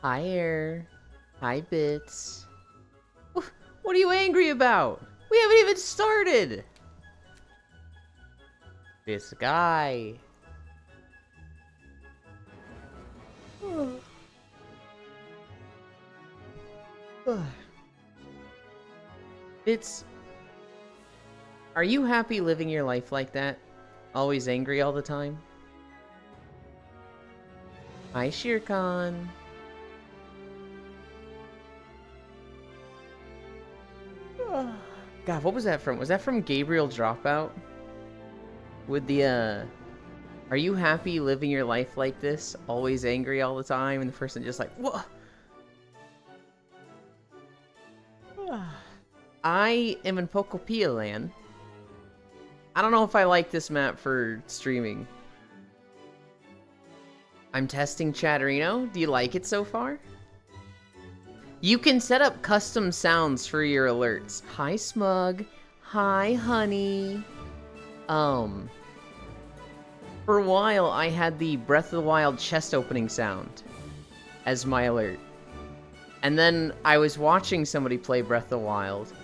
Hi, Air. Hi, Bits. What are you angry about? We haven't even started! This guy. Bits, are you happy living your life like that? Always angry all the time? Hi, Shirkan. God, what was that from? Was that from Gabriel Dropout? With the, are you happy living your life like this? Always angry all the time? And the person just like, what? I am in Pokopia Land. I don't know if I like this map for streaming. I'm testing Chatterino. Do you like it so far? You can set up custom sounds for your alerts. Hi, Smug. Hi, Honey. For a while, I had the Breath of the Wild chest opening sound as my alert. And then I was watching somebody play Breath of the Wild,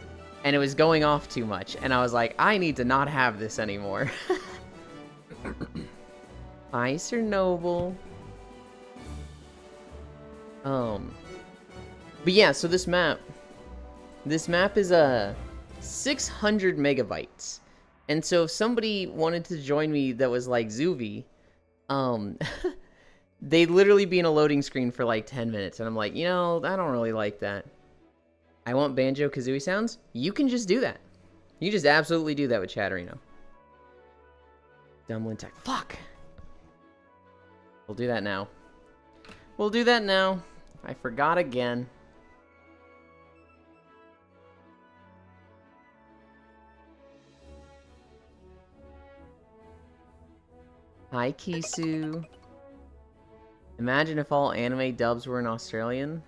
and it was going off too much, and I was like, I need to not have this anymore. Hi, Sir Noble. But yeah, so this map is 600 megabytes. And so if somebody wanted to join me that was like Zuvi, they'd literally be in a loading screen for like 10 minutes. And I'm like, I don't really like that. I want Banjo-Kazooie sounds? You can just do that. You just absolutely do that with Chatterino. Dumbling Tech. Fuck! We'll do that now. We'll do that now. I forgot again. Hi, Kisu. Imagine if all anime dubs were in Australian.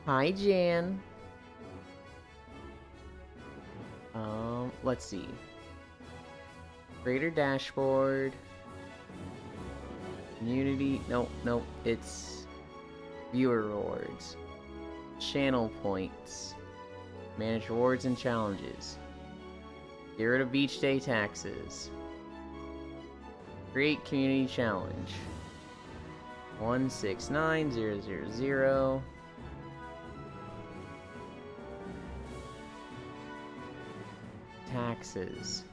Hi, Jan. Let's see. Creator dashboard. Community. Nope. It's viewer rewards. Channel points. Manage rewards and challenges. Get rid of beach day taxes. Create community challenge. 169000. Taxes.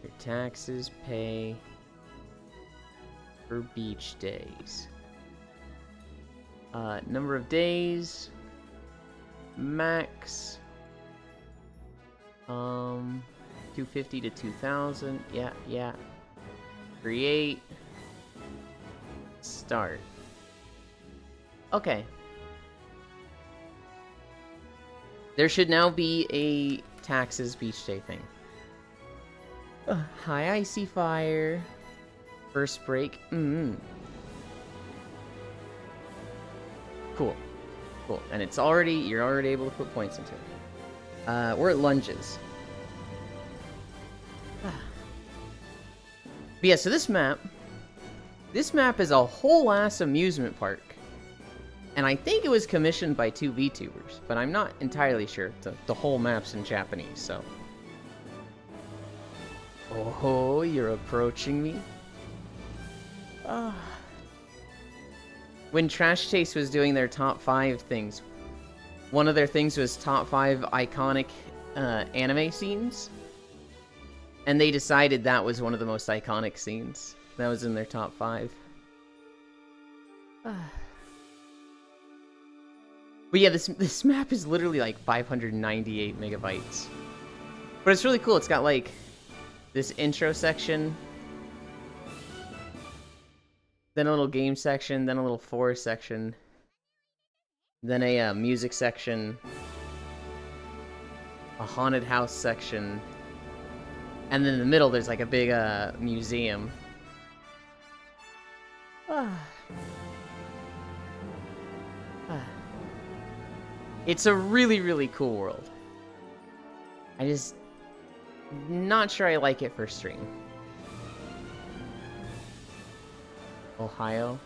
Your taxes pay for beach days. Number of days. Max. 250 to 2000. Yeah. Create. Start. Okay. There should now be a taxes beach day thing. Hi, Icy Fire. First break. Cool. And you're already able to put points into it. We're at lunges. But yeah, so this map is a whole ass amusement park. And I think it was commissioned by 2 VTubers, but I'm not entirely sure. The whole map's in Japanese, so. Oh, you're approaching me? When Trash Taste was doing their top 5 things, one of their things was top 5 iconic anime scenes. And they decided that was one of the most iconic scenes. That was in their top 5. But yeah, this map is literally like 598 megabytes. But it's really cool. It's got like this intro section, then a little game section, then a little forest section, then a music section, a haunted house section, and then in the middle there's like a big museum. It's a really, really cool world. I just... not sure I like it for stream. Ohio.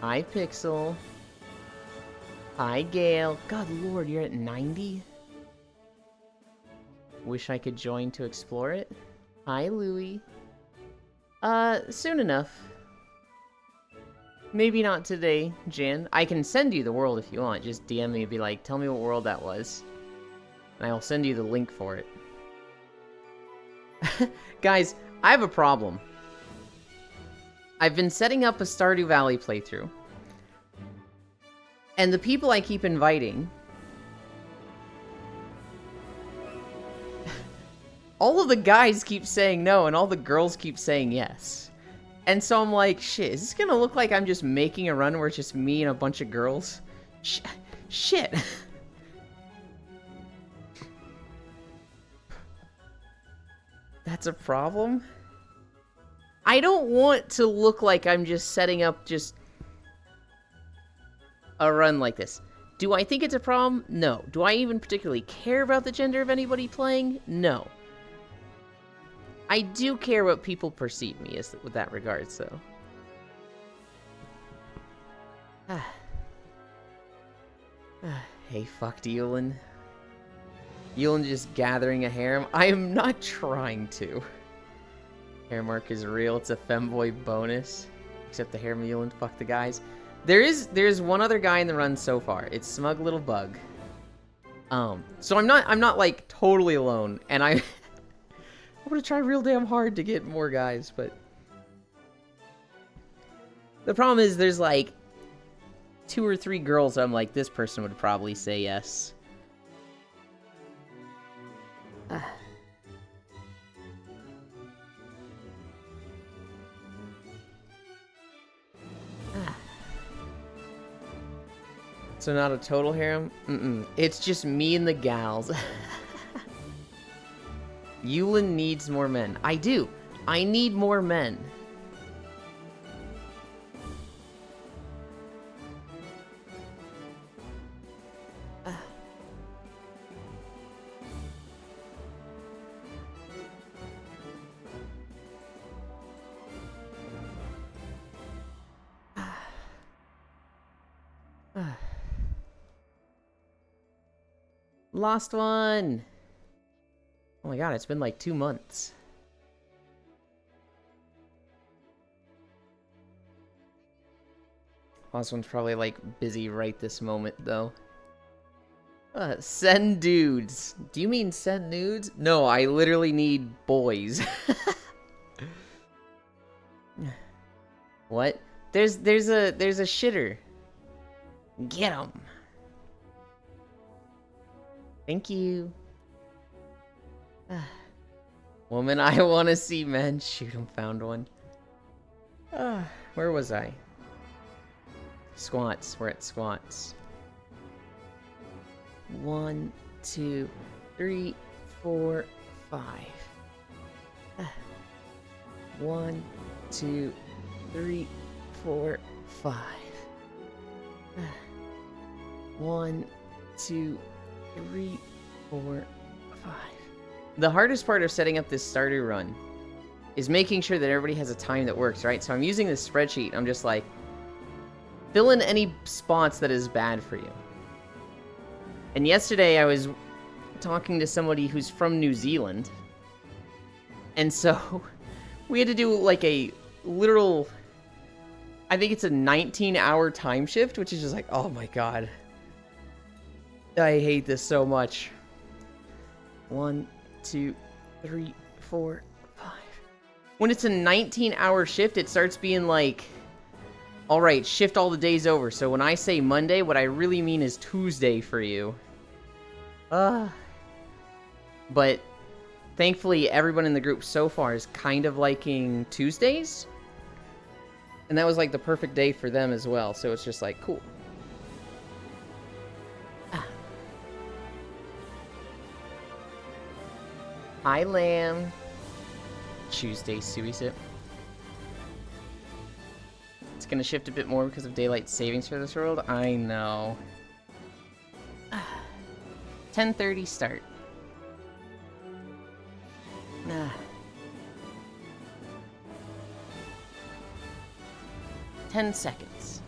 Hi, Pixel. Hi, Gale. God lord, you're at 90? Wish I could join to explore it. Hi, Louie. Soon enough. Maybe not today, Jan. I can send you the world if you want. Just DM me and be like, tell me what world that was. And I will send you the link for it. Guys, I have a problem. I've been setting up a Stardew Valley playthrough. And the people I keep inviting... all of the guys keep saying no, and all the girls keep saying yes. And so I'm like, shit, is this gonna look like I'm just making a run where it's just me and a bunch of girls? Shit. That's a problem? I don't want to look like I'm just setting up just a run like this. Do I think it's a problem? No. Do I even particularly care about the gender of anybody playing? No. I do care what people perceive me as with that regard, so. Hey, fucked Yulin. Yulin just gathering a harem. I am not trying to. Hair mark is real. It's a femboy bonus. Except the harem Yulin. Fuck the guys. There's one other guy in the run so far. It's Smug Little Bug. So I'm not like totally alone, and I'm gonna try real damn hard to get more guys, but the problem is there's like 2 or 3 girls I'm like, this person would probably say yes. So not a total harem? It's just me and the gals. Yulin needs more men. I do. I need more men. Lost one! Oh my god, it's been like 2 months. Lost one's probably like busy right this moment though. Send dudes. Do you mean send nudes? No, I literally need boys. What? There's a shitter. Get him. Thank you. Woman, I want to see men. Shoot him, found one. Where was I? Squats. We're at squats. 1, 2, 3, 4, 5. 1, 2, 3, 4, 5. 1, 2, 3, 4, 5. The hardest part of setting up this Stardew run is making sure that everybody has a time that works, right? So I'm using this spreadsheet. I'm just like, fill in any spots that is bad for you. And yesterday I was talking to somebody who's from New Zealand. And so we had to do like a literal, I think it's a 19-hour time shift, which is just like, oh my god. I hate this so much. 1, 2, 3, 4, 5. When it's a 19-hour shift, it starts being like, alright, shift all the days over. So when I say Monday, what I really mean is Tuesday for you. But thankfully, everyone in the group so far is kind of liking Tuesdays. And that was like the perfect day for them as well. So it's just like, cool. Hi, Lamb. Tuesday, Suisip. It's gonna shift a bit more because of daylight savings for this world. I know. 10:30 start. 10 seconds.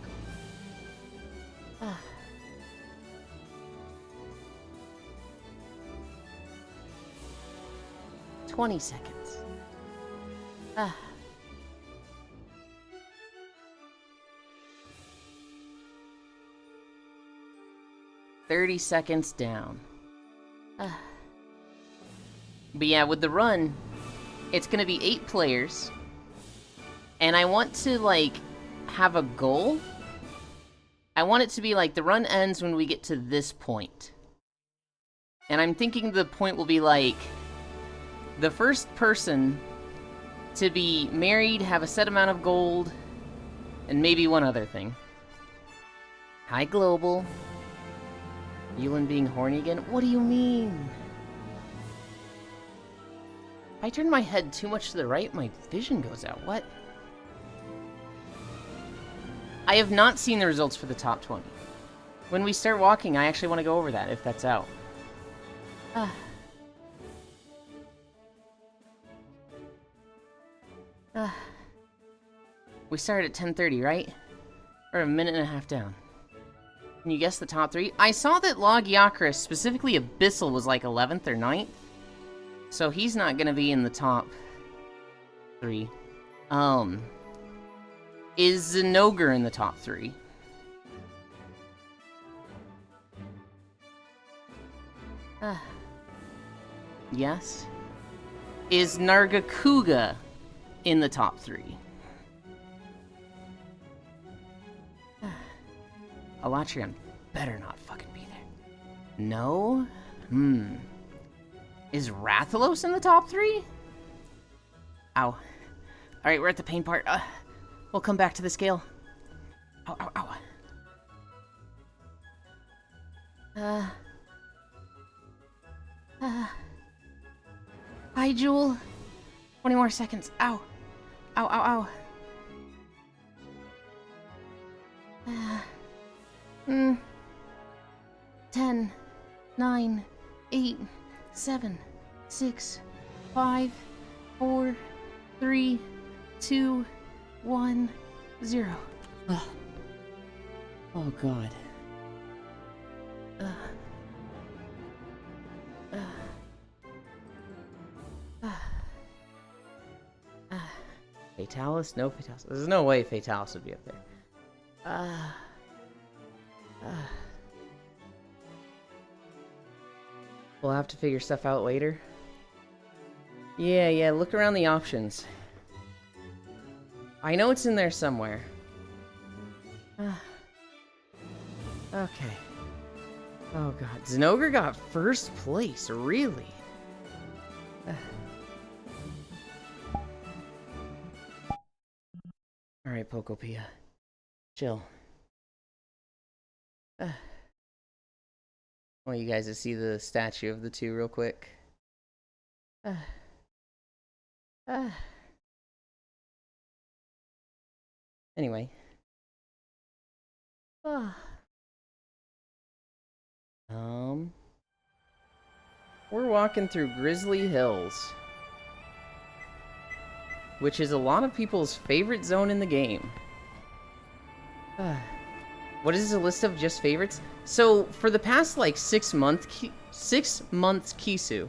20 seconds. 30 seconds down. But yeah, with the run, it's gonna be 8 players. And I want to, like, have a goal. I want it to be like, the run ends when we get to this point. And I'm thinking the point will be like, the first person to be married, have a set amount of gold, and maybe one other thing. Hi, Global. Yulin being horny again? What do you mean? If I turn my head too much to the right, my vision goes out. What? I have not seen the results for the top 20. When we start walking, I actually want to go over that, if that's out. We started at 10:30, right? Or a minute and a half down. Can you guess the top 3? I saw that Logiocris, specifically Abyssal, was like 11th or 9th. So he's not gonna be in the top 3. Is Zinogre in the top 3? Yes. Is Nargacuga in the top 3? Alatreon better not fucking be there. No? Is Rathalos in the top 3? Ow. Alright, we're at the pain part. We'll come back to the scale. Ow, ow, ow. Hi, Jewel. 20 more seconds. Ow. Ow, ow, ow. 10, 9, 8, 7, 6, 5, 4, 3, 2, 1, 0. Oh, God. Fatalis? No Fatalis. There's no way Fatalis would be up there. We'll have to figure stuff out later. Yeah, look around the options. I know it's in there somewhere. Okay. Oh god, Zinogre got first place, really? Alright, Pokopia. Chill. I want you guys to see the statue of the two real quick. Anyway. We're walking through Grizzly Hills, which is a lot of people's favorite zone in the game. What is a list of just favorites? So, for the past, like, 6 months, Kisu,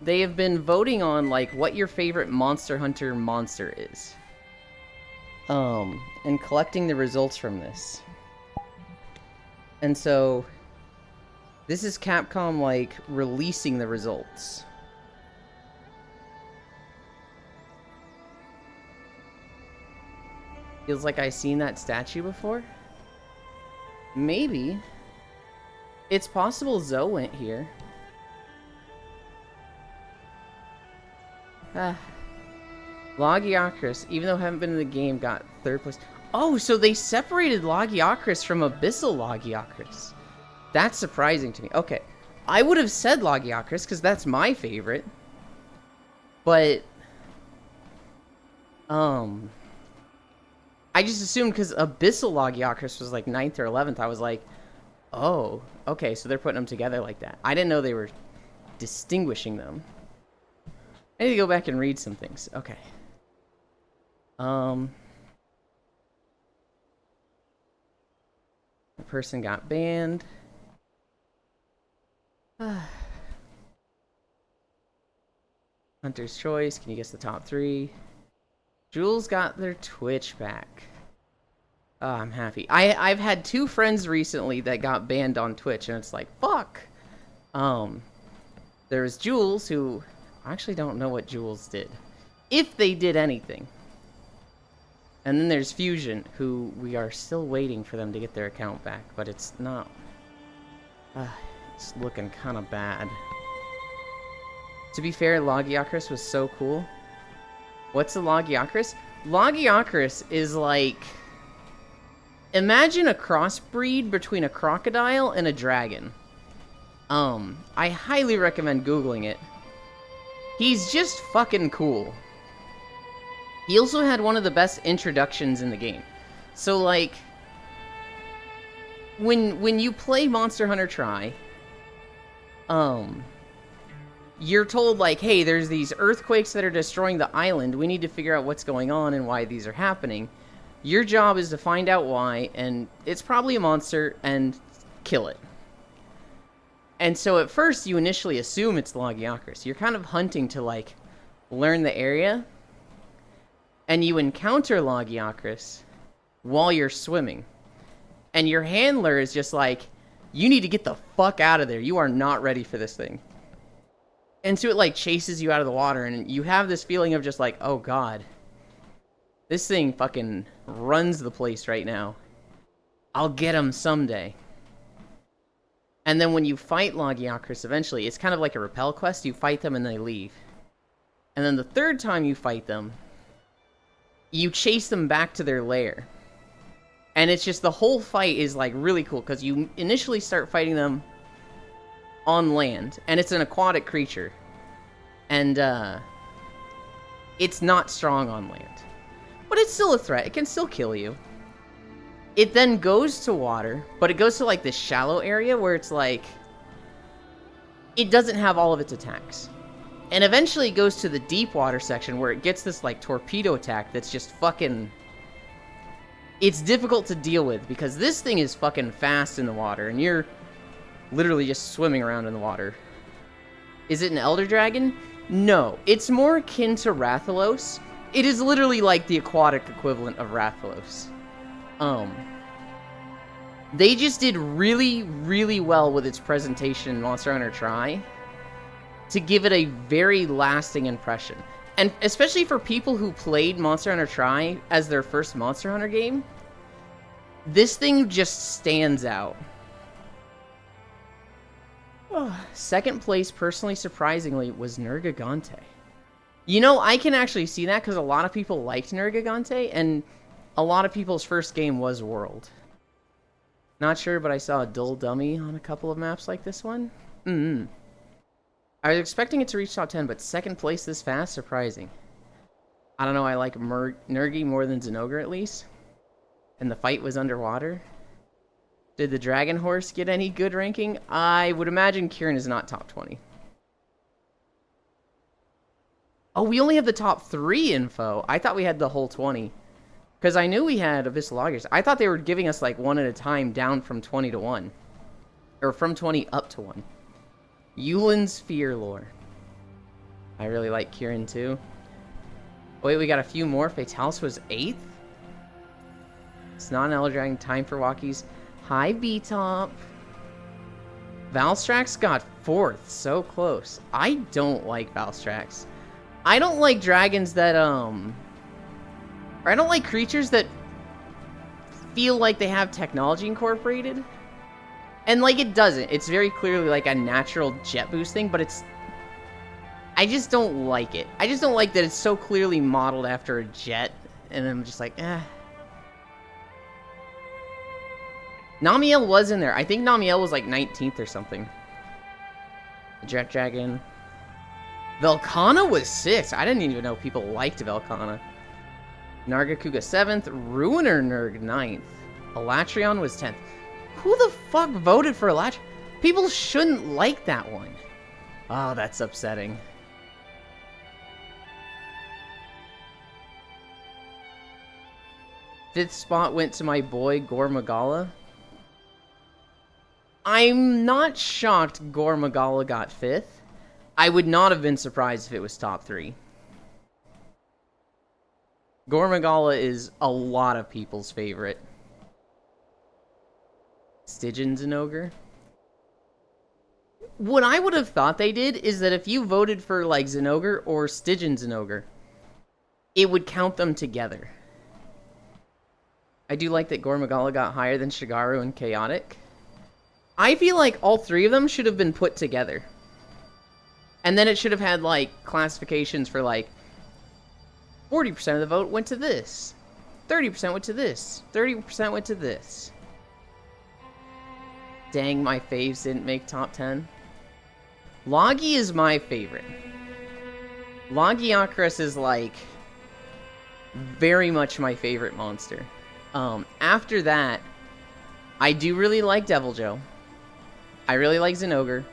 they have been voting on, like, what your favorite Monster Hunter monster is. And collecting the results from this. And so, this is Capcom, like, releasing the results. Feels like I've seen that statue before. Maybe. It's possible Zoe went here. Logiocris, even though I haven't been in the game, got 3rd place. Oh, so they separated Logiocris from Abyssal Logiocris. That's surprising to me. Okay. I would have said Logiocris, because that's my favorite. But... I just assumed because Abyssal Logiocris was like 9th or 11th, I was like, Oh, okay, so they're putting them together like that. I didn't know they were distinguishing them. I need to go back and read some things. Okay. The person got banned. Hunter's Choice. Can you guess the top 3? Jules got their Twitch back. Oh, I'm happy. I've had 2 friends recently that got banned on Twitch, and it's like, fuck. There's Jules, who I actually don't know what Jules did, if they did anything. And then there's Fusion, who we are still waiting for them to get their account back, but it's not. It's looking kind of bad. To be fair, Logiocris was so cool. What's a Logiocris? Logiocris is like... Imagine a crossbreed between a crocodile and a dragon. I highly recommend Googling it. He's just fucking cool. He also had one of the best introductions in the game. So, like... When you play Monster Hunter Tri... You're told, like, hey, there's these earthquakes that are destroying the island. We need to figure out what's going on and why these are happening. Your job is to find out why, and it's probably a monster, and kill it. And so at first, you initially assume it's Logiocris. You're kind of hunting to, like, learn the area. And you encounter Logiocris while you're swimming. And your handler is just like, you need to get the fuck out of there. You are not ready for this thing. And so it, like, chases you out of the water, and you have this feeling of just like, oh god. This thing fucking runs the place right now. I'll get him someday. And then when you fight Logiocris eventually, it's kind of like a repel quest. You fight them and they leave. And then the third time you fight them, you chase them back to their lair. And it's just, the whole fight is, like, really cool, because you initially start fighting them on land, and it's an aquatic creature. And, it's not strong on land. But it's still a threat. It can still kill you. It then goes to water, but it goes to, like, this shallow area where it's, like... It doesn't have all of its attacks. And eventually it goes to the deep water section where it gets this, like, torpedo attack that's just fucking... It's difficult to deal with, because this thing is fucking fast in the water, and you're literally just swimming around in the water. Is it an Elder Dragon? No. It's more akin to Rathalos. It is literally like the aquatic equivalent of Rathalos. They just did really, really well with its presentation in Monster Hunter Tri to give it a very lasting impression. And especially for people who played Monster Hunter Tri as their first Monster Hunter game, this thing just stands out. Second place, personally, surprisingly, was Nergigante. You know, I can actually see that because a lot of people liked Nergigante, and a lot of people's first game was World. Not sure, but I saw a dull dummy on a couple of maps like this one. I was expecting it to reach top 10, but second place this fast? Surprising. I don't know, I like Nergi more than Zinogre at least. And the fight was underwater. Did the Dragon Horse get any good ranking? I would imagine Kieran is not top 20. Oh, we only have the top 3 info. I thought we had the whole 20. Because I knew we had Abyssal Loggers. I thought they were giving us like one at a time down from 20 to 1. Or from 20 up to 1. Yulin's Fear Lore. I really like Kieran too. Wait, we got a few more. Fatalis was 8th? It's not an Elder Dragon. Time for Walkies. Hi, B-Top. Valstrax got 4th. So close. I don't like Valstrax. I don't like dragons that, or I don't like creatures that feel like they have technology incorporated. And, like, it doesn't. It's very clearly, like, a natural jet boost thing, but it's... I just don't like it. I just don't like that it's so clearly modeled after a jet, and I'm just like, eh. Namiel was in there. I think Namiel was, like, 19th or something. The Jet Dragon. Velkhana was 6th. I didn't even know people liked Velkhana. Nargacuga 7th. Ruiner Nerg 9th. Alatreon was 10th. Who the fuck voted for Latch? People shouldn't like that one. Oh, that's upsetting. Fifth spot went to my boy, Gore Magala. I'm not shocked Gore Magala got 5th. I would not have been surprised if it was top 3. Gore Magala is a lot of people's favorite. Stygian Zinogre. What I would have thought they did is that if you voted for, like, Zinogre or Stygian Zinogre, it would count them together. I do like that Gore Magala got higher than Shigaru and Chaotic. I feel like all 3 of them should have been put together. And then it should have had, like, classifications for, like, 40% of the vote went to this. 30% went to this. 30% went to this. Dang, my faves didn't make top 10. Logi is my favorite. Logiacrus is, like, very much my favorite monster. After that, I do really like Deviljho. I really like Zinogre.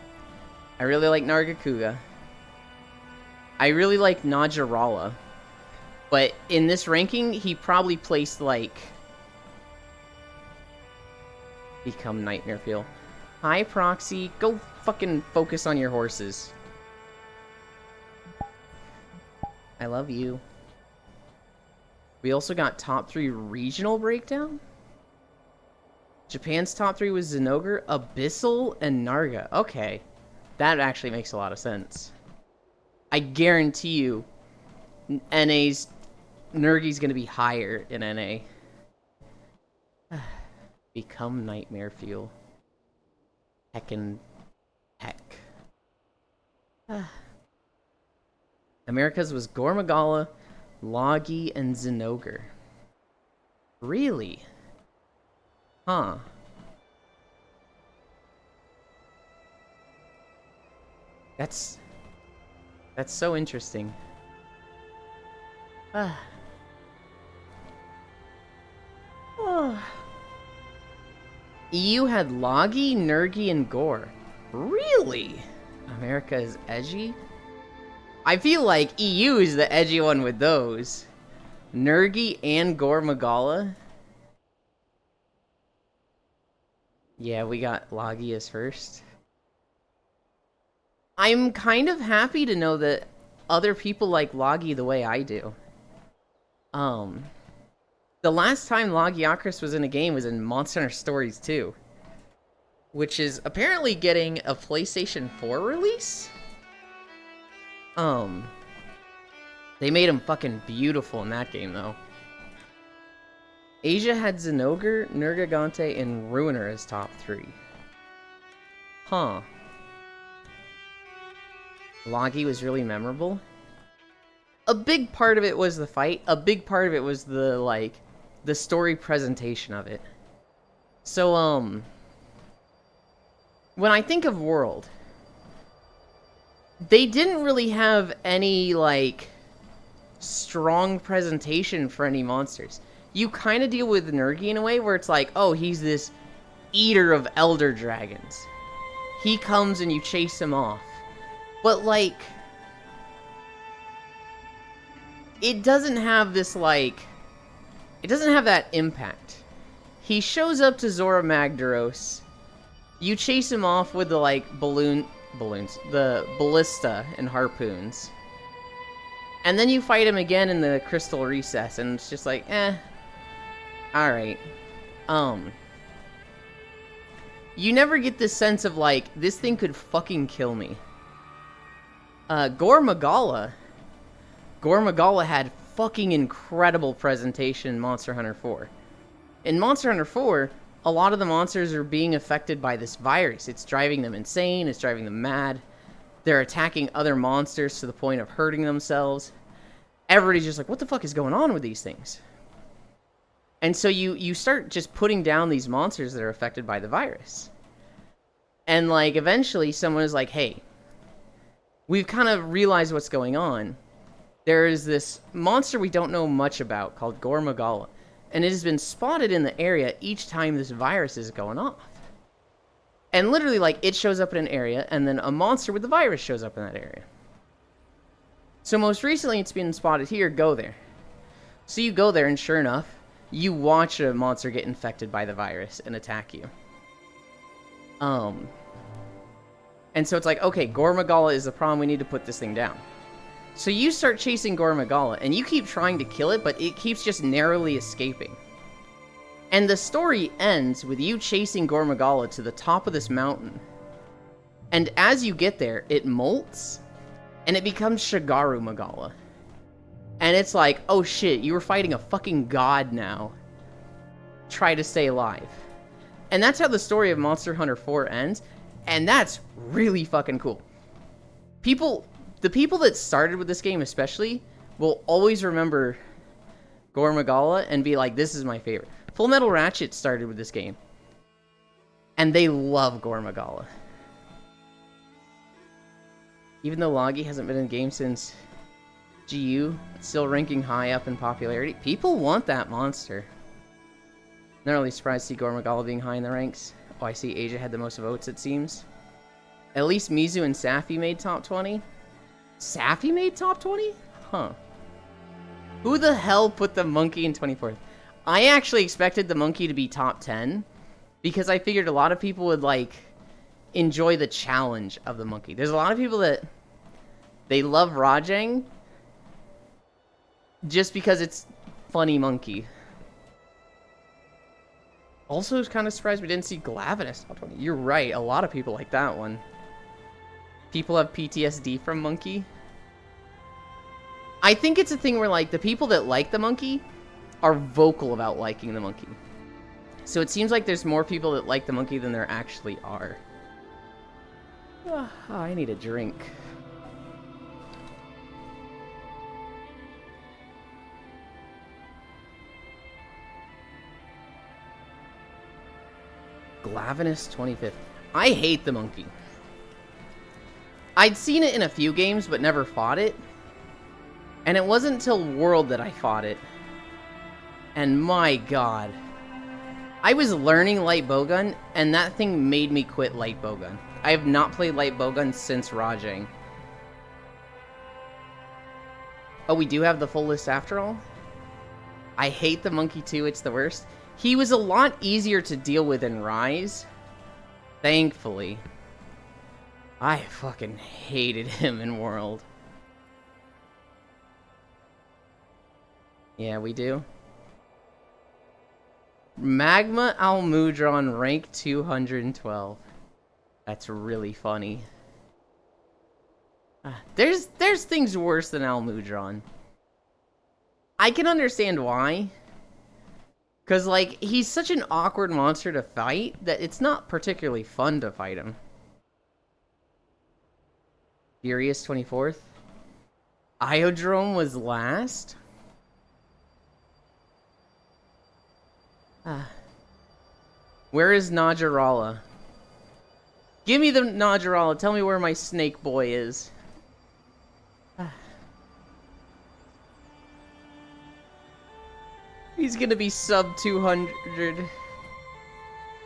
I really like Nargacuga. I really like Najarala. But in this ranking, he probably placed, like... Become Nightmare Fuel. Hi, Proxy. Go fucking focus on your horses. I love you. We also got top 3 regional breakdown. Japan's top 3 was Zinogre, Abyssal, and Narga. Okay. That actually makes a lot of sense. I guarantee you, NA's Nergi's gonna be higher in NA. Become Nightmare Fuel. Heckin' heck. America's was Gore Magala, Logi, and Zinogre. Really? Huh. That's so interesting. Oh. EU had Logi, Nergi, and Gore. Really? America is edgy? I feel like EU is the edgy one with those. Nergi and Gore Magala? Yeah, we got Logi as first. I'm kind of happy to know that other people like Logi the way I do. The last time Logiacrus was in a game was in Monster Hunter Stories 2. Which is apparently getting a PlayStation 4 release? They made him fucking beautiful in that game, though. Asia had Zinogre, Nergigante, and Ruiner as top 3. Huh. Logi was really memorable. A big part of it was the fight. A big part of it was the, like, the story presentation of it. So, when I think of World, they didn't really have any, like, strong presentation for any monsters. You kind of deal with Nergi in a way where it's like, oh, he's this eater of elder dragons. He comes and you chase him off. But, like, it doesn't have this, like, it doesn't have that impact. He shows up to Zora Magdaros. You chase him off with the, like, the ballista and harpoons. And then you fight him again in the crystal recess, and it's just like, eh. Alright. You never get this sense of, like, this thing could fucking kill me. Gore Magala had fucking incredible presentation in Monster Hunter 4. In Monster Hunter 4, a lot of the monsters are being affected by this virus. It's driving them insane, it's driving them mad. They're attacking other monsters to the point of hurting themselves. Everybody's just like, what the fuck is going on with these things? And so you start just putting down these monsters that are affected by the virus. And, like, eventually someone is like, hey, we've kind of realized what's going on. There is this monster we don't know much about called Gore Magala. And it has been spotted in the area each time this virus is going off. And literally, like, it shows up in an area, and then a monster with the virus shows up in that area. So most recently, it's been spotted here. Go there. So you go there, and sure enough, you watch a monster get infected by the virus and attack you. And so it's like, okay, Gore Magala is the problem. We need to put this thing down. So you start chasing Gore Magala, and you keep trying to kill it, but it keeps just narrowly escaping. And the story ends with you chasing Gore Magala to the top of this mountain. And as you get there, it molts, and it becomes Shigaru Magala. And it's like, oh shit, you were fighting a fucking god now. Try to stay alive. And that's how the story of Monster Hunter 4 ends, and that's really fucking cool. The people that started with this game especially, will always remember Gore Magala and be like, this is my favorite. Full Metal Ratchet started with this game, and they love Gore Magala. Even though Logi hasn't been in the game since GU, it's still ranking high up in popularity. People want that monster. Not really surprised to see Gore Magala being high in the ranks. Oh, I see Asia had the most votes, it seems. At least Mizu and Safi made top 20. Safi made top 20? Huh. Who the hell put the monkey in 24th? I actually expected the monkey to be top 10, because I figured a lot of people would, like, enjoy the challenge of the monkey. There's a lot of people that, they love Rajang just because it's funny monkey. Also, I was kind of surprised we didn't see Glavenus top 20. You're right, a lot of people like that one. People have PTSD from monkey. I think it's a thing where, like, the people that like the monkey are vocal about liking the monkey. So it seems like there's more people that like the monkey than there actually are. Oh, I need a drink. Glavenus 25th. I hate the monkey. I'd seen it in a few games, but never fought it. And it wasn't until World that I fought it. And my god. I was learning light bowgun, and that thing made me quit light bowgun. I have not played light bowgun since Rajang. Oh, we do have the full list after all? I hate the monkey too, it's the worst. He was a lot easier to deal with in Rise. Thankfully. I fucking hated him in World. Yeah, we do. Magma Almudron, rank 212. That's really funny. There's things worse than Almudron. I can understand why. Because, like, he's such an awkward monster to fight that it's not particularly fun to fight him. Furious 24th. Iodrome was last? Where is Najarala? Give me the Najarala. Tell me where my snake boy is. He's gonna be sub 200.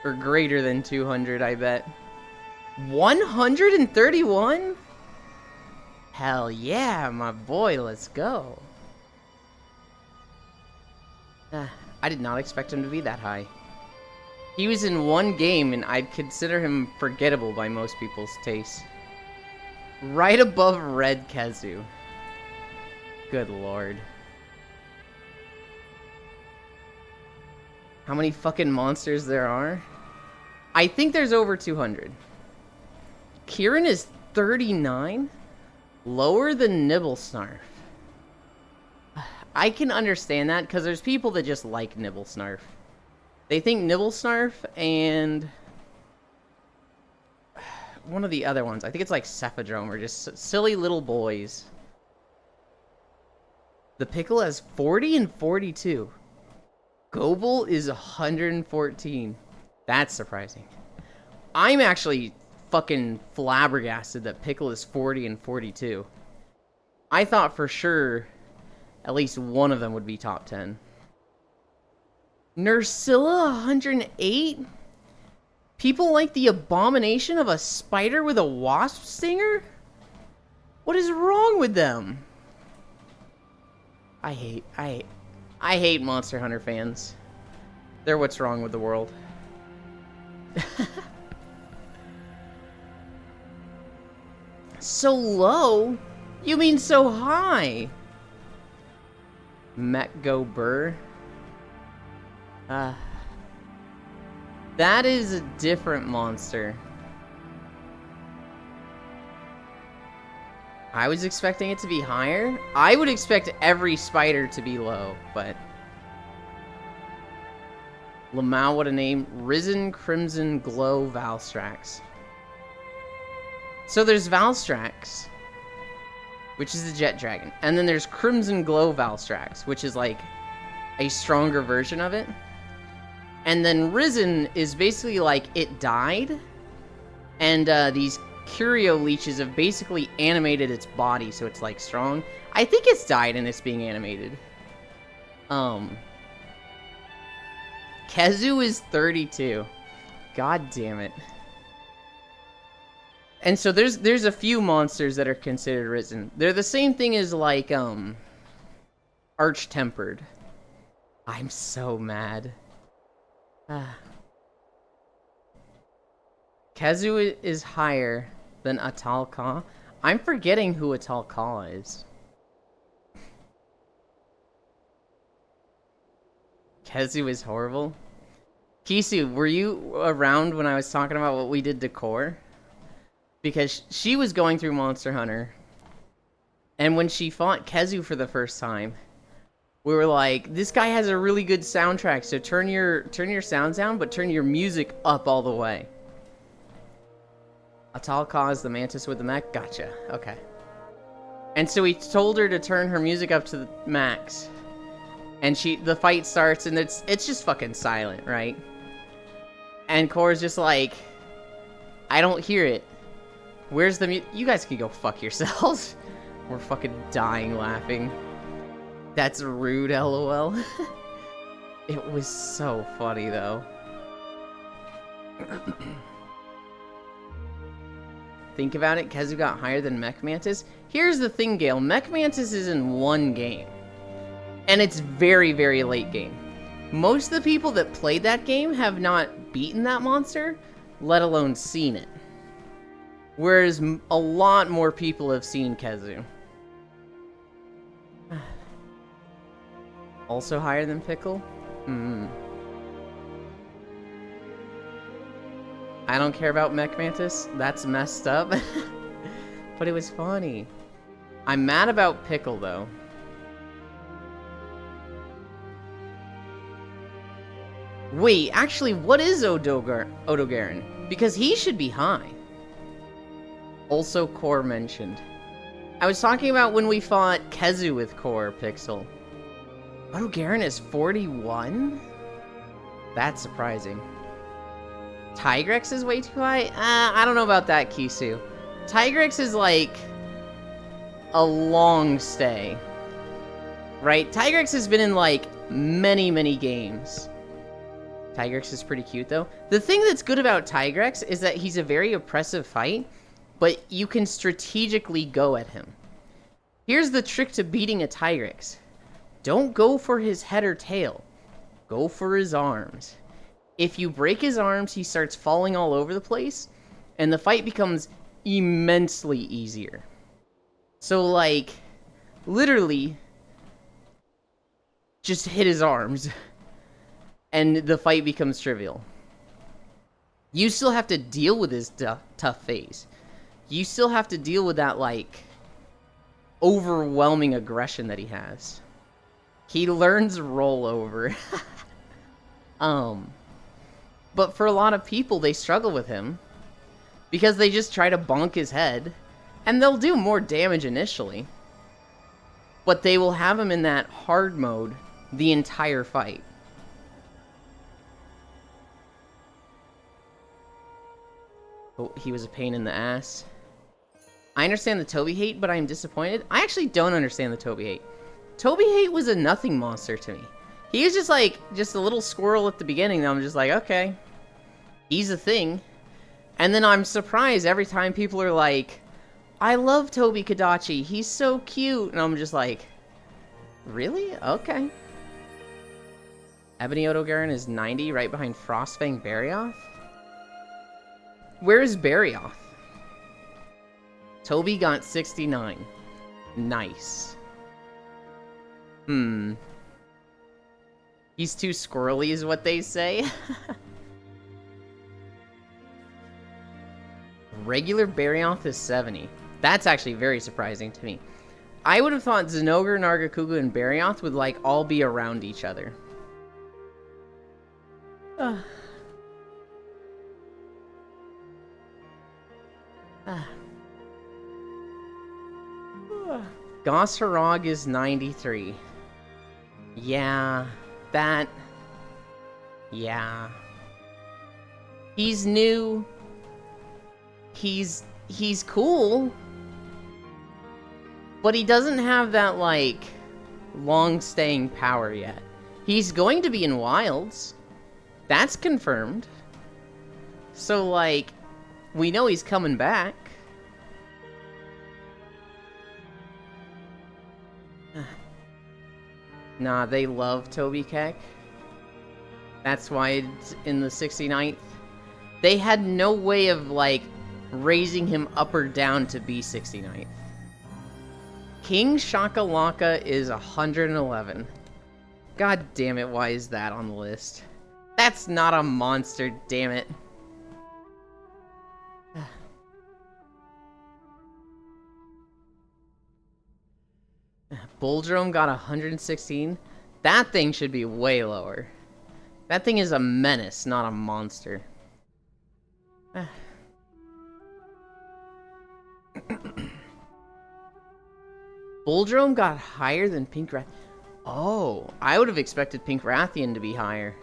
Or greater than 200, I bet. 131? Hell yeah, my boy, let's go. I did not expect him to be that high. He was in one game, and I'd consider him forgettable by most people's tastes. Right above Red Kazu. Good lord. How many fucking monsters there are? I think there's over 200. Kieran is 39? Lower than Nibblesnarf. I can understand that, because there's people that just like Nibblesnarf. They think Nibblesnarf and one of the other ones, I think it's like Cephadrome, are just silly little boys. The Pickle has 40 and 42. Goebel is 114. That's surprising. I'm actually fucking flabbergasted that Pickle is 40 and 42. I thought for sure at least one of them would be top 10. Nursilla 108? People like the abomination of a spider with a wasp stinger? What is wrong with them? I hate Monster Hunter fans. They're what's wrong with the world. So low? You mean so high? Mech-Go Burr? That is a different monster. I was expecting it to be higher. I would expect every spider to be low, but... Lamau, what a name. Risen Crimson Glow Valstrax. So there's Valstrax, which is the Jet Dragon. And then there's Crimson Glow Valstrax, which is like a stronger version of it. And then Risen is basically like it died, and these Curio Leeches have basically animated its body so it's like strong. I think it's died and it's being animated. Kezu is 32. God damn it. And so there's a few monsters that are considered Risen. They're the same thing as like Arch-Tempered. I'm so mad. Kezu is higher than Atal Ka. I'm forgetting who Atal Ka is. Kezu is horrible. Kisu, were you around when I was talking about what we did to Core? Because she was going through Monster Hunter, and when she fought Kezu for the first time, we were like, this guy has a really good soundtrack, so turn your sounds down, but turn your music up all the way. Atal Ka is the mantis with the mech? Gotcha. Okay. And so he told her to turn her music up to the max. And the fight starts, and it's just fucking silent, right? And Core's just like, I don't hear it. Where's the You guys can go fuck yourselves. We're fucking dying laughing. That's rude, lol. It was so funny, though. Think about it, Kezu got higher than Mech Mantis. Here's the thing, Gale. Mech Mantis is in one game. And it's very, very late game. Most of the people that played that game have not beaten that monster, let alone seen it. Whereas a lot more people have seen Kezu. Also higher than Pickle? I don't care about Mech Mantis. That's messed up. But it was funny. I'm mad about Pickle, though. Wait, actually, what is Odogaron? Because he should be high. Also, Core mentioned. I was talking about when we fought Kezu with Core, Pixel. Odogaron is 41? That's surprising. Tigrex is way too high? I don't know about that, Kisu. Tigrex is like a long stay. Right? Tigrex has been in like many, many games. Tigrex is pretty cute though. The thing that's good about Tigrex is that he's a very oppressive fight, but you can strategically go at him. Here's the trick to beating a Tigrex. Don't go for his head or tail. Go for his arms. If you break his arms, he starts falling all over the place, and the fight becomes immensely easier. So, like, literally, just hit his arms, and the fight becomes trivial. You still have to deal with his tough phase. You still have to deal with that, like, overwhelming aggression that he has. He learns rollover. But for a lot of people, they struggle with him because they just try to bonk his head, and they'll do more damage initially, but they will have him in that hard mode the entire fight. Oh, he was a pain in the ass. I understand the Toby hate, but I'm disappointed. I actually don't understand the Toby hate. Toby hate was a nothing monster to me. He was just like, just a little squirrel at the beginning, and I'm just like, okay. He's a thing. And then I'm surprised every time people are like, I love Tobi Kadachi, he's so cute. And I'm just like, really? Okay. Ebony Odogaron is 90, right behind Frostfang Barioth? Where is Barioth? Tobi got 69. Nice. He's too squirrely is what they say. Regular Barioth is 70. That's actually very surprising to me. I would have thought Zinogre, Nargacuga, and Barioth would, like, all be around each other. Gossarog is 93. Yeah, that... Yeah. He's new. He's cool. But he doesn't have that, like, long-staying power yet. He's going to be in Wilds. That's confirmed. So, like, we know he's coming back. Nah, they love Tobi Keck. That's why it's in the 69th. They had no way of, like, raising him up or down to be 69th. King Shakalaka is 111. God damn it, why is that on the list? That's not a monster, damn it. Bulldrome got 116. That thing should be way lower. That thing is a menace, not a monster. Bulldrome got higher than Pink Rathian. Oh, I would have expected Pink Rathian to be higher.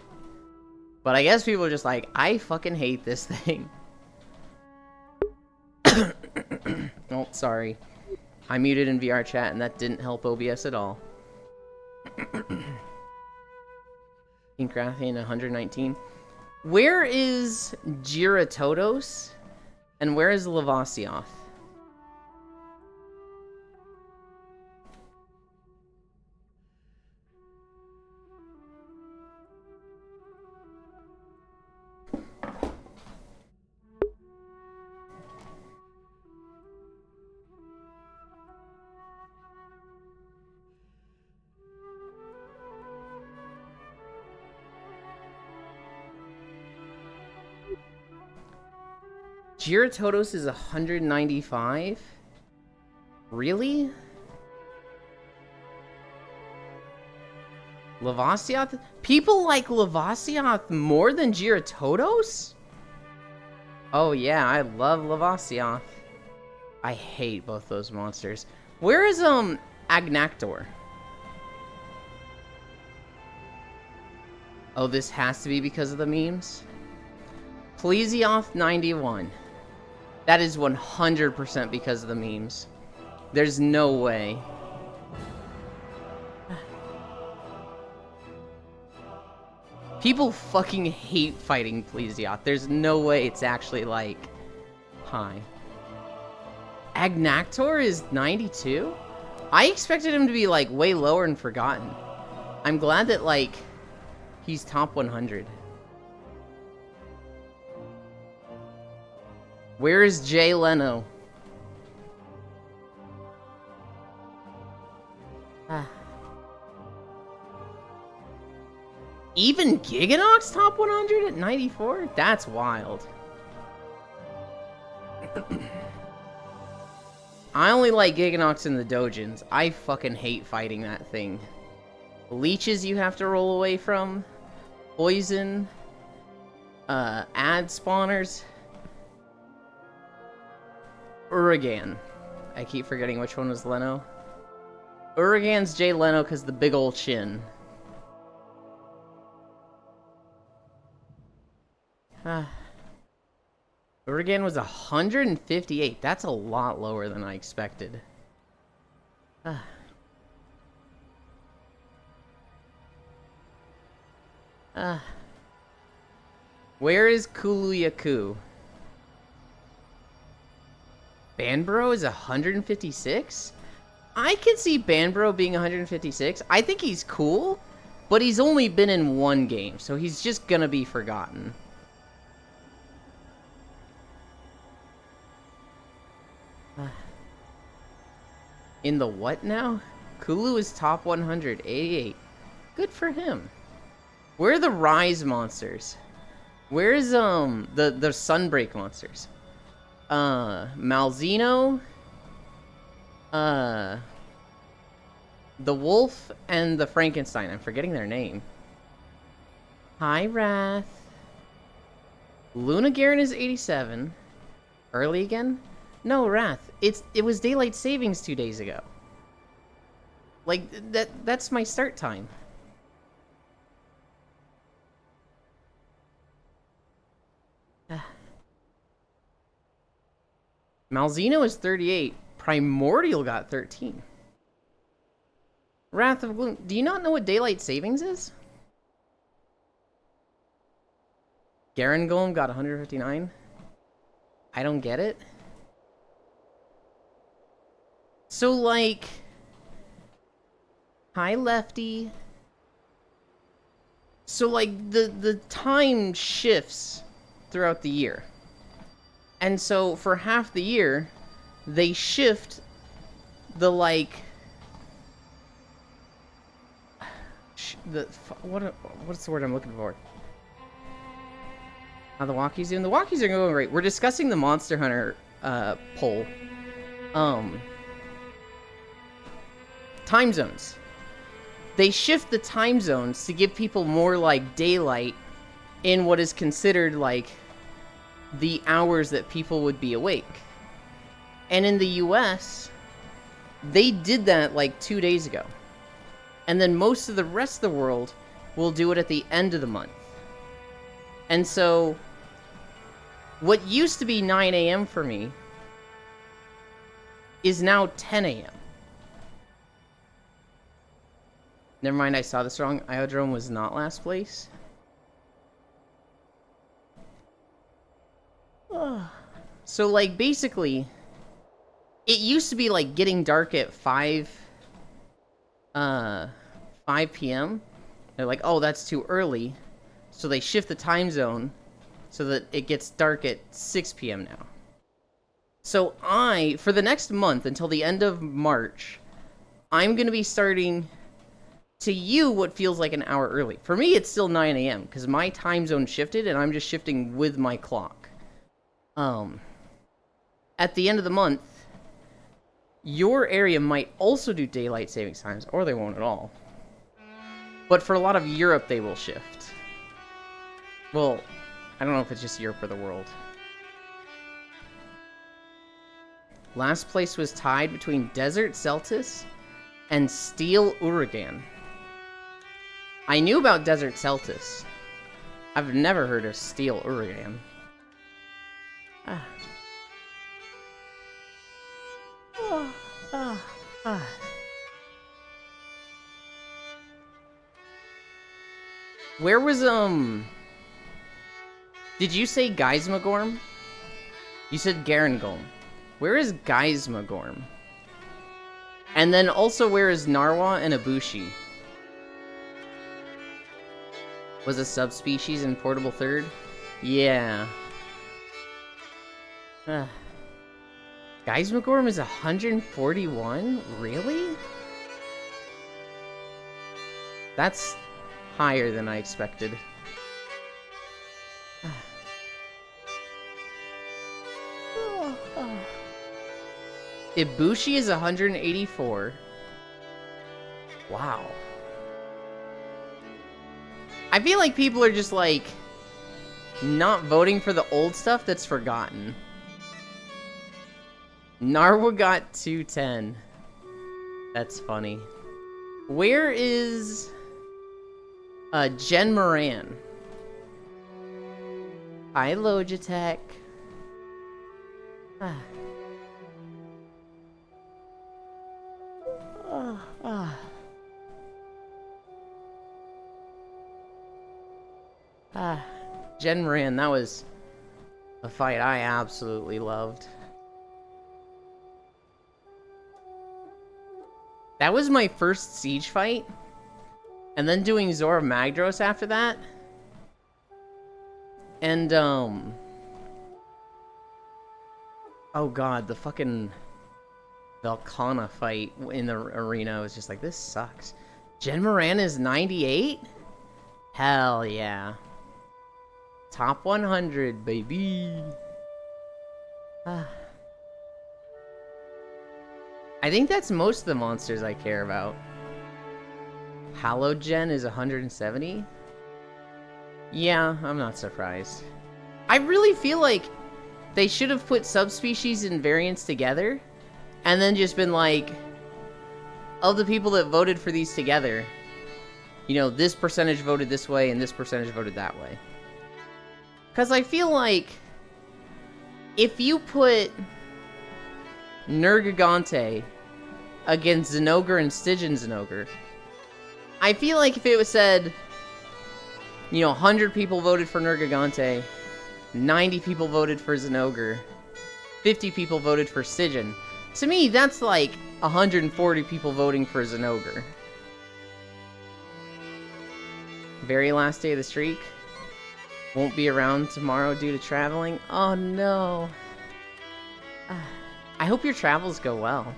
But I guess people are just like, I fucking hate this thing. Oh, sorry. I muted in VR chat and that didn't help OBS at all. Pink Rathian 119. Where is Giratodos? And where is Lavasioth? Giratodos is 195? Really? Lavasioth? People like Lavasioth more than Giratodos? Oh yeah, I love Lavasioth. I hate both those monsters. Where is, Agnactor? Oh, this has to be because of the memes? Plesioth 91. That is 100% because of the memes. There's no way. People fucking hate fighting Plesioth. There's no way it's actually, like, high. Agnactor is 92? I expected him to be, like, way lower and forgotten. I'm glad that, like, he's top 100. Where is Jay Leno? Even Giganox top 100 at 94? That's wild. I only like Giganox in the Dojins. I fucking hate fighting that thing. Leeches you have to roll away from. Poison. Ad spawners. Uragan. I keep forgetting which one was Leno. Uragan's Jay Leno because the big ol' chin. Uragan was 158. That's a lot lower than I expected. Where is Kuluyaku? Banbro is 156? I can see Banbro being 156. I think he's cool, but he's only been in one game, so he's just gonna be forgotten. In the what now? Kulu is top 188. Good for him. Where are the Rise monsters? Where is the Sunbreak monsters? Malzeno, the Wolf, and the Frankenstein. I'm forgetting their name. Hi, Wrath. Luna Garen is 87. Early again? No, Wrath. It was daylight savings 2 days ago. Like that's my start time. Malzeno is 38. Primordial got 13. Wrath of Gloom. Do you not know what daylight savings is? Garen Golem got 159. I don't get it. So, like... Hi, Lefty. So, like, the time shifts throughout the year. And so, for half the year, they shift the, like... What's the word I'm looking for? How the walkies doing? The walkies are going great. We're discussing the Monster Hunter poll. Time zones. They shift the time zones to give people more like daylight in what is considered like the hours that people would be awake. And in the US, they did that like 2 days ago. And then most of the rest of the world will do it at the end of the month. And so, what used to be 9 a.m. for me is now 10 a.m. Never mind, I saw this wrong. Iodrome was not last place. So, like, basically, it used to be, like, getting dark at 5 p.m. They're like, oh, that's too early. So they shift the time zone so that it gets dark at 6 p.m. now. So for the next month, until the end of March, I'm going to be starting to you what feels like an hour early. For me, it's still 9 a.m. because my time zone shifted and I'm just shifting with my clock. At the end of the month, your area might also do daylight savings times, or they won't at all. But for a lot of Europe, they will shift. Well, I don't know if it's just Europe or the world. Last place was tied between Desert Celtis and Steel Uragan. I knew about Desert Celtis. I've never heard of Steel Uragan. Where was, Did you say Geismagorm? You said Garangolm. Where is Geismagorm? And then also, where is Narwa and Ibushi? Was a subspecies in Portable Third? Yeah. Geismagorm is 141? Really? That's higher than I expected. Ibushi is 184. Wow. I feel like people are just, like, not voting for the old stuff that's forgotten. Narwa got 210. That's funny. Where is Jen Moran? Hi, Logitech. Jen Moran, that was a fight I absolutely loved. That was my first Siege fight. And then doing Zora Magdaros after that. And, oh god, the fucking Velkhana fight in the arena was just like, this sucks. Jen Moran is 98? Hell yeah. Top 100, baby. I think that's most of the monsters I care about. Halogen is 170? Yeah, I'm not surprised. I really feel like they should have put subspecies and variants together, and then just been like, of the people that voted for these together, you know, this percentage voted this way and this percentage voted that way. Because I feel like if you put Nergigante against Zinogre and Stygian Zinogre, I feel like if it was said, you know, 100 people voted for Nergigante, 90 people voted for Zinogre, 50 people voted for Stygian, to me, that's like 140 people voting for Zinogre. Very last day of the streak. Won't be around tomorrow due to traveling. Oh no. I hope your travels go well.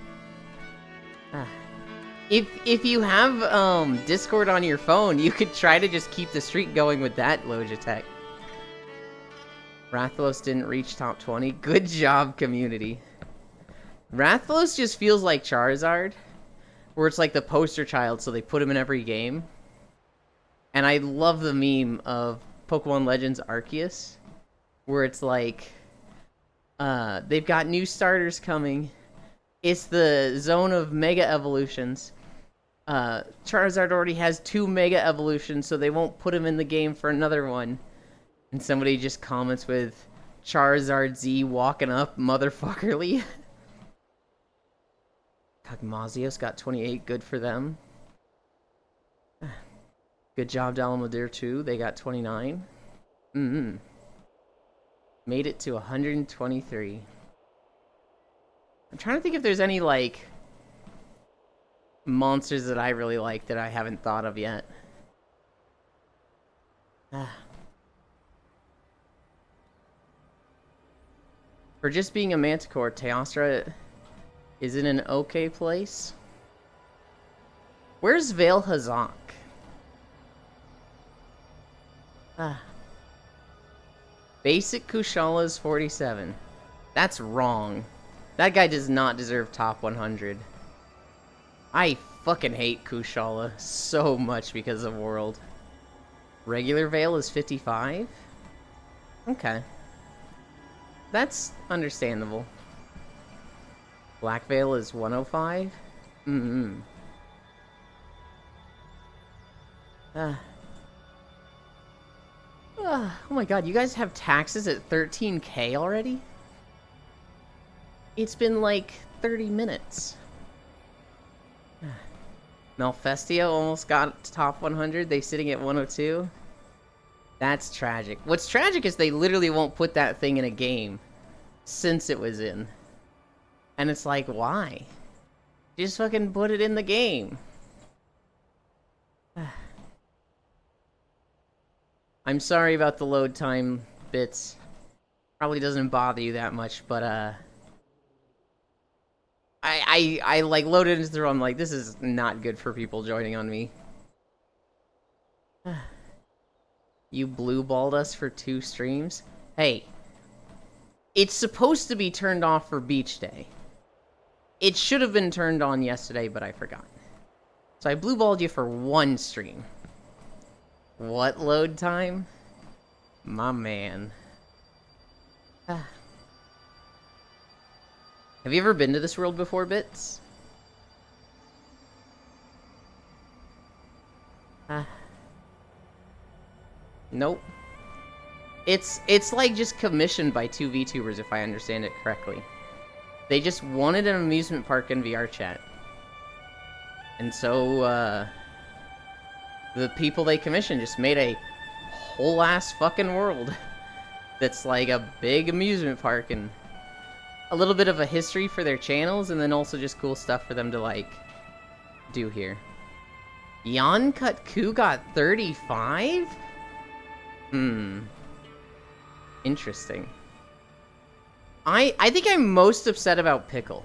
If you have Discord on your phone, you could try to just keep the streak going with that, Logitech. Rathalos didn't reach top 20. Good job, community. Rathalos just feels like Charizard, where it's like the poster child, so they put him in every game. And I love the meme of Pokemon Legends Arceus, where it's like, they've got new starters coming. It's the zone of Mega Evolutions. Charizard already has 2 Mega Evolutions, so they won't put him in the game for another one. And somebody just comments with, Charizard Z walking up motherfuckerly. Kagmazios got 28, good for them. Good job, Dalamadur too, they got 29. Made it to 123. I'm trying to think if there's any, like, monsters that I really like that I haven't thought of yet. For just being a Manticore, Teostra is in an okay place. Where's Veil Hazak? Basic Kushala is 47. That's wrong. That guy does not deserve top 100. I fucking hate Kushala so much because of World. Regular Veil is 55? Okay. That's understandable. Black Veil is 105? Oh my god, you guys have taxes at 13k already? It's been like 30 minutes. Malfestio almost got top 100. They sitting at 102. That's tragic. What's tragic is they literally won't put that thing in a game since it was in. And it's like, why? Just fucking put it in the game. I'm sorry about the load time bits. Probably doesn't bother you that much, but I like loaded into the room. I'm like, this is not good for people joining on me. You blue balled us for 2 streams? Hey, it's supposed to be turned off for beach day. It should have been turned on yesterday, but I forgot. So I blue balled you for 1 stream. What load time? My man. Have you ever been to this world before, Bits? Nope. It's like just commissioned by 2 VTubers, if I understand it correctly. They just wanted an amusement park in VR chat. And so, the people they commissioned just made a whole ass fucking world that's like a big amusement park and a little bit of a history for their channels, and then also just cool stuff for them to like do here. Yon-Cut Ku got 35? Interesting. I think I'm most upset about Pickle.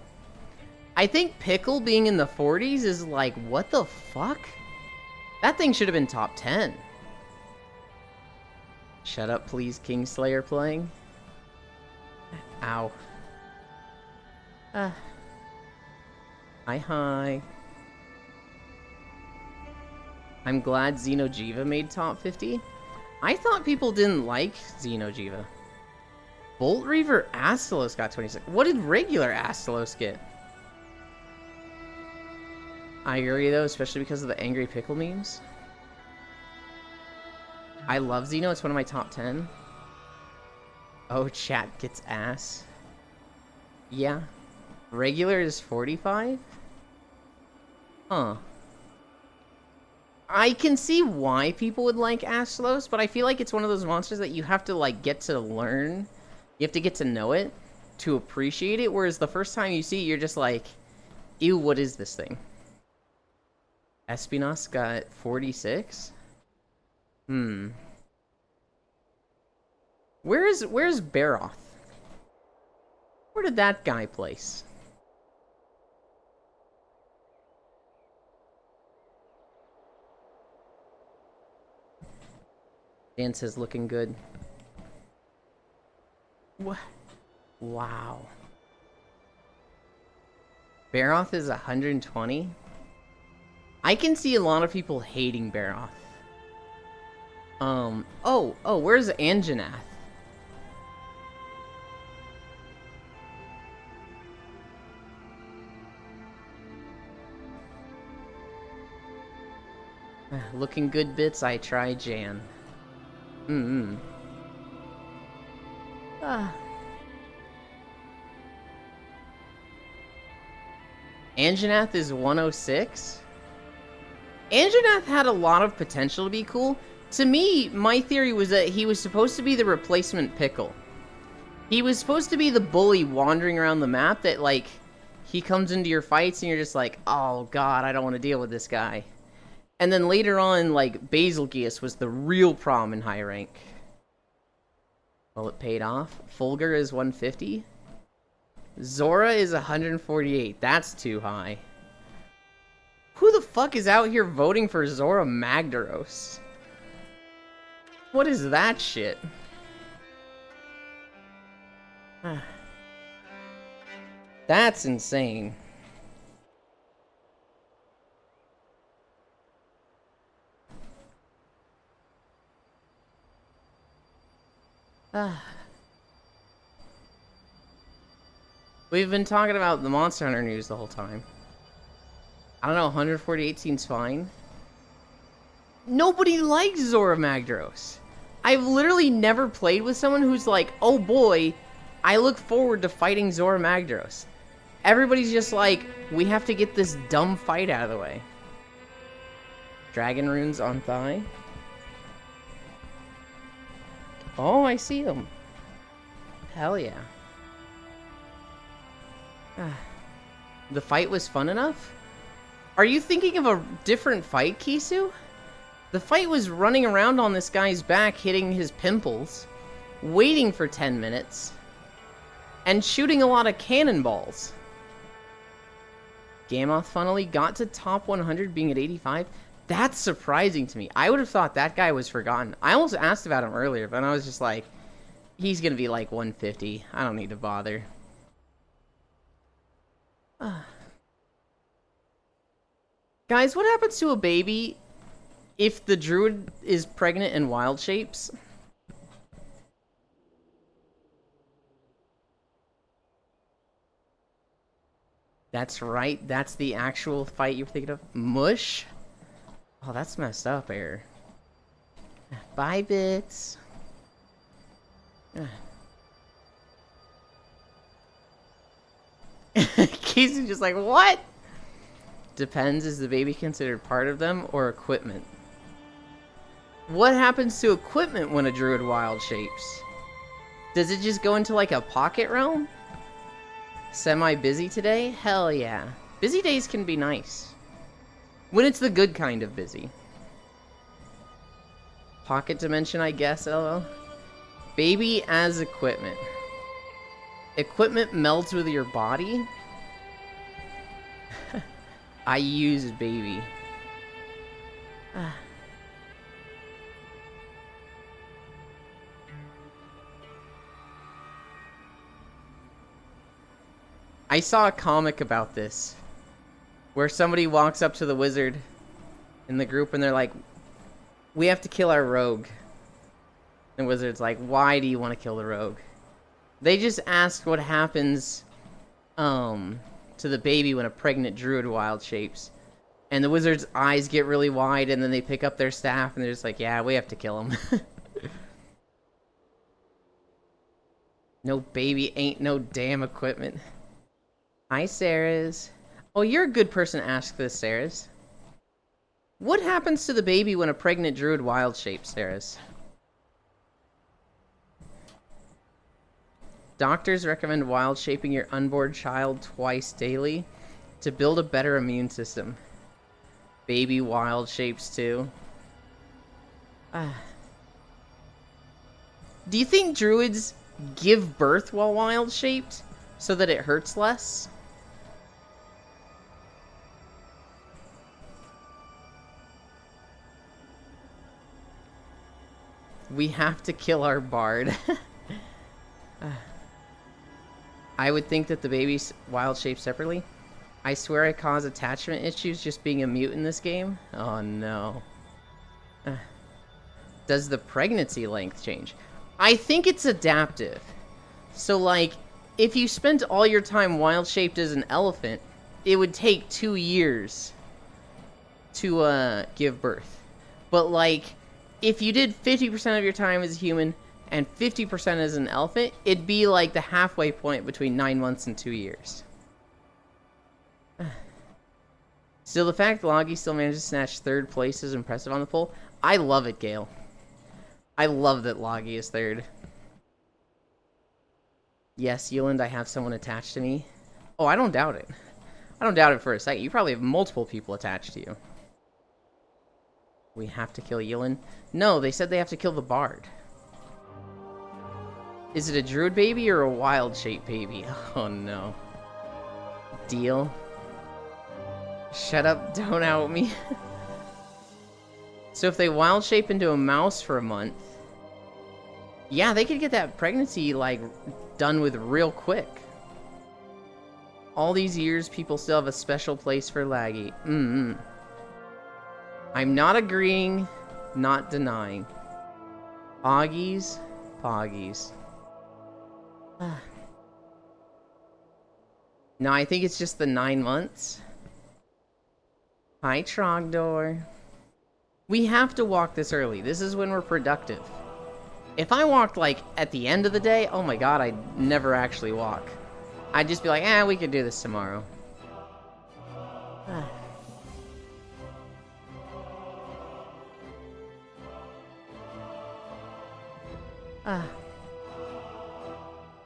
I think Pickle being in the 40s is like, what the fuck? That thing should have been top 10. Shut up, please, Kingslayer playing. Ow. Hi. I'm glad Xeno'jiiva made top 50. I thought people didn't like Xeno'jiiva. Bolt Reaver Astalos got 26. What did regular Astalos get? I agree though, especially because of the Angry Pickle memes. I love Xeno, it's one of my top 10. Oh, chat gets ass. Yeah. Regular is 45? Huh. I can see why people would like Astalos, but I feel like it's one of those monsters that you have to like get to learn. You have to get to know it to appreciate it, whereas the first time you see it, you're just like, ew, what is this thing? Espinas got 46? Where's Baroth? Where did that guy place? Dan says looking good. What? Wow. Baroth is 120? I can see a lot of people hating Baroth. Oh, where's Anjanath? Looking good bits, I try Jan. Anjanath is 106? Anjanath had a lot of potential to be cool. To me, my theory was that he was supposed to be the replacement Pickle. He was supposed to be the bully wandering around the map that, like, he comes into your fights and you're just like, oh god, I don't want to deal with this guy. And then later on, like, Basilgeuse was the real problem in high rank. Well, it paid off. Fulgur is 150. Zora is 148. That's too high. Who the fuck is out here voting for Zora Magdaros? What is that shit? That's insane. We've been talking about the Monster Hunter news the whole time. I don't know, 148 seems fine. Nobody likes Zora Magdaros. I've literally never played with someone who's like, oh boy, I look forward to fighting Zora Magdaros. Everybody's just like, we have to get this dumb fight out of the way. Dragon runes on thigh. Oh, I see them. Hell yeah. The fight was fun enough? Are you thinking of a different fight, Kisu? The fight was running around on this guy's back, hitting his pimples, waiting for 10 minutes, and shooting a lot of cannonballs. Gammoth funnily got to top 100 being at 85. That's surprising to me. I would have thought that guy was forgotten. I almost asked about him earlier, but I was just like, he's gonna be like 150. I don't need to bother. Guys, what happens to a baby if the druid is pregnant in wild shapes? That's right, that's the actual fight you're thinking of. Mush? Oh, that's messed up, Air. Bye, Bits. Casey's just like, what? Depends, is the baby considered part of them or equipment? What happens to equipment when a druid wild shapes? Does it just go into like a pocket realm? Semi-busy today? Hell yeah. Busy days can be nice. When it's the good kind of busy. Pocket dimension, I guess, LO. Baby as equipment. Equipment melds with your body? I use baby. I saw a comic about this, where somebody walks up to the wizard in the group and they're like, we have to kill our rogue. And the wizard's like, why do you want to kill the rogue? They just asked what happens to the baby when a pregnant druid wild shapes. And the wizard's eyes get really wide, and then they pick up their staff and they're just like, yeah, we have to kill him. No baby ain't no damn equipment. Hi, Sarahs. Oh, you're a good person to ask this, Sarahs. What happens to the baby when a pregnant druid wild shapes, Sarahs? Doctors recommend wild shaping your unborn child twice daily to build a better immune system. Baby wild shapes too. Do you think druids give birth while wild shaped so that it hurts less? We have to kill our bard. I would think that the babies wild shape separately. I swear I cause attachment issues just being a mute in this game. Oh no. Does the pregnancy length change? I think it's adaptive. So like, if you spent all your time wild shaped as an elephant, it would take 2 years to give birth. But like, if you did 50% of your time as a human and 50% as an elephant, it'd be like the halfway point between 9 months and 2 years. Still, the fact Loggy still managed to snatch 3rd place is impressive on the poll. I love it, Gale. I love that Loggy is 3rd. Yes, Yuland, I have someone attached to me. Oh, I don't doubt it. I don't doubt it for a second. You probably have multiple people attached to you. We have to kill Yulin? No, they said they have to kill the bard. Is it a druid baby or a wild shape baby? Oh no. Deal. Shut up, don't out me. So if they wild shape into a mouse for a month, yeah, they could get that pregnancy, like, done with real quick. All these years, people still have a special place for Laggy. I'm not agreeing, not denying. Poggies. No, I think it's just the 9 months. Hi, Trogdor. We have to walk this early. This is when we're productive. If I walked, like, at the end of the day, oh my god, I'd never actually walk. I'd just be like, we could do this tomorrow.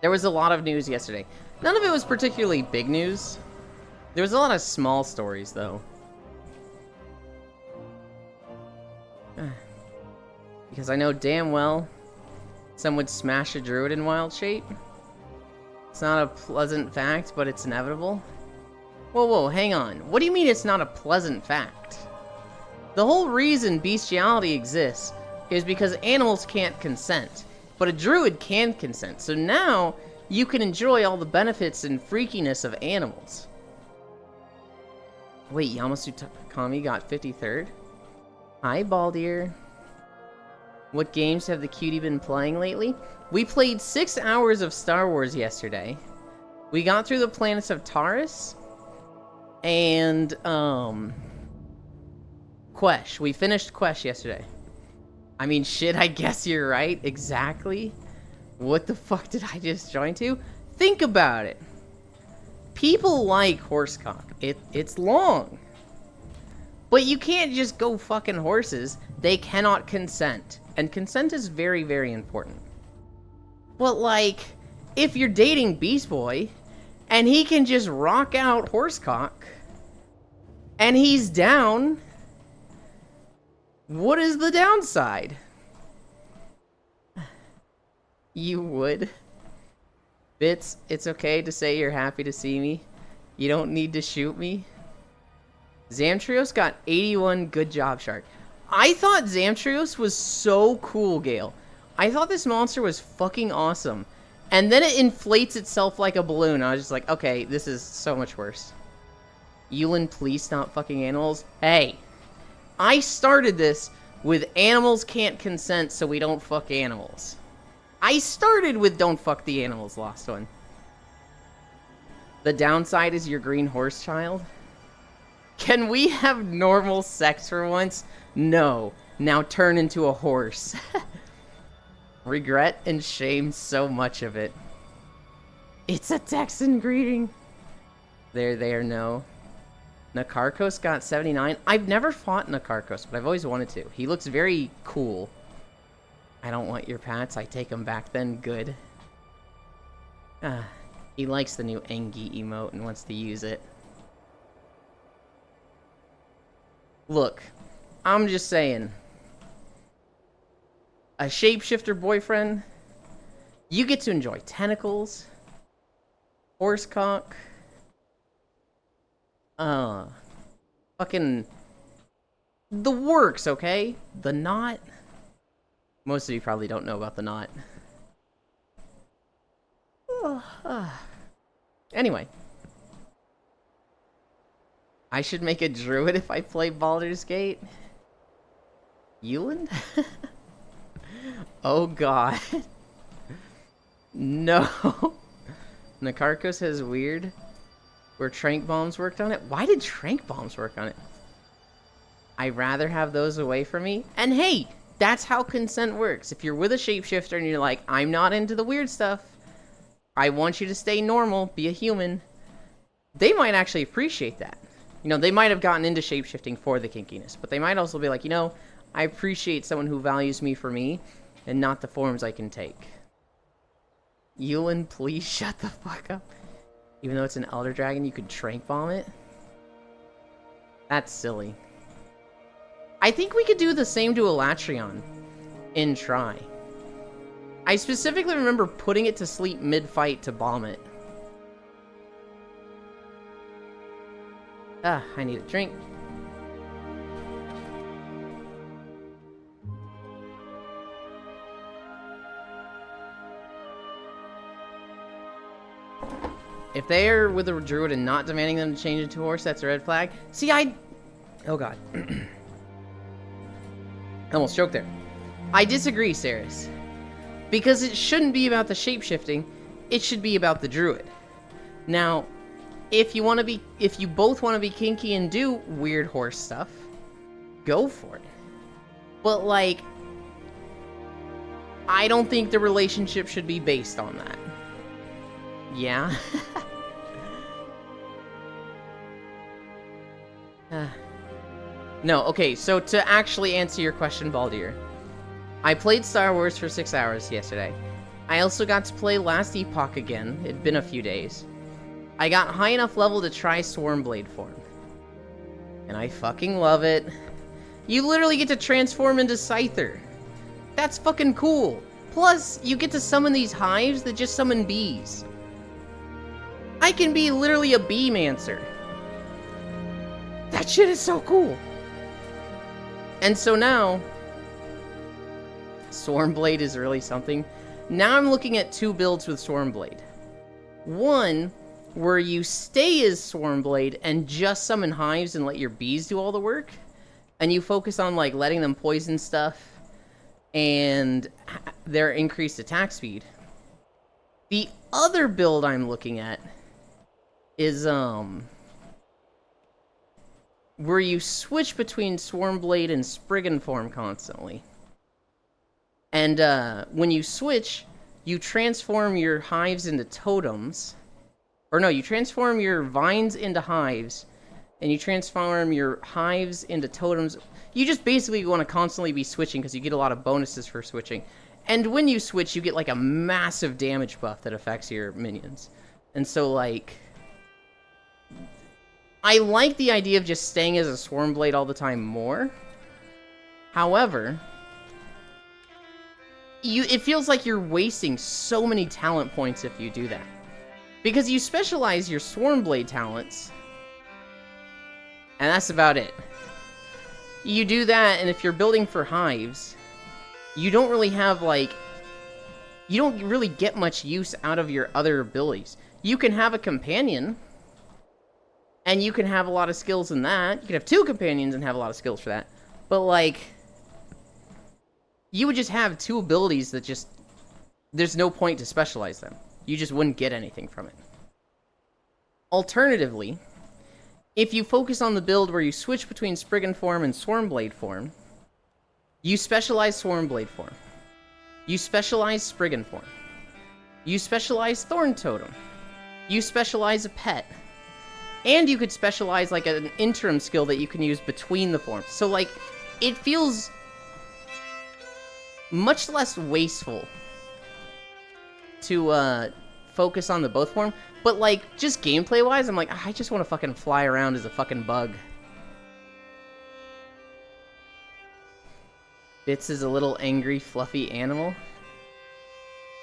There was a lot of news yesterday. None of it was particularly big news. There was a lot of small stories, though. Because I know damn well some would smash a druid in wild shape. It's not a pleasant fact, but it's inevitable. Whoa, hang on. What do you mean it's not a pleasant fact? The whole reason bestiality exists is because animals can't consent. But a druid can consent, so now you can enjoy all the benefits and freakiness of animals. Wait, Yamasu Takami got 53rd? Hi, Baldir. What games have the cutie been playing lately? We played 6 hours of Star Wars yesterday. We got through the planets of Taurus. And, Quesh. We finished Quesh yesterday. I mean, shit, I guess you're right. Exactly. What the fuck did I just join to? Think about it. People like horsecock. It's long. But you can't just go fucking horses. they cannot consent. And consent is very, very important. But, like, if you're dating Beast Boy, and he can just rock out Horsecock, and he's down, what is the downside? You would. Bits, it's okay to say you're happy to see me. You don't need to shoot me. Zamtrios got 81. Good job, Shark. I thought Zamtrios was so cool, Gale. I thought this monster was fucking awesome. And then it inflates itself like a balloon. I was just like, okay, this is so much worse. Yulin, please stop fucking animals. Hey, I started this with animals can't consent, so we don't fuck animals. I started with don't fuck the animals, Lost One. The downside is your green horse child. Can we have normal sex for once? No. Now turn into a horse. Regret and shame so much of it. It's a Texan greeting. There, no. Nakarkos got 79. I've never fought Nakarkos, but I've always wanted to. He looks very cool. I don't want your pats. I take them back then. Good. He likes the new Engi emote and wants to use it. Look, I'm just saying. A shapeshifter boyfriend, you get to enjoy tentacles, Horsecock, fucking the works, okay? The knot. Most of you probably don't know about the knot. Anyway. I should make a druid if I play Baldur's Gate. Yulin? Oh god. No. Nakarkos has weird. Where Trank Bombs worked on it? Why did Trank Bombs work on it? I'd rather have those away from me. And hey, that's how consent works. If you're with a shapeshifter and you're like, I'm not into the weird stuff. I want you to stay normal, be a human. They might actually appreciate that. You know, they might have gotten into shapeshifting for the kinkiness, but they might also be like, you know, I appreciate someone who values me for me and not the forms I can take. Yulin, please shut the fuck up. Even though it's an Elder Dragon, you could Trank Bomb it? That's silly. I think we could do the same to Elatrion in Try. I specifically remember putting it to sleep mid-fight to bomb it. I need a drink. If they are with a druid and not demanding them to change into a horse, that's a red flag. See, oh god. Almost choked there. I disagree, Saris. Because it shouldn't be about the shapeshifting, it should be about the druid. Now, if you both want to be kinky and do weird horse stuff, go for it. But like, I don't think the relationship should be based on that. Yeah. No, okay, so to actually answer your question, Baldir, I played Star Wars for 6 hours yesterday. I also got to play Last Epoch again. It'd been a few days. I got high enough level to try Swarmblade form. And I fucking love it. You literally get to transform into Scyther. That's fucking cool. Plus, you get to summon these hives that just summon bees. I can be literally a bee-mancer. That shit is so cool. And so now, Swarmblade is really something. Now I'm looking at 2 builds with Swarmblade. One, where you stay as Swarmblade and just summon hives and let your bees do all the work. And you focus on like letting them poison stuff and their increased attack speed. The other build I'm looking at is where you switch between Swarmblade and Spriggan form constantly. And when you switch, you transform your hives into totems. Or no, you transform your vines into hives, and you transform your hives into totems. You just basically want to constantly be switching because you get a lot of bonuses for switching. And when you switch, you get like a massive damage buff that affects your minions. And so, like, I like the idea of just staying as a Swarmblade all the time more. However, it feels like you're wasting so many talent points if you do that. Because you specialize your Swarmblade talents, and that's about it. You do that, and if you're building for hives, you don't really have, like... You don't really get much use out of your other abilities. You can have a companion, and you can have a lot of skills in that. You can have 2 companions and have a lot of skills for that. But, like... You would just have 2 abilities that just... There's no point to specialize them. You just wouldn't get anything from it. Alternatively, if you focus on the build where you switch between Spriggan form and Swarmblade form, you specialize Swarmblade form. You specialize Spriggan form. You specialize Thorn Totem. You specialize a pet. And you could specialize like an interim skill that you can use between the forms. So like, it feels much less wasteful to focus on the both form. But like, just gameplay wise, I'm like, I just want to fucking fly around as a fucking bug. Bits is a little angry, fluffy animal.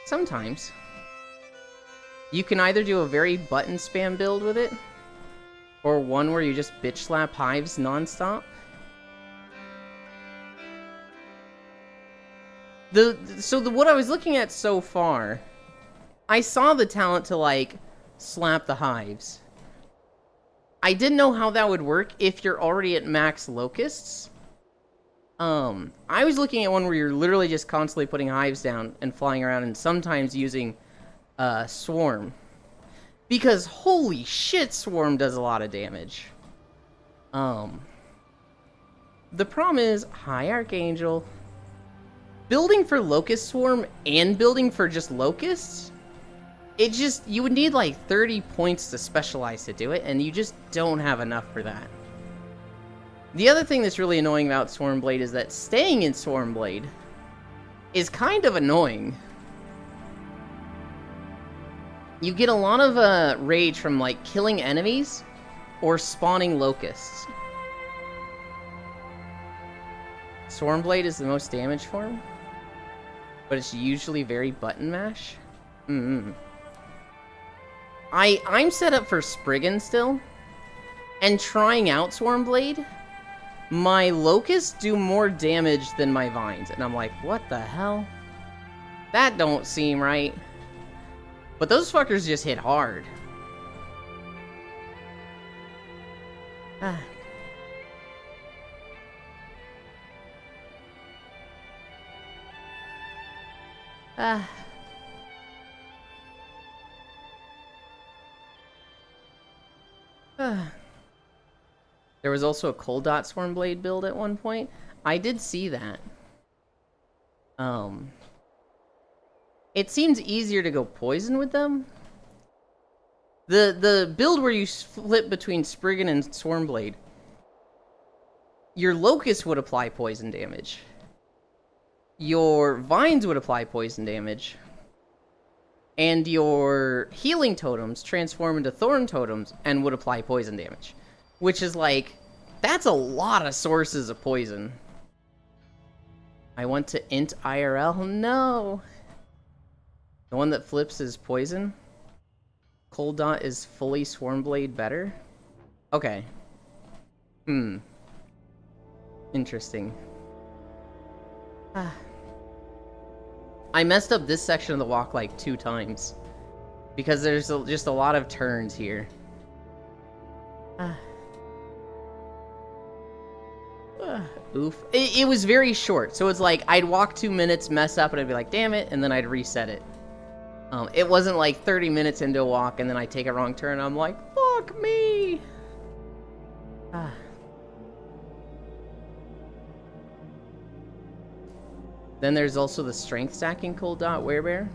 Sometimes. You can either do a very button spam build with it, or one where you just bitch slap hives nonstop. What I was looking at so far, I saw the talent to like slap the hives. I didn't know how that would work if you're already at max locusts. I was looking at one where you're literally just constantly putting hives down and flying around and sometimes using Swarm. Because holy shit, Swarm does a lot of damage. The problem is, hi Archangel. Building for Locust Swarm and building for just Locusts, you would need like 30 points to specialize to do it, and you just don't have enough for that. The other thing that's really annoying about Swarmblade is that staying in Swarmblade is kind of annoying. You get a lot of rage from like killing enemies or spawning locusts. Swarmblade is the most damage form, but it's usually very button mash. I'm set up for Spriggan still, and trying out Swarmblade, my locusts do more damage than my vines, and I'm like, what the hell? That don't seem right. But those fuckers just hit hard. There was also a Cold Dot Swarmblade build at one point. I did see that. It seems easier to go poison with them. The build where you flip between Spriggan and Swarmblade, your Locust would apply poison damage. Your Vines would apply poison damage. And your Healing Totems transform into Thorn Totems and would apply poison damage. Which is like, that's a lot of sources of poison. I want to int IRL? No! The one that flips is poison? Cold Dot is fully Swarmblade better? Okay. Interesting. I messed up this section of the walk like 2 times. Because there's just a lot of turns here. Oof. It was very short, so it's like, I'd walk 2 minutes, mess up, and I'd be like, damn it, and then I'd reset it. It wasn't like 30 minutes into a walk, and then I take a wrong turn, and I'm like, fuck me! Then there's also the strength stacking Cold Dot Werebear,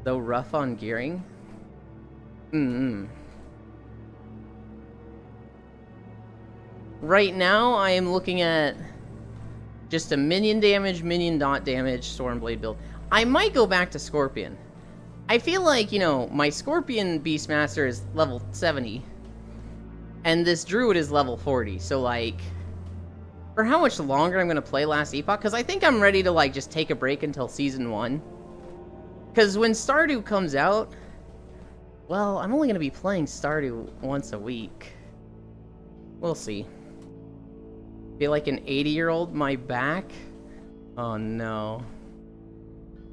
though rough on gearing. Right now, I am looking at just a minion damage, minion dot damage, Stormblade build. I might go back to Scorpion. I feel like, you know, my Scorpion Beastmaster is level 70, and this Druid is level 40, so, like, for how much longer I'm going to play Last Epoch, because I think I'm ready to, like, just take a break until Season 1. Because when Stardew comes out, well, I'm only going to be playing Stardew once a week. We'll see. Feel like an 80-year-old, my back? Oh, no.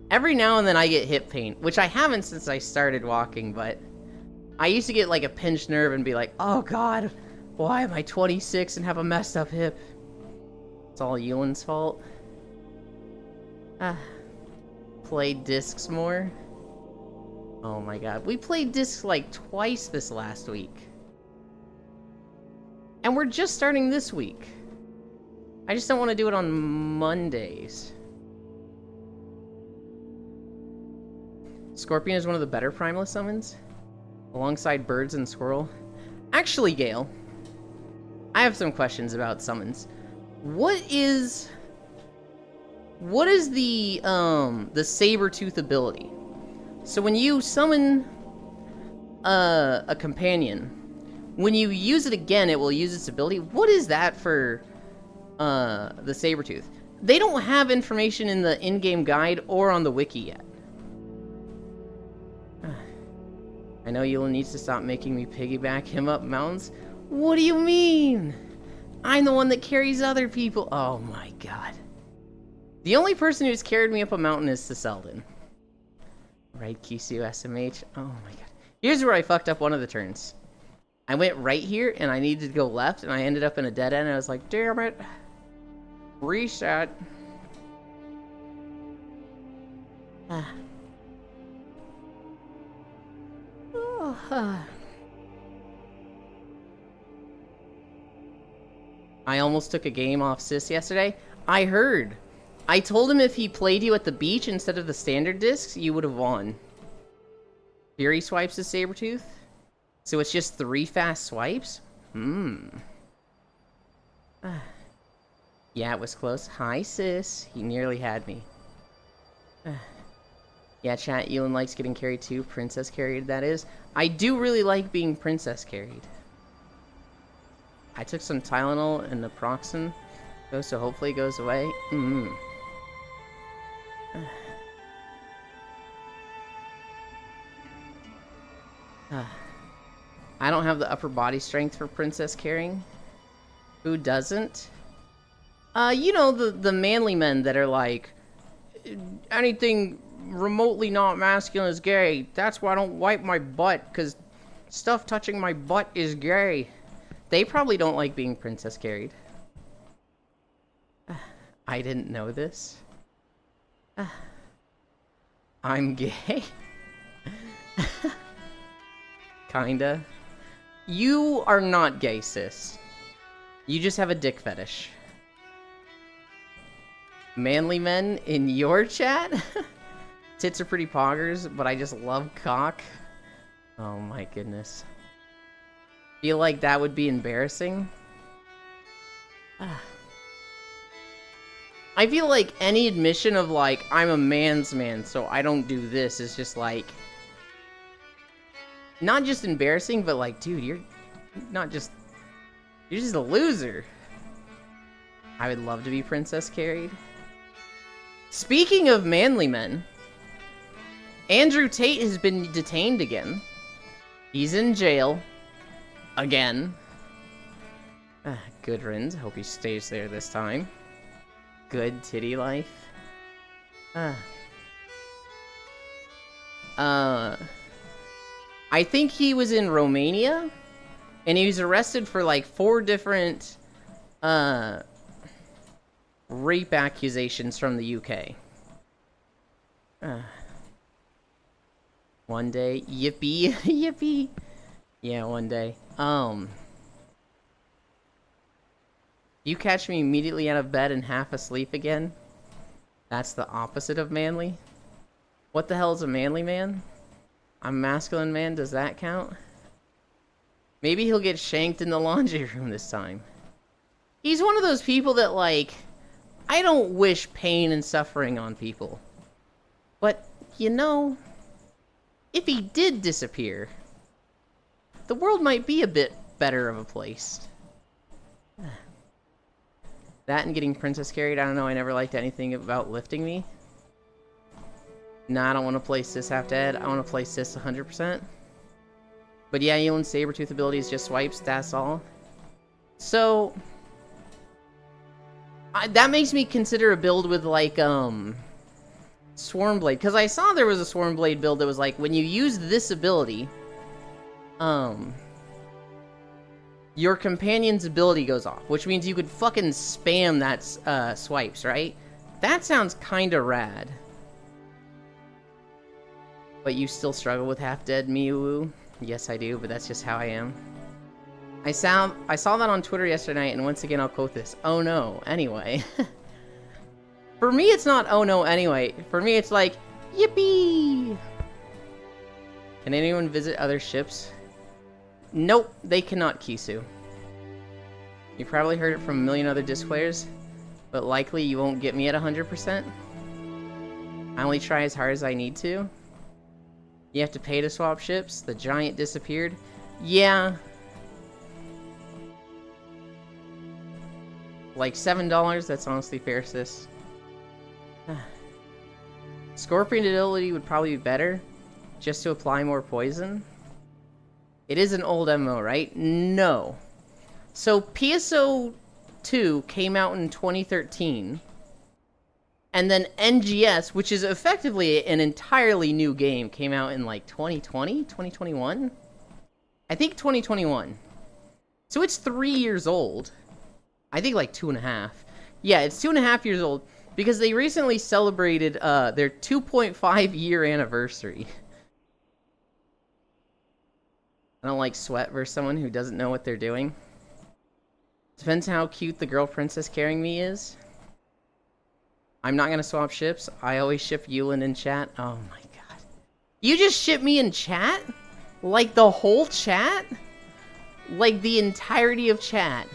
Every now and then I get hip pain, which I haven't since I started walking, but I used to get, like, a pinched nerve and be like, oh, God, why am I 26 and have a messed up hip? It's all Yulin's fault. Play discs more. Oh my god. We played discs like twice this last week. And we're just starting this week. I just don't want to do it on Mondays. Scorpion is one of the better Primalist summons, alongside Birds and Squirrel. Actually, Gale, I have some questions about summons. What is the Sabertooth ability? So when you summon a companion, when you use it again, it will use its ability. What is that for the Sabertooth? They don't have information in the in-game guide or on the wiki yet. I know Yulin needs to stop making me piggyback him up mountains. What do you mean? I'm the one that carries other people. Oh my god. The only person who's carried me up a mountain is Selden. Right, Kisu SMH. Oh my god. Here's where I fucked up one of the turns. I went right here, and I needed to go left, and I ended up in a dead end, and I was like, damn it. Reset. I almost took a game off Sis yesterday. I heard. I told him if he played you at the beach instead of the standard discs, you would have won. Fury swipes his Sabertooth. So it's just 3 fast swipes? Yeah, it was close. Hi, Sis. He nearly had me. Yeah, chat, Elon likes getting carried too. Princess carried, that is. I do really like being princess carried. I took some Tylenol and naproxen, so hopefully it goes away. I don't have the upper body strength for princess carrying. Who doesn't? You know, the manly men that are like, anything remotely not masculine is gay. That's why I don't wipe my butt, because stuff touching my butt is gay. They probably don't like being princess carried. I didn't know this. I'm gay. Kinda. You are not gay, sis. You just have a dick fetish. Manly men in your chat? Tits are pretty poggers, but I just love cock. Oh my goodness. Feel like that would be embarrassing? I feel like any admission of like, I'm a man's man, so I don't do this is just like... not just embarrassing, but like, dude, you're just a loser. I would love to be princess carried. Speaking of manly men, Andrew Tate has been detained again. He's in jail. Again. Good riddance. Hope he stays there this time. Good titty life. I think he was in Romania, and he was arrested for like 4 different rape accusations from the UK. One day, yippee, yippee. Yeah, one day. You catch me immediately out of bed and half asleep again? That's the opposite of manly. What the hell is a manly man? I'm a masculine man, does that count? Maybe he'll get shanked in the laundry room this time. He's one of those people that, like, I don't wish pain and suffering on people. But, you know, if he did disappear, the world might be a bit better of a place. That and getting Princess carried, I don't know, I never liked anything about lifting me. Nah, I don't want to play Sis half dead. I want to play Sis 100%. But yeah, Elan's Sabretooth ability is just swipes, that's all. So, that makes me consider a build with, like, Swarmblade. Because I saw there was a Swarmblade build that was like, when you use this ability, your companion's ability goes off. Which means you could fucking spam that, swipes, right? That sounds kinda rad. But you still struggle with half-dead Miu? Yes, I do, but that's just how I am. I saw that on Twitter yesterday night, and once again I'll quote this. Oh no, anyway. For me, it's not oh no, anyway. For me, it's like, yippee! Can anyone visit other ships? Nope, they cannot, Kisu. You probably heard it from a million other disc players, but likely you won't get me at 100%. I only try as hard as I need to. You have to pay to swap ships. The giant disappeared. Yeah. Like $7, that's honestly fair, sis. Scorpion ability would probably be better, just to apply more poison. It is an old MMO, right? No. So PSO 2 came out in 2013. And then NGS, which is effectively an entirely new game, came out in like 2020? 2021? I think 2021. So it's 3 years old. I think like 2.5. Yeah, it's 2.5 years old because they recently celebrated their 2.5 year anniversary. I don't like sweat versus someone who doesn't know what they're doing. Depends how cute the girl princess carrying me is. I'm not gonna swap ships. I always ship Yulin in chat. Oh my god. You just ship me in chat? Like the whole chat? Like the entirety of chat?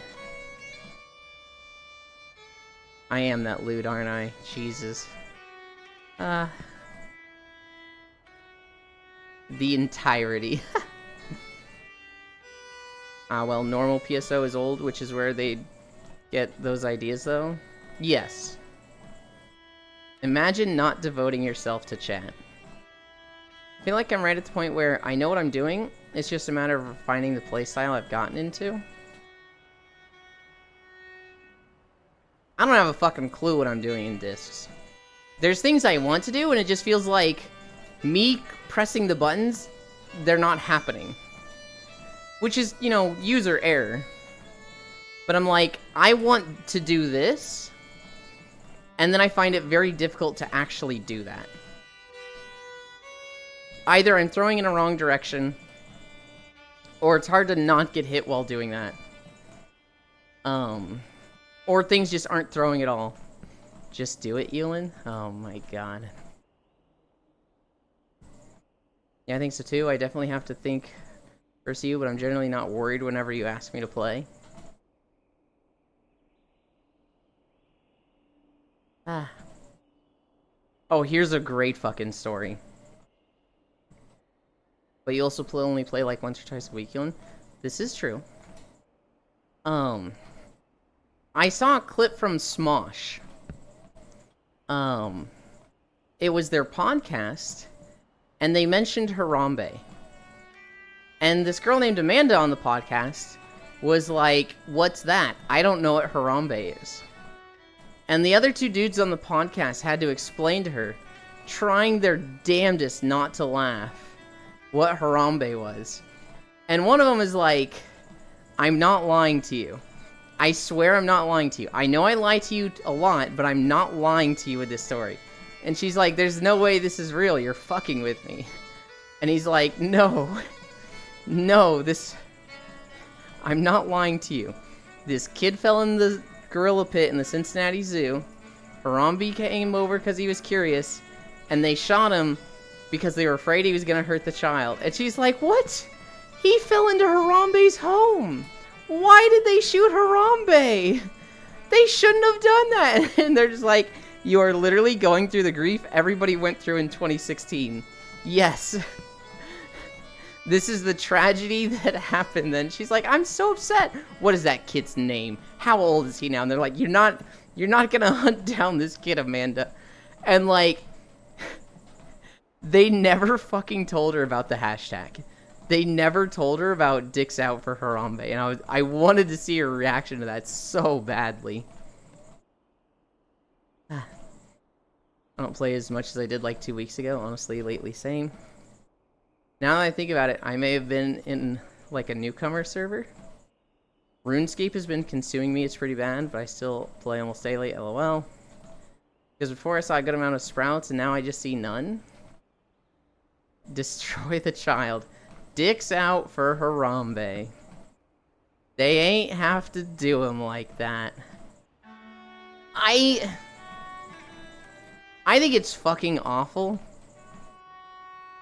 I am that lewd, aren't I? Jesus. The entirety. Well, normal PSO is old, which is where they get those ideas, though. Yes. Imagine not devoting yourself to chat. I feel like I'm right at the point where I know what I'm doing. It's just a matter of finding the playstyle I've gotten into. I don't have a fucking clue what I'm doing in discs. There's things I want to do, and it just feels like me pressing the buttons, they're not happening. Which is, you know, user error. But I'm like, I want to do this, and then I find it very difficult to actually do that. Either I'm throwing in a wrong direction, or it's hard to not get hit while doing that. Or things just aren't throwing at all. Just do it, Elin? Oh my god. Yeah, I think so too. I definitely have to think versus you, but I'm generally not worried whenever you ask me to play. Oh, here's a great fucking story. But you also only play like once or twice a week, Elin? This is true. I saw a clip from Smosh. It was their podcast, and they mentioned Harambe. And this girl named Amanda on the podcast was like, what's that? I don't know what Harambe is. And the other two dudes on the podcast had to explain to her, trying their damnedest not to laugh, what Harambe was. And one of them is like, I'm not lying to you. I swear I'm not lying to you. I know I lie to you a lot, but I'm not lying to you with this story. And she's like, there's no way this is real. You're fucking with me. And he's like, no. No, I'm not lying to you. This kid fell in the gorilla pit in the Cincinnati Zoo. Harambe came over because he was curious. And they shot him because they were afraid he was going to hurt the child. And she's like, what? He fell into Harambe's home. why did they shoot Harambe? They shouldn't have done that. And they're just like, you are literally going through the grief everybody went through in 2016. Yes. This is the tragedy that happened then. She's like, I'm so upset. What is that kid's name? How old is he now? And they're like, you're not gonna hunt down this kid, Amanda. And like, they never fucking told her about the hashtag. They never told her about Dicks Out for Harambe. And I wanted to see her reaction to that so badly. I don't play as much as I did like 2 weeks ago. Honestly, lately, same. Now that I think about it, I may have been in, like, a newcomer server. RuneScape has been consuming me. It's pretty bad, but I still play almost daily, lol. Because before I saw a good amount of sprouts, and now I just see none. Destroy the child. Dicks out for Harambe. They ain't have to do him like that. I think it's fucking awful.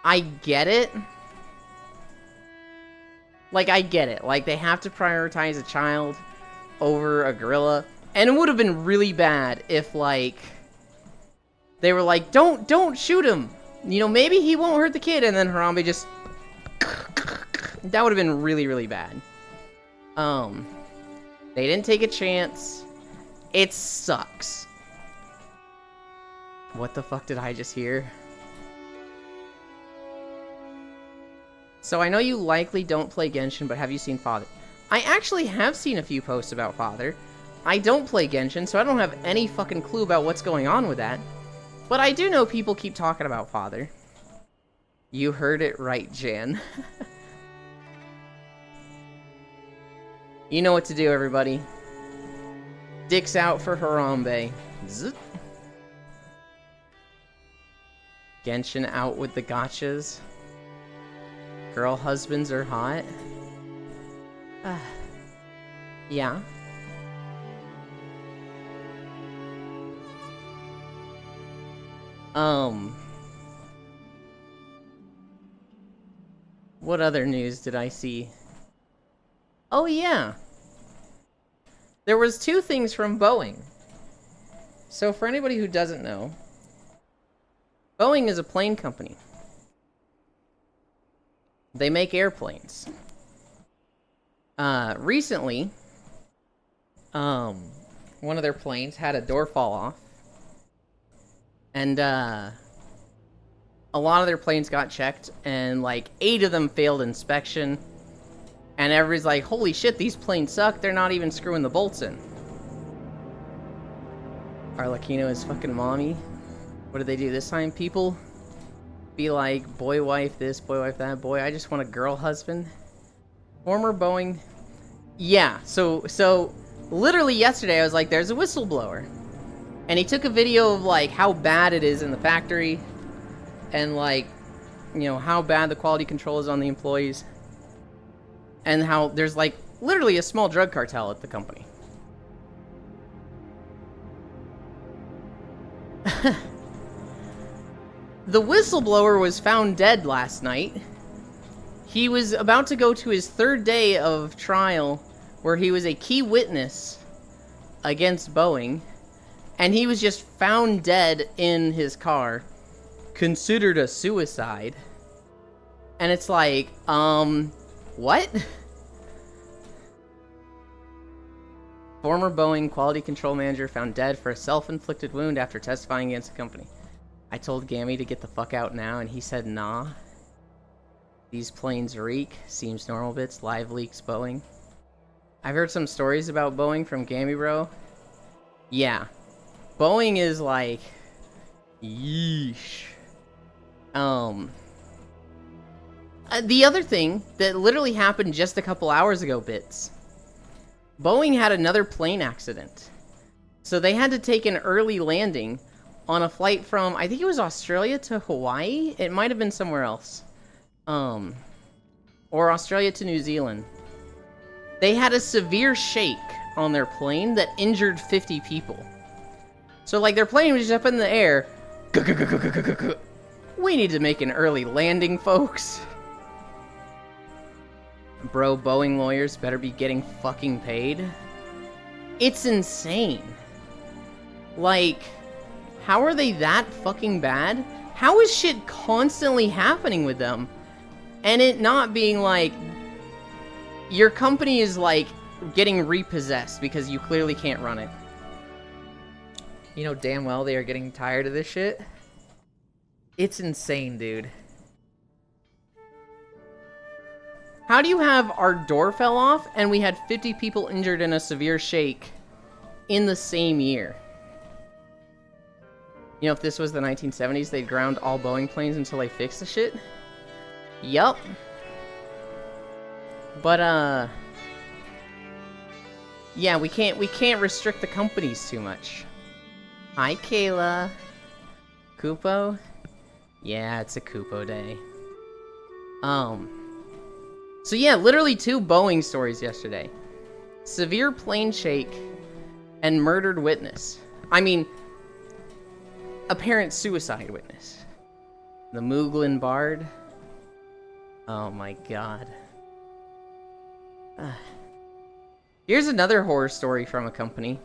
I get it. Like, I get it. Like, they have to prioritize a child over a gorilla. And it would have been really bad if, like, they were like, don't shoot him. You know, maybe he won't hurt the kid. And then Harambe just... That would have been really, really bad. They didn't take a chance. It sucks. What the fuck did I just hear? So I know you likely don't play Genshin, but have you seen Father? I actually have seen a few posts about Father. I don't play Genshin, so I don't have any fucking clue about what's going on with that. But I do know people keep talking about Father. You heard it right, Jan. You know what to do, everybody. Dicks out for Harambe. Zzz. Genshin out with the gotchas. Girl husbands are hot. Yeah. What other news did I see? Oh yeah. There was two things from Boeing. So for anybody who doesn't know, Boeing is a plane company. They make airplanes. Recently, one of their planes had a door fall off. And, a lot of their planes got checked, and, like, 8 of them failed inspection. And everybody's like, holy shit, these planes suck, they're not even screwing the bolts in. Arlecchino is fucking mommy. What did they do this time, people? Be like, boy wife this, boy wife that, boy, I just want a girl husband. Former Boeing... Yeah, so literally yesterday I was like, there's a whistleblower. And he took a video of, like, how bad it is in the factory. And, like, you know, how bad the quality control is on the employees. And how there's, like, literally a small drug cartel at the company. The whistleblower was found dead last night. He was about to go to his 3rd day of trial, where he was a key witness against Boeing, and he was just found dead in his car, considered a suicide. And it's like, what? Former Boeing quality control manager found dead for a self-inflicted wound after testifying against the company. I told Gammy to get the fuck out now, and he said nah. These planes reek. Seems normal bits. Live leaks Boeing. I've heard some stories about Boeing from Gammy Bro. Yeah. Boeing is like... yeesh. The other thing that literally happened just a couple hours ago, Bits. Boeing had another plane accident. So they had to take an early landing on a flight from, I think it was Australia to Hawaii? It might have been somewhere else. Or Australia to New Zealand. They had a severe shake on their plane that injured 50 people. So, like, their plane was just up in the air. We need to make an early landing, folks. Bro, Boeing lawyers better be getting fucking paid. It's insane. Like, how are they that fucking bad? How is shit constantly happening with them? And it not being like, your company is like getting repossessed because you clearly can't run it. You know damn well they are getting tired of this shit. It's insane, dude. How do you have our door fell off and we had 50 people injured in a severe shake in the same year? You know, if this was the 1970s, they'd ground all Boeing planes until they fixed the shit? Yup. But, yeah, we can't restrict the companies too much. Hi, Kayla. Kupo? Yeah, it's a Kupo day. So yeah, literally 2 Boeing stories yesterday. Severe plane shake and murdered witness. I mean, apparent suicide witness. The Mughal Bard. Oh my god. Here's another horror story from a company.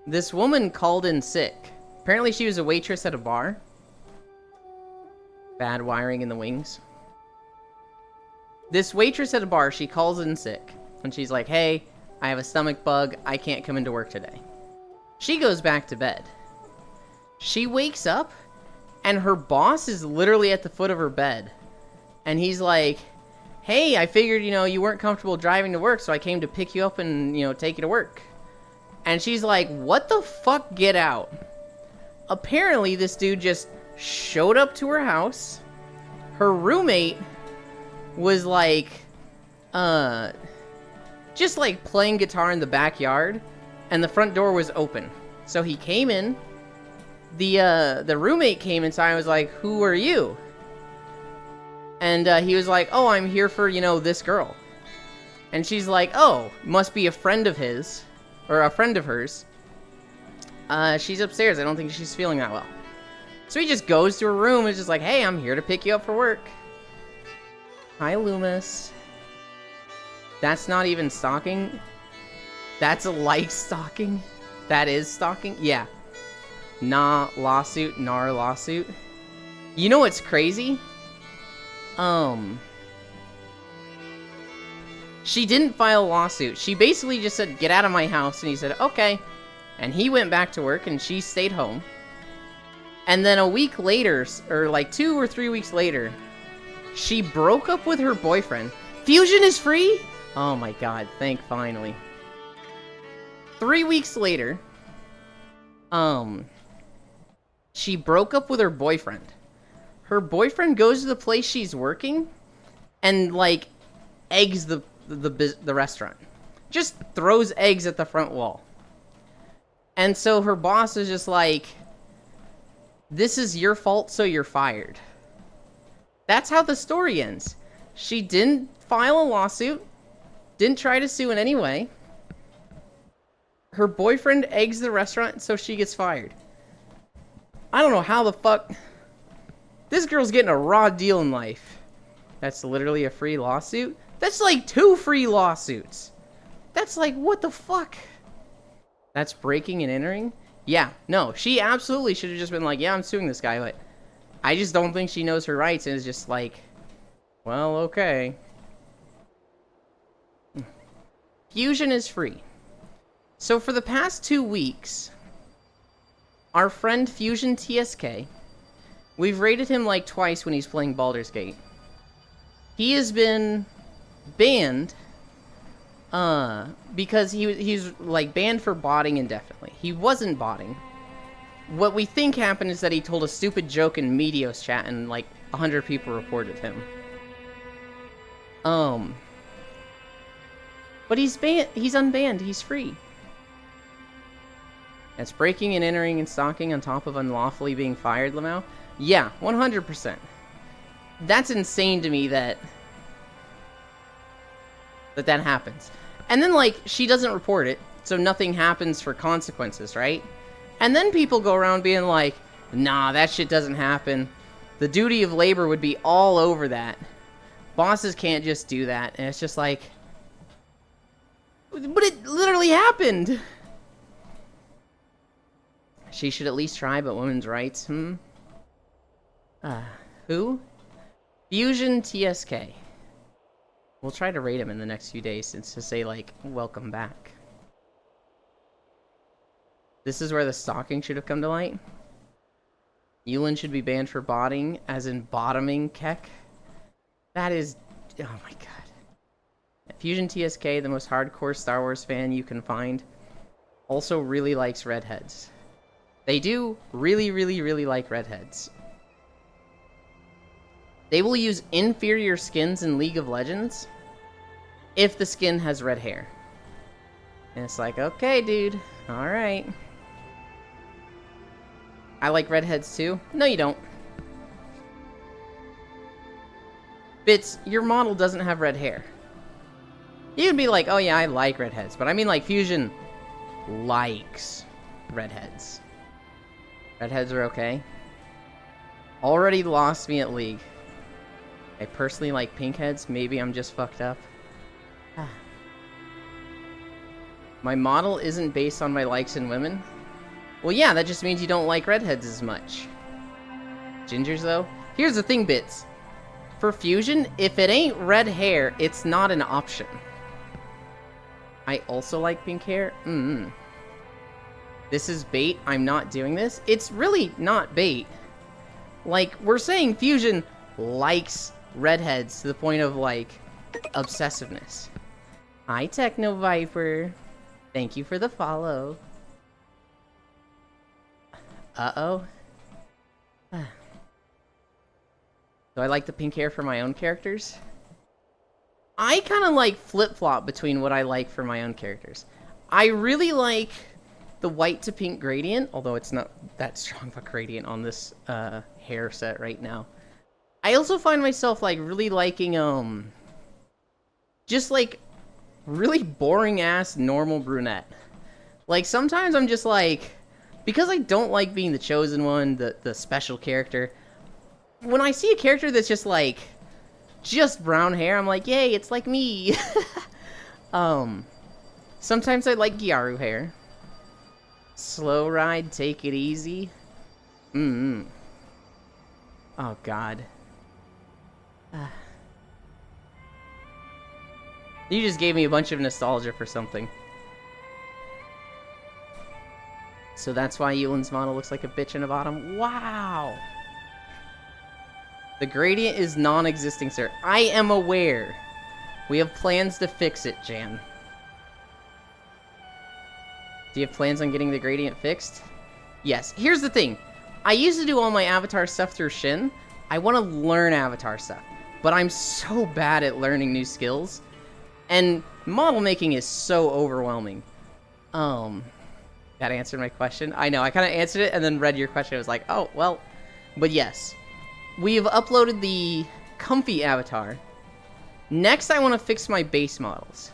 This woman called in sick. Apparently she was a waitress at a bar. Bad wiring in the wings. This waitress at a bar, she calls in sick. And she's like, hey, I have a stomach bug. I can't come into work today. She goes back to bed. She wakes up, and her boss is literally at the foot of her bed. And he's like, hey, I figured, you weren't comfortable driving to work, so I came to pick you up and, take you to work. And she's like, what the fuck, get out. Apparently, this dude just showed up to her house. Her roommate was like, just like playing guitar in the backyard, and the front door was open. So he came in, the roommate came inside and was like, who are you? And he was like, oh, I'm here for, this girl. And she's like, oh, must be a friend of his, or a friend of hers. She's upstairs. I don't think she's feeling that well. So he just goes to her room and is just like, hey, I'm here to pick you up for work. Hi, Loomis. That's not even stalking. That's a light stalking. That is stalking? Yeah. Nah, lawsuit, nar lawsuit. You know what's crazy? She didn't file a lawsuit. She basically just said, get out of my house. And he said, okay. And he went back to work and she stayed home. And then a week later, or like 2 or 3 weeks later, she broke up with her boyfriend. Fusion is free? Oh my god, finally. 3 weeks later, she broke up with her boyfriend. Her boyfriend goes to the place she's working and, like, eggs the restaurant. Just throws eggs at the front wall. And so her boss is just like, this is your fault, so you're fired. That's how the story ends. She didn't file a lawsuit, didn't try to sue in any way. Her boyfriend eggs the restaurant, so she gets fired. I don't know how the fuck... This girl's getting a raw deal in life. That's literally a free lawsuit? That's like 2 free lawsuits. That's like, what the fuck? That's breaking and entering? Yeah, no, she absolutely should have just been like, yeah, I'm suing this guy, but I just don't think she knows her rights and is just like, well, okay. Fusion is free. So for the past 2 weeks, our friend Fusion TSK, we've raided him like twice when he's playing Baldur's Gate. He has been banned because he's like banned for botting indefinitely. He wasn't botting. What we think happened is that he told a stupid joke in Meteos chat and like 100 people reported him. But he's unbanned, he's free. That's breaking and entering and stalking on top of unlawfully being fired, Lamau? Yeah, 100%. That's insane to me that happens. And then, like, she doesn't report it, so nothing happens for consequences, right? And then people go around being like, nah, that shit doesn't happen. The duty of labor would be all over that. Bosses can't just do that, and it's just like... But it literally happened! She should at least try, but women's rights, who? Fusion TSK. We'll try to rate him in the next few days, since to say, like, welcome back. This is where the stalking should have come to light. Yulin should be banned for botting, as in bottoming Keck. That is... oh my god. Fusion TSK, the most hardcore Star Wars fan you can find, also really likes redheads. They do really, really, really like redheads. They will use inferior skins in League of Legends if the skin has red hair. And it's like, okay, dude. Alright. I like redheads too. No, you don't. Bits, your model doesn't have red hair. You would be like, oh yeah, I like redheads. But I mean, like, Fusion likes redheads. Redheads are okay. Already lost me at League. I personally like pinkheads. Maybe I'm just fucked up. My model isn't based on my likes in women. Well, yeah, that just means you don't like redheads as much. Gingers, though? Here's the thing, Bits. For Fusion, if it ain't red hair, it's not an option. I also like pink hair. This is bait. I'm not doing this. It's really not bait. Like, we're saying Fusion likes redheads to the point of, like, obsessiveness. Hi, Techno Viper. Thank you for the follow. Uh-oh. Do I like the pink hair for my own characters? I kind of like flip-flop between what I like for my own characters. I really like the white to pink gradient, although it's not that strong of a gradient on this hair set right now. I also find myself like really liking just like really boring ass normal brunette. Like sometimes I'm just like, because I don't like being the chosen one, the special character, when I see a character that's just like just brown hair, I'm like, yay, it's like me. Sometimes I like Gyaru hair. Slow ride, take it easy. Oh god. You just gave me a bunch of nostalgia for something. So that's why Yulin's model looks like a bitch in the bottom. Wow! The gradient is non-existing, sir. I am aware. We have plans to fix it, Jan. Do you have plans on getting the gradient fixed? Yes. Here's the thing. I used to do all my avatar stuff through Shin. I want to learn avatar stuff. But I'm so bad at learning new skills. And model making is so overwhelming. That answered my question. I know, I kind of answered it and then read your question. I was like, oh, well. But yes. We have uploaded the comfy avatar. Next, I want to fix my base models.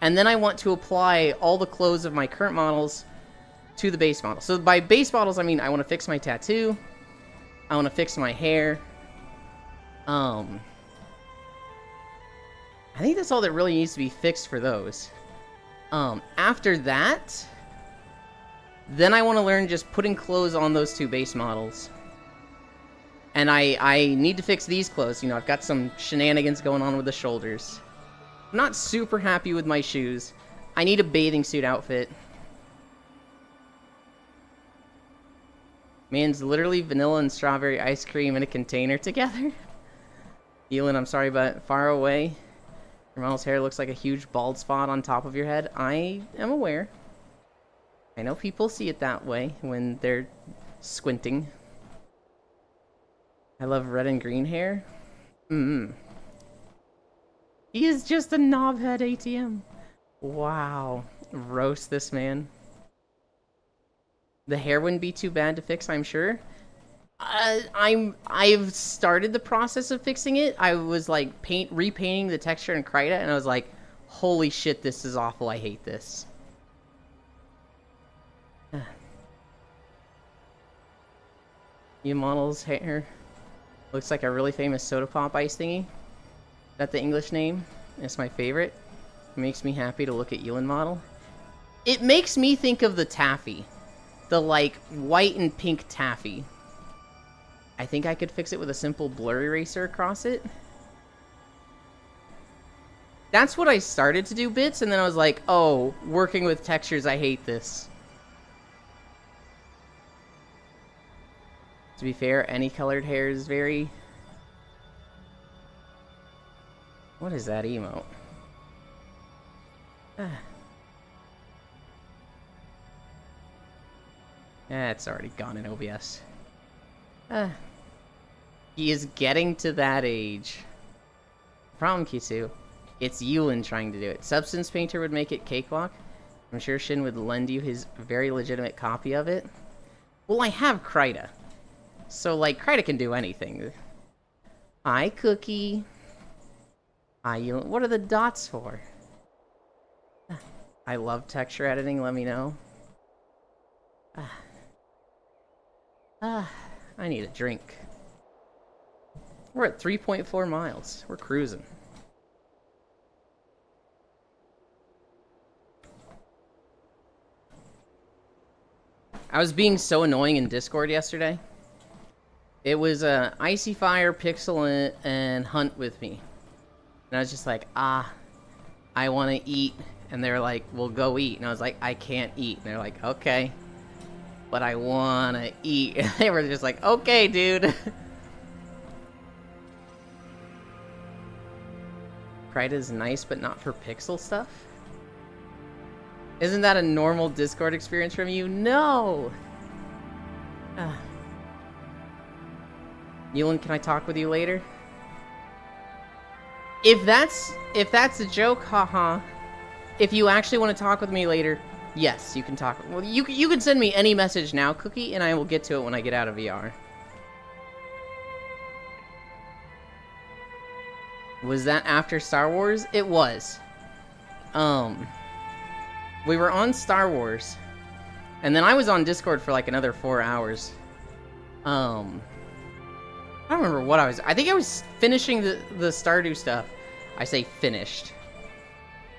And then I want to apply all the clothes of my current models to the base model. So by base models, I mean I want to fix my tattoo. I want to fix my hair. I think that's all that really needs to be fixed for those. After that, then I want to learn just putting clothes on those two base models. And I need to fix these clothes. You know, I've got some shenanigans going on with the shoulders. I'm not super happy with my shoes. I need a bathing suit outfit. Man's literally vanilla and strawberry ice cream in a container together. Elin, I'm sorry, but far away. Your model's hair looks like a huge bald spot on top of your head. I am aware. I know people see it that way when they're squinting. I love red and green hair. He is just a knobhead ATM. Wow. Roast this man. The hair wouldn't be too bad to fix, I'm sure. I've started the process of fixing it. I was like repainting the texture in Krita, and I was like, holy shit, this is awful. I hate this. You model's hair looks like a really famous soda pop ice thingy. that the English name? It's my favorite. It makes me happy to look at Yulin model. It makes me think of the taffy. The, like, white and pink taffy. I think I could fix it with a simple blur eraser across it. That's what I started to do bits, and then I was like, oh, working with textures, I hate this. To be fair, any colored hair is very... What is that emote? It's already gone in OBS. He is getting to that age. Problem, Kisu. It's Yulin trying to do it. Substance Painter would make it cakewalk. I'm sure Shin would lend you his very legitimate copy of it. Well, I have Krita. So, like, Krita can do anything. Hi, Cookie. Hi, Yulin. What are the dots for? I love texture editing, let me know. I need a drink. We're at 3.4 miles. We're cruising. I was being so annoying in Discord yesterday. It was Icy Fire, Pixel, and Hunt with me. And I was just like, I want to eat. And they were like, well, go eat. And I was like, I can't eat. And they're like, okay. But I want to eat. And they were just like, okay, dude. Krita's nice, but not for Pixel stuff? Isn't that a normal Discord experience from you? No! Yulin, can I talk with you later? If that's a joke, haha. If you actually want to talk with me later, yes, you can talk. Well, you can send me any message now, Cookie, and I will get to it when I get out of VR. Was that after Star Wars? It was. We were on Star Wars, and then I was on Discord for like another 4 hours. I don't remember what I was... I think I was finishing the Stardew stuff. I say finished.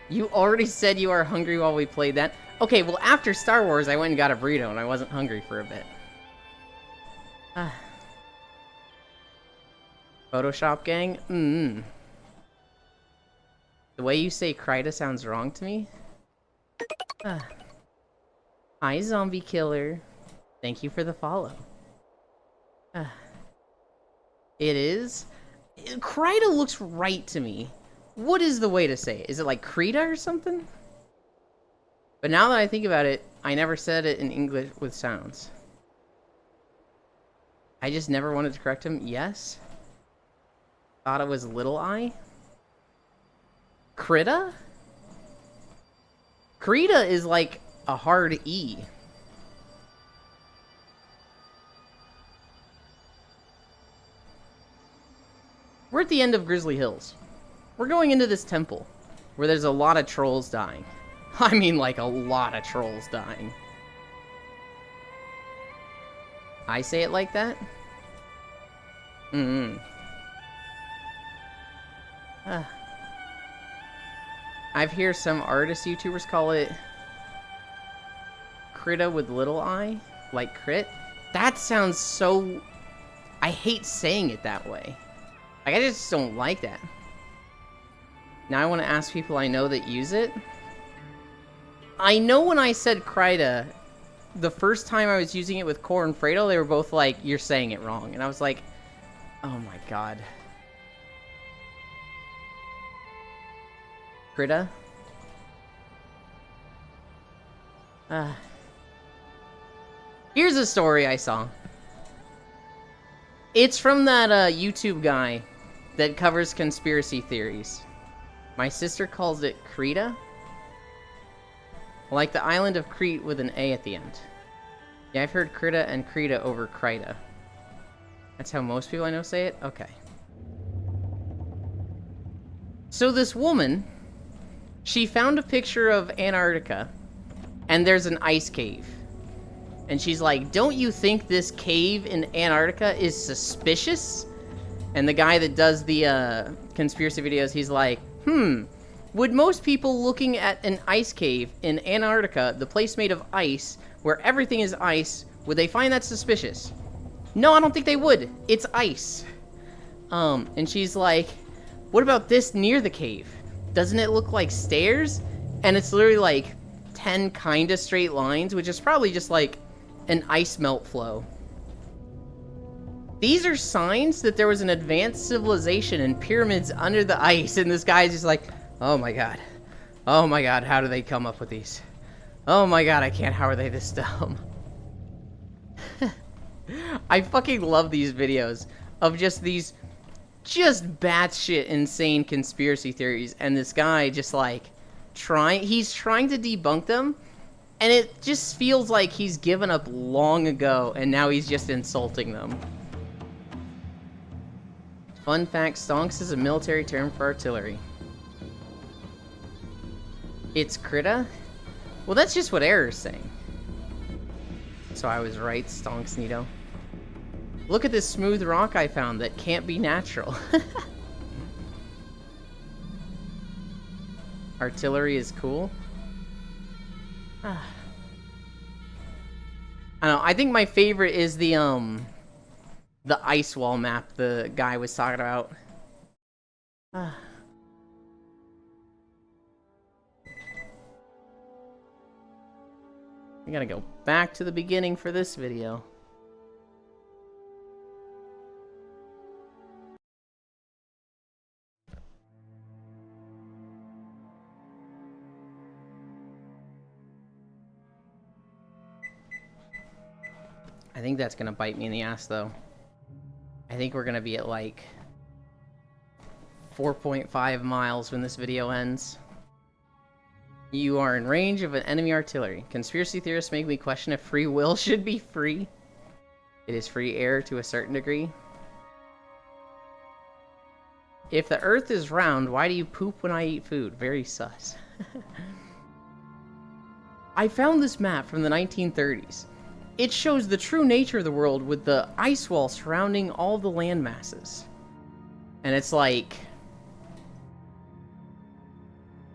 You already said you are hungry while we played that. Okay, well, after Star Wars, I went and got a burrito, and I wasn't hungry for a bit. Photoshop gang? The way you say Krita sounds wrong to me. Hi, Zombie Killer. Thank you for the follow. It is? Krita looks right to me. What is the way to say it? Is it like Krita or something? But now that I think about it, I never said it in English with sounds. I just never wanted to correct him. Yes? Thought it was little I? Krita? Krita is like a hard E. We're at the end of Grizzly Hills. We're going into this temple, where there's a lot of trolls dying. I mean, like, a lot of trolls dying. I say it like that? I've heard some artist YouTubers call it Krita with little I, like crit. That sounds so... I hate saying it that way. Like, I just don't like that. Now I want to ask people I know that use it. I know when I said Krita, the first time I was using it with Core and Fredo, they were both like, you're saying it wrong. And I was like, oh my god. Krita? Here's a story I saw. It's from that YouTube guy that covers conspiracy theories. My sister calls it Krita. Like the island of Crete with an A at the end. Yeah, I've heard Krita and Krita over Krita. That's how most people I know say it? Okay. So this woman, she found a picture of Antarctica, and there's an ice cave. And she's like, don't you think this cave in Antarctica is suspicious? And the guy that does the conspiracy videos, he's like, would most people looking at an ice cave in Antarctica, the place made of ice, where everything is ice, would they find that suspicious? No, I don't think they would. It's ice. And she's like, what about this near the cave? Doesn't it look like stairs? And it's literally like 10 kinda straight lines, which is probably just like an ice melt flow. These are signs that there was an advanced civilization and pyramids under the ice, and this guy's just like, oh my god. Oh my god, how do they come up with these? Oh my god, I can't, how are they this dumb? I fucking love these videos of just these batshit insane conspiracy theories, and this guy just like he's trying to debunk them, and it just feels like he's given up long ago and now he's just insulting them. Fun fact, stonks is a military term for artillery. It's Krita? Well, that's just what Error's saying. So I was right, stonks Nito. Look at this smooth rock I found that can't be natural. Artillery is cool. I don't know, I think my favorite is the ice wall map the guy was talking about. I gotta go back to the beginning for this video. I think that's gonna bite me in the ass, though. I think we're gonna be at, like, 4.5 miles when this video ends. You are in range of an enemy artillery. Conspiracy theorists make me question if free will should be free. It is free air to a certain degree. If the earth is round, why do you poop when I eat food? Very sus. I found this map from the 1930s. It shows the true nature of the world with the ice wall surrounding all the land masses. And it's like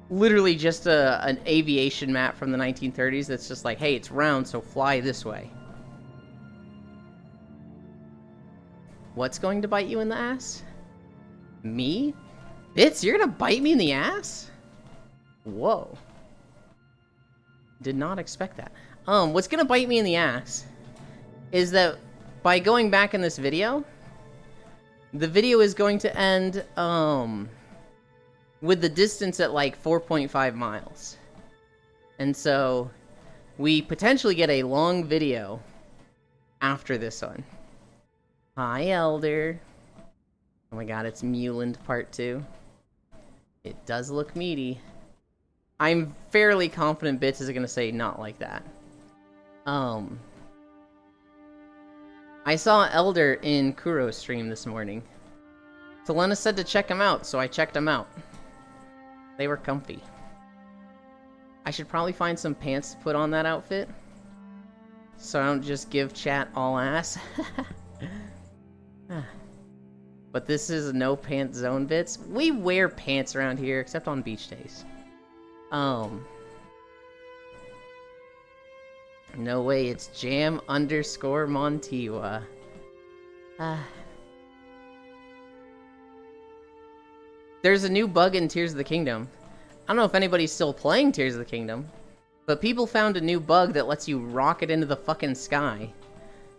literally just an aviation map from the 1930s that's just like, hey, it's round, so fly this way. What's going to bite you in the ass? Me? Bits, you're gonna bite me in the ass? Whoa. Did not expect that. What's gonna bite me in the ass is that by going back in this video, the video is going to end, with the distance at like 4.5 miles. And so, we potentially get a long video after this one. Hi, Elder. Oh my god, it's Muland Part 2. It does look meaty. I'm fairly confident Bits is gonna say not like that. I saw Elder in Kuro's stream this morning. Selena said to check him out, so I checked him out. They were comfy. I should probably find some pants to put on that outfit, so I don't just give chat all ass. But this is a no pants zone, Bits. We wear pants around here, except on beach days. No way, it's Jam_Montiwa. There's a new bug in Tears of the Kingdom. I don't know if anybody's still playing Tears of the Kingdom, but people found a new bug that lets you rocket into the fucking sky.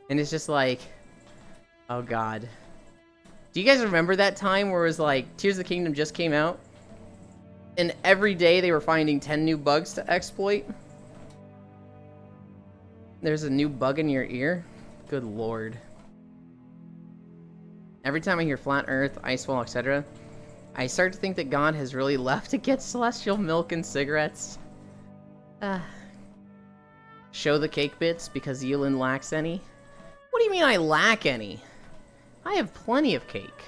And it's just like, oh god. Do you guys remember that time where it was like, Tears of the Kingdom just came out, and every day they were finding 10 new bugs to exploit? There's a new bug in your ear? Good lord. Every time I hear flat earth, ice wall, etc., I start to think that God has really left to get celestial milk and cigarettes. Show the cake Bits because Yulin lacks any? What do you mean I lack any? I have plenty of cake.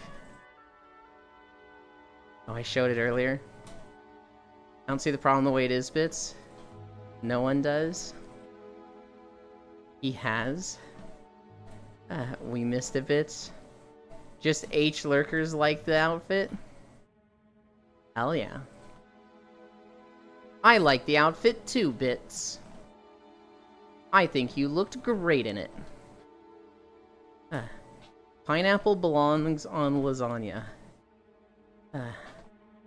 Oh, I showed it earlier. I don't see the problem the way it is, Bits. No one does. He has. We missed it, Bits. Just H lurkers like the outfit? Hell yeah. I like the outfit too, Bits. I think you looked great in it. Pineapple belongs on lasagna.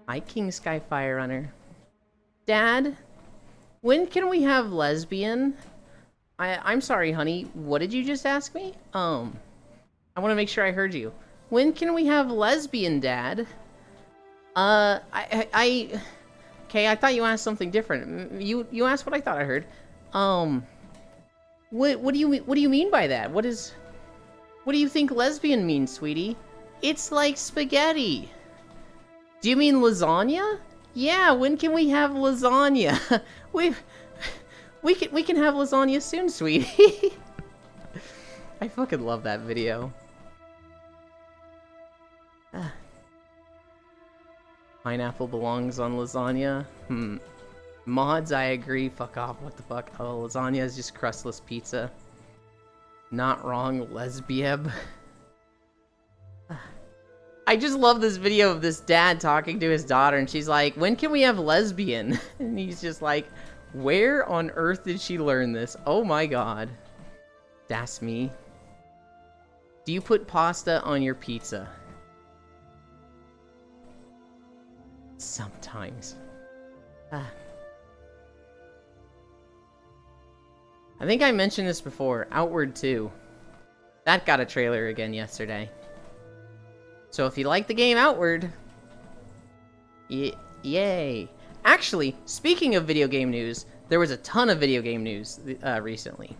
Hi, King Skyfire Runner. Dad, when can we have lesbian? I'm sorry, honey. What did you just ask me? I want to make sure I heard you. When can we have lesbian, Dad? Okay, I thought you asked something different. You asked what I thought I heard. What do you mean by that? What do you think lesbian means, sweetie? It's like spaghetti. Do you mean lasagna? Yeah, when can we have lasagna? we can have lasagna soon, sweetie. I fucking love that video. Pineapple belongs on lasagna. Mods, I agree. Fuck off. What the fuck? Oh, lasagna is just crustless pizza. Not wrong, lesbieb. I just love this video of this dad talking to his daughter, and she's like, when can we have lesbian? And he's just like, where on earth did she learn this? Oh my god. That's me. Do you put pasta on your pizza? Sometimes. I think I mentioned this before. Outward 2. That got a trailer again yesterday. So if you like the game Outward, yay. Actually, speaking of video game news, there was a ton of video game news recently.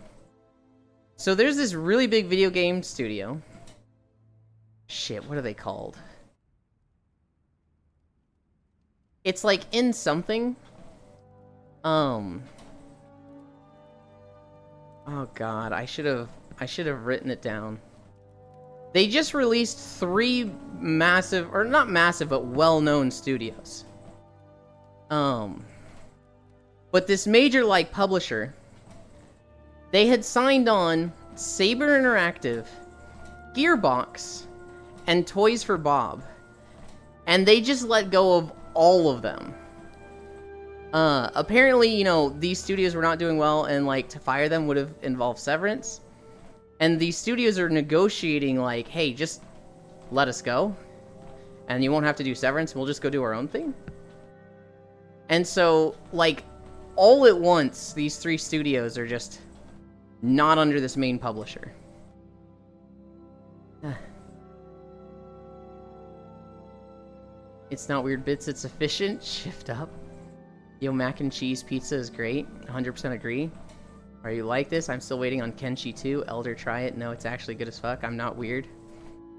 So there's this really big video game studio. Shit, what are they called? It's like In Something. Oh god, I should have written it down. They just released 3 massive, or not massive, but well-known studios. But this major, like, publisher, they had signed on Saber Interactive, Gearbox, and Toys for Bob. And they just let go of all of them. Apparently, you know, these studios were not doing well, and, like, to fire them would have involved severance. And these studios are negotiating, like, hey, just let us go. And you won't have to do severance, we'll just go do our own thing. And so, like, all at once, these 3 studios are just not under this main publisher. It's not weird, Bits, it's efficient. Shift up. Yo, mac and cheese pizza is great. 100% agree. Are you like this? I'm still waiting on Kenshi 2. Elder, try it. No, it's actually good as fuck. I'm not weird.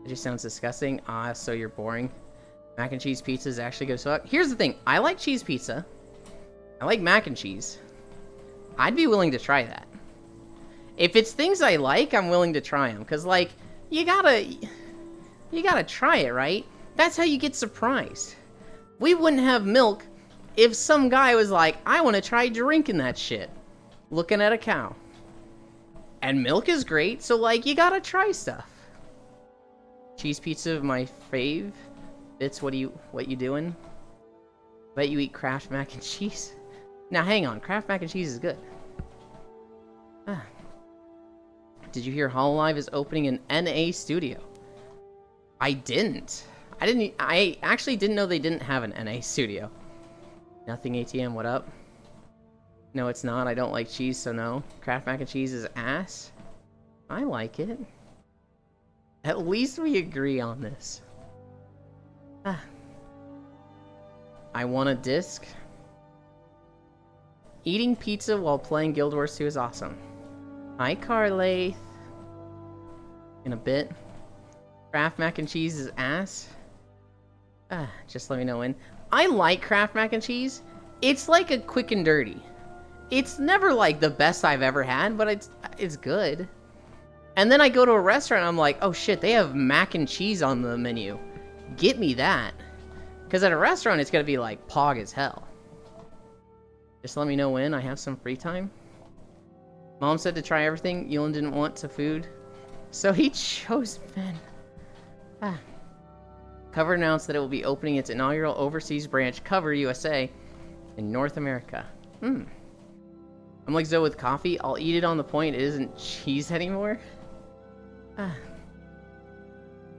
It just sounds disgusting. Ah, so you're boring. Mac and cheese pizza is actually good as fuck. Here's the thing. I like cheese pizza. I like mac and cheese. I'd be willing to try that. If it's things I like, I'm willing to try them. Because, like, you gotta try it, right? That's how you get surprised. We wouldn't have milk if some guy was like, I want to try drinking that shit. Looking at a cow. And milk is great, so, like, you gotta try stuff. Cheese pizza, my fave. Bits, what you doing? Bet you eat Kraft mac and cheese. Now, hang on. Kraft mac and cheese is good. Did you hear Hololive is opening an NA studio? I didn't. I actually didn't know they didn't have an NA studio. Nothing ATM, what up? No, it's not. I don't like cheese, so no. Kraft mac and cheese is ass. I like it. At least we agree on this. I want a disc. Eating pizza while playing Guild Wars 2 is awesome. Hi, Carlath. In a bit. Kraft mac and cheese is ass. Just let me know when. I like Kraft mac and cheese. It's like a quick and dirty. It's never like the best I've ever had, but it's good. And then I go to a restaurant and I'm like, oh shit, they have mac and cheese on the menu. Get me that. Because at a restaurant, it's gonna be like pog as hell. Just let me know when I have some free time. Mom said to try everything. Yulin didn't want to food, so he chose men. Cover announced that it will be opening its inaugural overseas branch, Cover USA, in North America. I'm like Zoe with coffee. I'll eat it on the point. It isn't cheese anymore.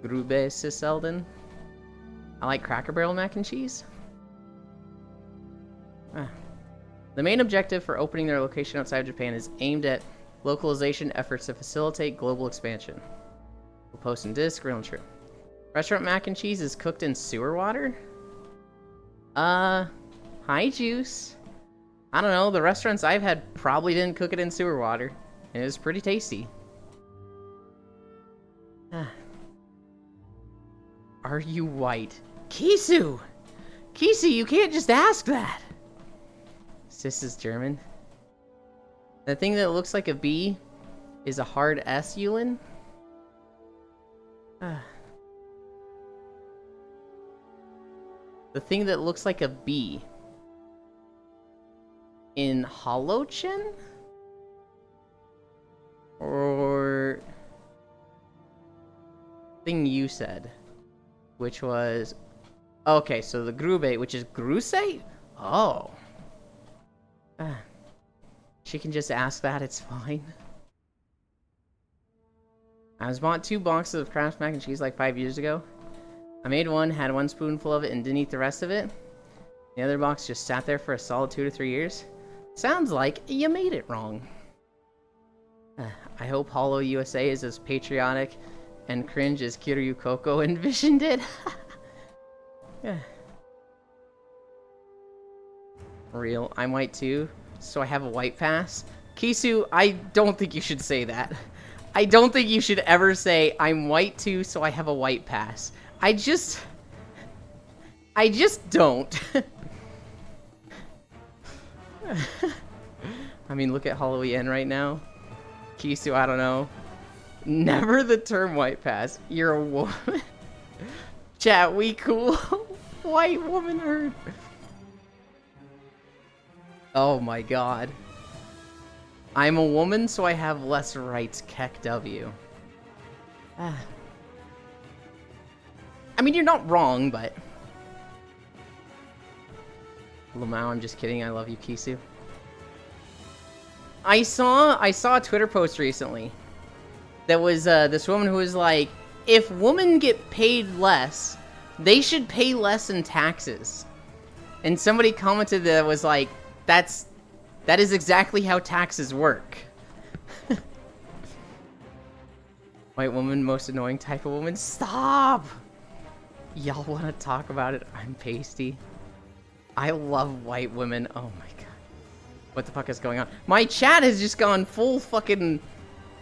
Grube Siselden. I like Cracker Barrel mac and cheese. The main objective for opening their location outside of Japan is aimed at localization efforts to facilitate global expansion. We'll post and disc, real and true. Restaurant mac and cheese is cooked in sewer water? Hi, Juice. I don't know, the restaurants I've had probably didn't cook it in sewer water. And it was pretty tasty. Are you white? Kisu! Kisu, you can't just ask that! Sis is German. The thing that looks like a B is a hard S, Yulin. The thing that looks like a B in Holochen? Or thing you said, which was okay, so the Grube, which is Gruse? Oh. She can just ask that, it's fine. I was bought 2 boxes of Kraft mac and cheese like 5 years ago. I made one, had 1 spoonful of it, and didn't eat the rest of it. The other box just sat there for a solid 2 to 3 years. Sounds like you made it wrong. I hope Hollow USA is as patriotic and cringe as Kiryu Koko envisioned it. Real, I'm white too, so I have a white pass. Kisu, I don't think you should say that. I don't think you should ever say, I'm white too, so I have a white pass. I just don't. I mean, look at Halloween right now. Kisu, I don't know. Never the term white pass. You're a woman. Chat, we cool. White woman herd. Oh my god. I'm a woman, so I have less rights, Keck W. I mean, you're not wrong, but... Lamau, I'm just kidding. I love you, Kisu. I saw a Twitter post recently that was this woman who was like, if women get paid less, they should pay less in taxes. And somebody commented that was like, that is exactly how taxes work. White woman, most annoying type of woman. Stop! Y'all want to talk about it? I'm pasty. I love white women. Oh my god. What the fuck is going on? My chat has just gone full fucking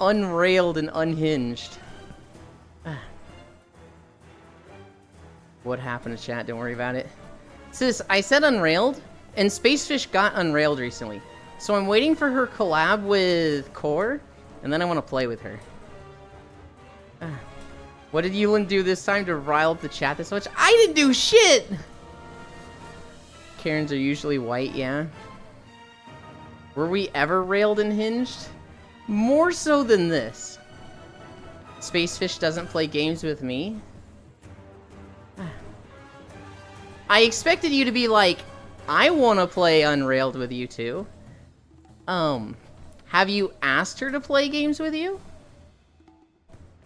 unrailed and unhinged. What happened to chat? Don't worry about it. Sis, I said unrailed, and Spacefish got unrailed recently. So I'm waiting for her collab with Core, and then I want to play with her. What did Yulin do this time to rile up the chat this much? I didn't do shit! Karens are usually white, yeah. Were we ever railed and hinged? More so than this. Spacefish doesn't play games with me. I expected you to be like, I want to play Unrailed with you too. Have you asked her to play games with you?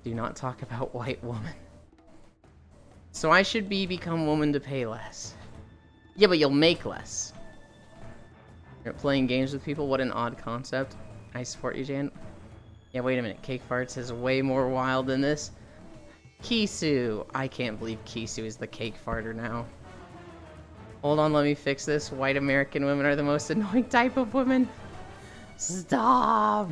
Do not talk about white woman. So I should become woman to pay less. Yeah, but you'll make less. You're playing games with people? What an odd concept. I support you, Jan. Yeah, wait a minute. Cake Farts is way more wild than this. Kisu. I can't believe Kisu is the cake farter now. Hold on, let me fix this. White American women are the most annoying type of women. Stop!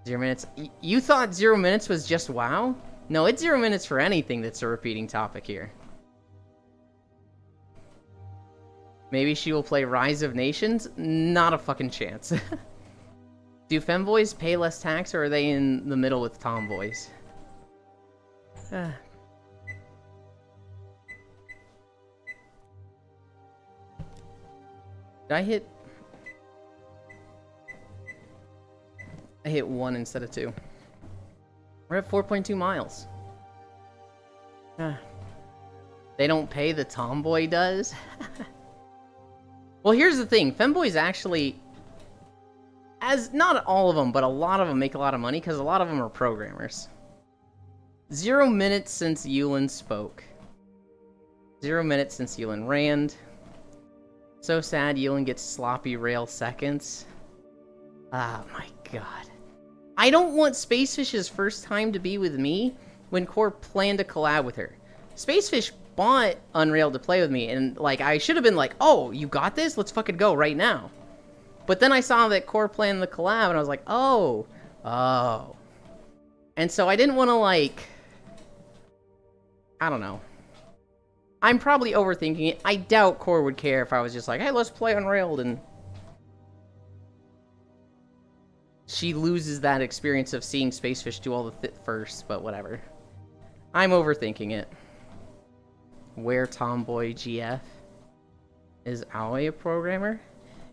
0 minutes. You thought 0 minutes was just WoW? No, it's 0 minutes for anything that's a repeating topic here. Maybe she will play Rise of Nations? Not a fucking chance. Do femboys pay less tax, or are they in the middle with tomboys? Did I hit... I hit 1 instead of 2. We're at 4.2 miles. They don't pay, the tomboy does? Well, here's the thing. Femboys actually, as not all of them, but a lot of them make a lot of money because a lot of them are programmers. 0 minutes since Yulin spoke. 0 minutes since Yulin ran. So sad Yulin gets sloppy rail seconds. Oh my god. I don't want Spacefish's first time to be with me when Core planned to collab with her. Spacefish bought Unrailed to play with me, and like I should have been like, oh, you got this? Let's fucking go right now. But then I saw that Core planned the collab, and I was like, oh. And so I didn't want to like, I don't know. I'm probably overthinking it. I doubt Core would care if I was just like, hey, let's play Unrailed, and she loses that experience of seeing Spacefish do all the first, but whatever. I'm overthinking it. Where Tomboy GF? Is Aoi a programmer?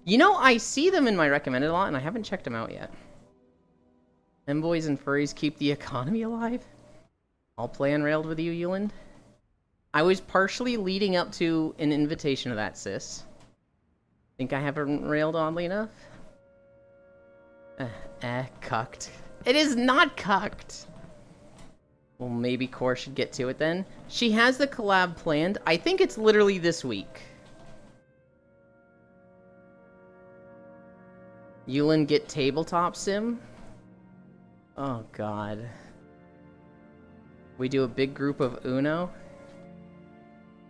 You know, I see them in my recommended a lot, and I haven't checked them out yet. Femboys and furries keep the economy alive? I'll play Unrailed with you, Yulin. I was partially leading up to an invitation to that, sis. Think I have Unrailed, oddly enough? Cucked. It is not cucked! Well, maybe Core should get to it then. She has the collab planned. I think it's literally this week. Yulin get tabletop sim? Oh god. We do a big group of Uno?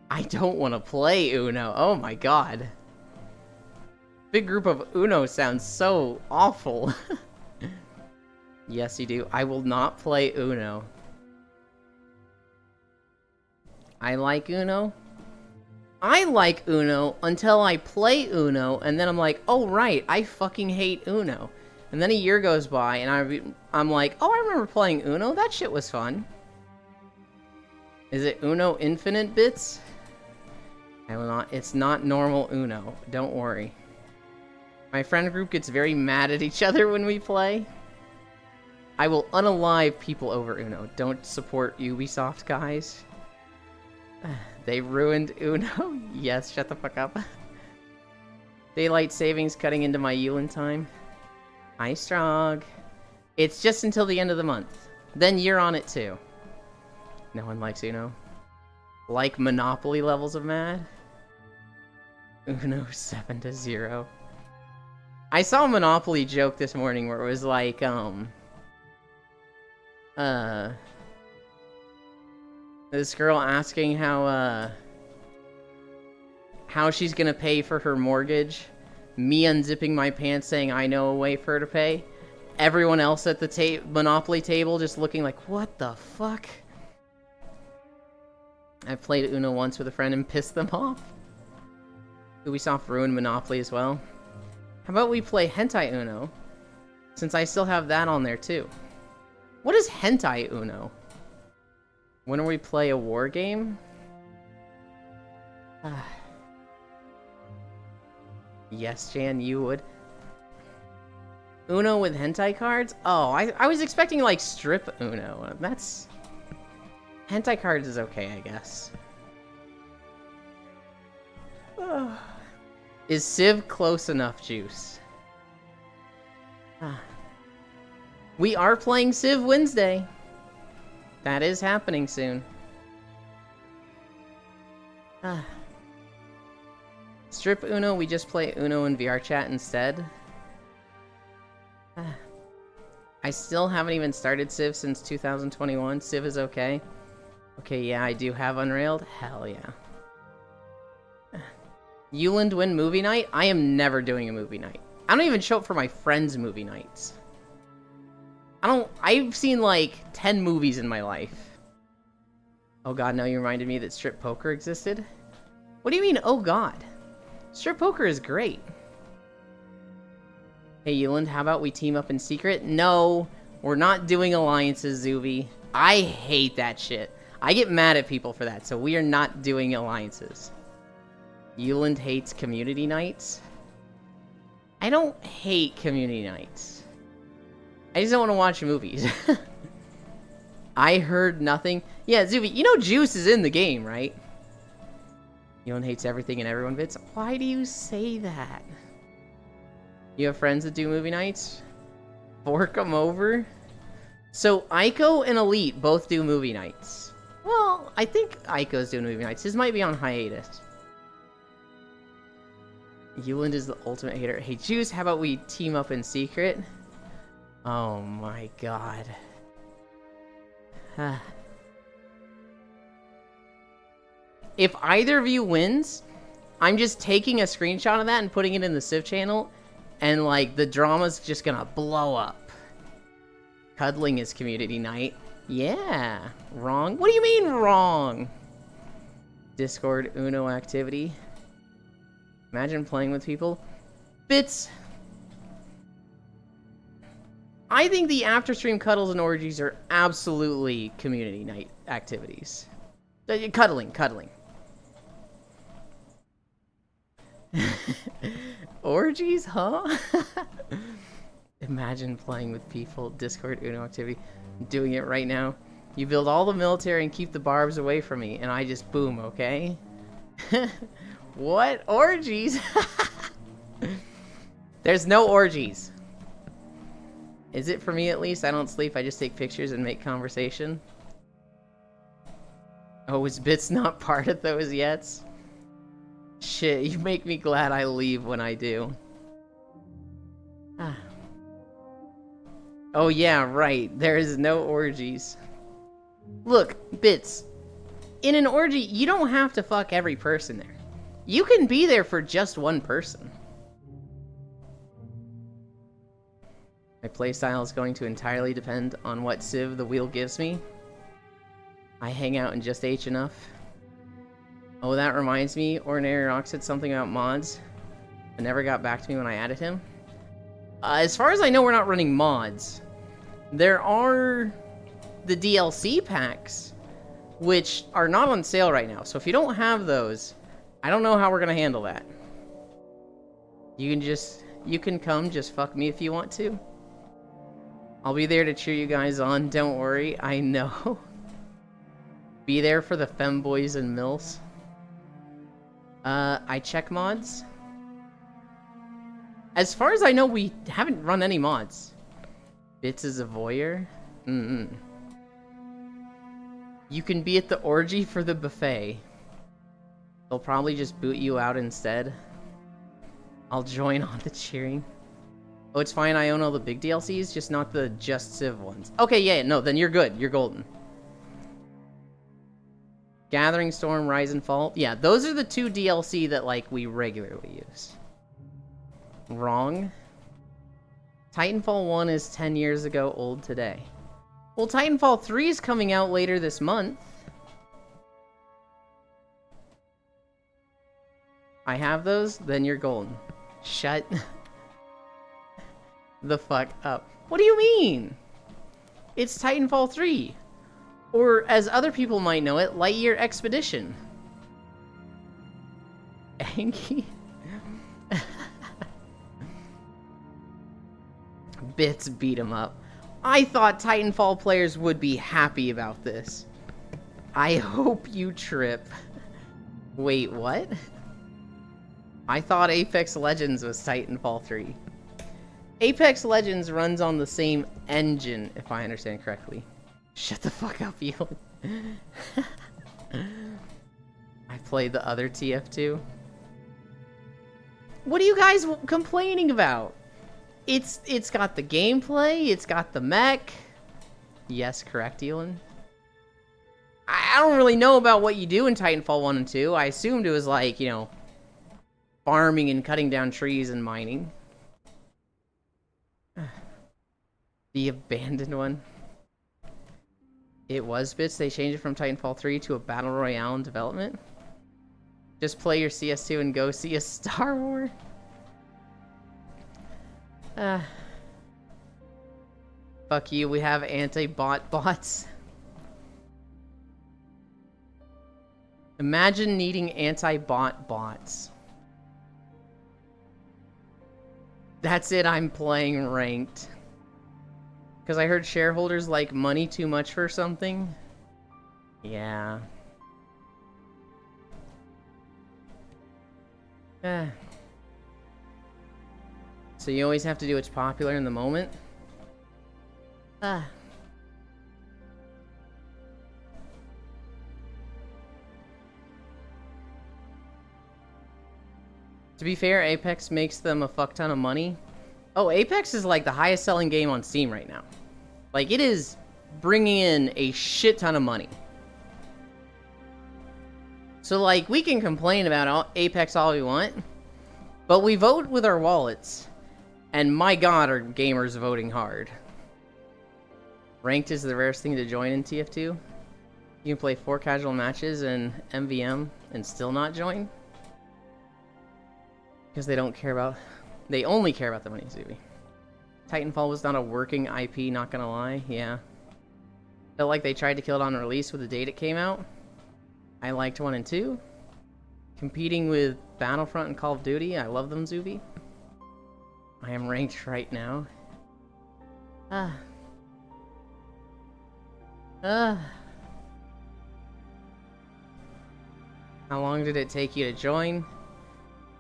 I don't want to play Uno. Oh my god. Big group of Uno sounds so awful. Yes, you do. I will not play Uno. I like Uno. I like Uno until I play Uno, and then I'm like, oh right, I fucking hate Uno. And then a year goes by, and I'm like, oh, I remember playing Uno. That shit was fun. Is it Uno Infinite Bits? I will not. It's not normal Uno. Don't worry. My friend group gets very mad at each other when we play. I will unalive people over Uno. Don't support Ubisoft, guys. They ruined Uno. Yes, shut the fuck up. Daylight savings cutting into my Yulin time. Hi, Strog. It's just until the end of the month. Then you're on it too. No one likes Uno. Like Monopoly levels of mad? Uno 7-0. I saw a Monopoly joke this morning where it was like, this girl asking how she's gonna pay for her mortgage. Me unzipping my pants saying I know a way for her to pay. Everyone else at the Monopoly table just looking like, what the fuck? I've played Uno once with a friend and pissed them off. Ubisoft ruined Monopoly as well. How about we play Hentai Uno? Since I still have that on there too. What is Hentai Uno? When we play a war game? Yes, Jan, you would. Uno with hentai cards? Oh, I was expecting like strip Uno. That's... hentai cards is okay, I guess. Is Civ close enough, Juice? We are playing Civ Wednesday. That is happening soon. Strip Uno, we just play Uno in VR chat instead. I still haven't even started Civ since 2021. Civ is okay. Okay, yeah, I do have Unrailed. Hell yeah. Yuland win movie night? I am never doing a movie night. I don't even show up for my friends' movie nights. I've seen like 10 movies in my life. Oh god, now you reminded me that strip poker existed? What do you mean, oh god? Strip poker is great. Hey Yuland, how about we team up in secret? No, we're not doing alliances, Zuby. I hate that shit. I get mad at people for that, so we are not doing alliances. Yuland hates community nights? I don't hate community nights. I just don't want to watch movies. I heard nothing. Yeah, Zuby, you know Juice is in the game, right? Elon hates everything and everyone, Bits. Why do you say that? You have friends that do movie nights? Fork them over? So, Aiko and Elite both do movie nights. Well, I think Aiko's doing movie nights. His might be on hiatus. Euland is the ultimate hater. Hey, Juice, how about we team up in secret? Oh my god. If either of you wins, I'm just taking a screenshot of that and putting it in the Civ channel, and like the drama's just gonna blow up. Cuddling is community night. Yeah, wrong. What do you mean wrong? Discord Uno activity. Imagine playing with people. Bits. I think the after stream cuddles and orgies are absolutely community night activities. Cuddling. Orgies, huh? Imagine playing with people. Discord Uno activity. I'm doing it right now. You build all the military and keep the barbs away from me, and I just boom, okay? What? Orgies? There's no orgies. Is it for me at least? I don't sleep, I just take pictures and make conversation. Oh, is Bits not part of those yet? Shit, you make me glad I leave when I do. Oh yeah, right. There is no orgies. Look, Bits. In an orgy, you don't have to fuck every person there. You can be there for just one person. My playstyle is going to entirely depend on what Civ the wheel gives me. I hang out in just H enough. Oh, that reminds me, Ordinary Rock said something about mods, but never got back to me when I added him. As far as I know, we're not running mods. There are the DLC packs, which are not on sale right now. So if you don't have those, I don't know how we're gonna handle that. You can come, just fuck me if you want to. I'll be there to cheer you guys on, don't worry, I know. Be there for the femboys and mills. I check mods. As far as I know, we haven't run any mods. Bits is a voyeur? You can be at the orgy for the buffet. They'll probably just boot you out instead. I'll join on the cheering. Oh, it's fine, I own all the big DLCs, just not the Just Civ ones. Okay, yeah, no, then you're good. You're golden. Gathering Storm, Rise and Fall. Yeah, those are the two DLC that, like, we regularly use. Wrong. Titanfall 1 is 10 years ago old today. Well, Titanfall 3 is coming out later this month. I have those? Then you're golden. Shut the fuck up. What do you mean? It's Titanfall 3. Or, as other people might know it, Lightyear Expedition. Angie? Bits beat him up. I thought Titanfall players would be happy about this. I hope you trip. Wait, what? I thought Apex Legends was Titanfall 3. Apex Legends runs on the same engine, if I understand correctly. Shut the fuck up, you. I played the other TF2. What are you guys complaining about? It's got the gameplay, it's got the mech. Yes, correct, Elon. I don't really know about what you do in Titanfall 1 and 2. I assumed it was like, you know, farming and cutting down trees and mining. The abandoned one. It was Bits. They changed it from Titanfall 3 to a Battle Royale in development. Just play your CS2 and go see a Star Wars. Fuck you, we have anti-bot bots. Imagine needing anti-bot bots. That's it, I'm playing ranked. Because I heard shareholders like money too much for something. Yeah. So you always have to do what's popular in the moment? To be fair, Apex makes them a fuck ton of money. Oh, Apex is like the highest selling game on Steam right now. Like, it is bringing in a shit ton of money. So, like, we can complain about Apex all we want, but we vote with our wallets. And my god, are gamers voting hard. Ranked is the rarest thing to join in TF2. You can play 4 casual matches in MVM and still not join. Because they don't care about... They only care about the money, Zuby. Titanfall was not a working IP, not gonna lie. Yeah. Felt like they tried to kill it on release with the date it came out. I liked 1 and 2. Competing with Battlefront and Call of Duty. I love them, Zuby. I am ranked right now. How long did it take you to join?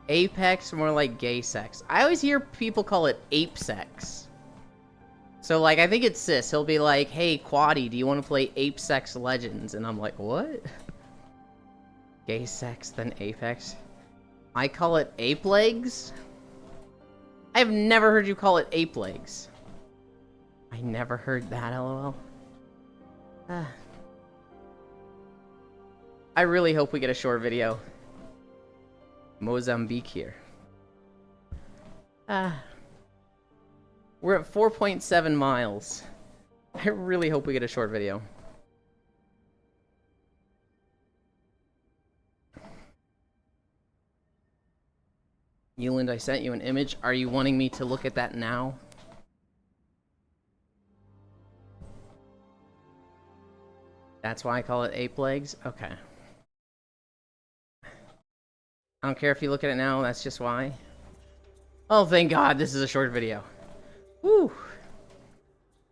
Apex, more like gay sex. I always hear people call it ape sex. So, like, I think it's Sis. He'll be like, hey, Quaddy, do you want to play Ape Sex Legends? And I'm like, what? Gay sex, then Apex. I call it ape legs? I've never heard you call it ape legs. I never heard that, lol. I really hope we get a short video. Mozambique here. We're at 4.7 miles. I really hope we get a short video. Euland, I sent you an image. Are you wanting me to look at that now? That's why I call it ape legs? Okay. I don't care if you look at it now, that's just why. Oh, thank God, this is a short video. Woo!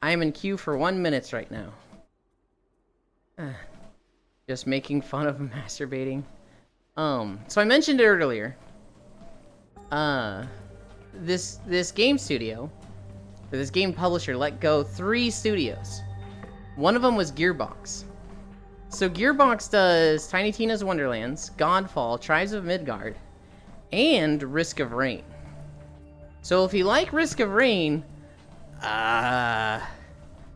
I am in queue for 1 minute right now. Just making fun of masturbating. So I mentioned it earlier. This game studio, or this game publisher, let go 3 studios. One of them was Gearbox. So Gearbox does Tiny Tina's Wonderlands, Godfall, Tribes of Midgard, and Risk of Rain. So if you like Risk of Rain,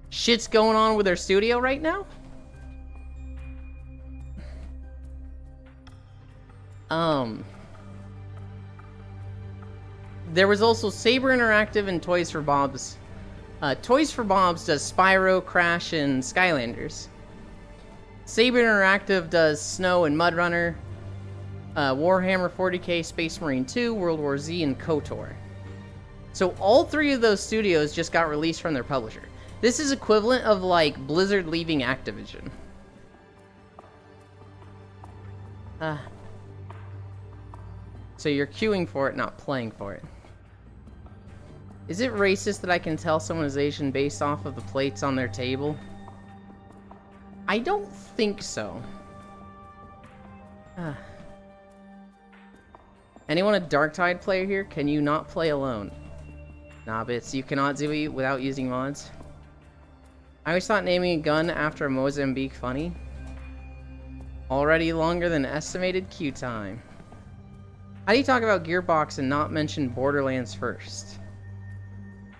shit's going on with their studio right now. There was also Saber Interactive and Toys for Bob's. Toys for Bob's does Spyro, Crash, and Skylanders. Saber Interactive does Snow and Mud Runner, Warhammer 40k, Space Marine 2, World War Z, and KOTOR. So all 3 of those studios just got released from their publisher. This is equivalent of like Blizzard leaving Activision. So you're queuing for it, not playing for it. Is it racist that I can tell someone is Asian based off of the plates on their table? I don't think so. Anyone a Darktide player here? Can you not play alone? Nah, Bits, you cannot do it without using mods. I always thought naming a gun after Mozambique funny. Already longer than estimated queue time. How do you talk about Gearbox and not mention Borderlands first?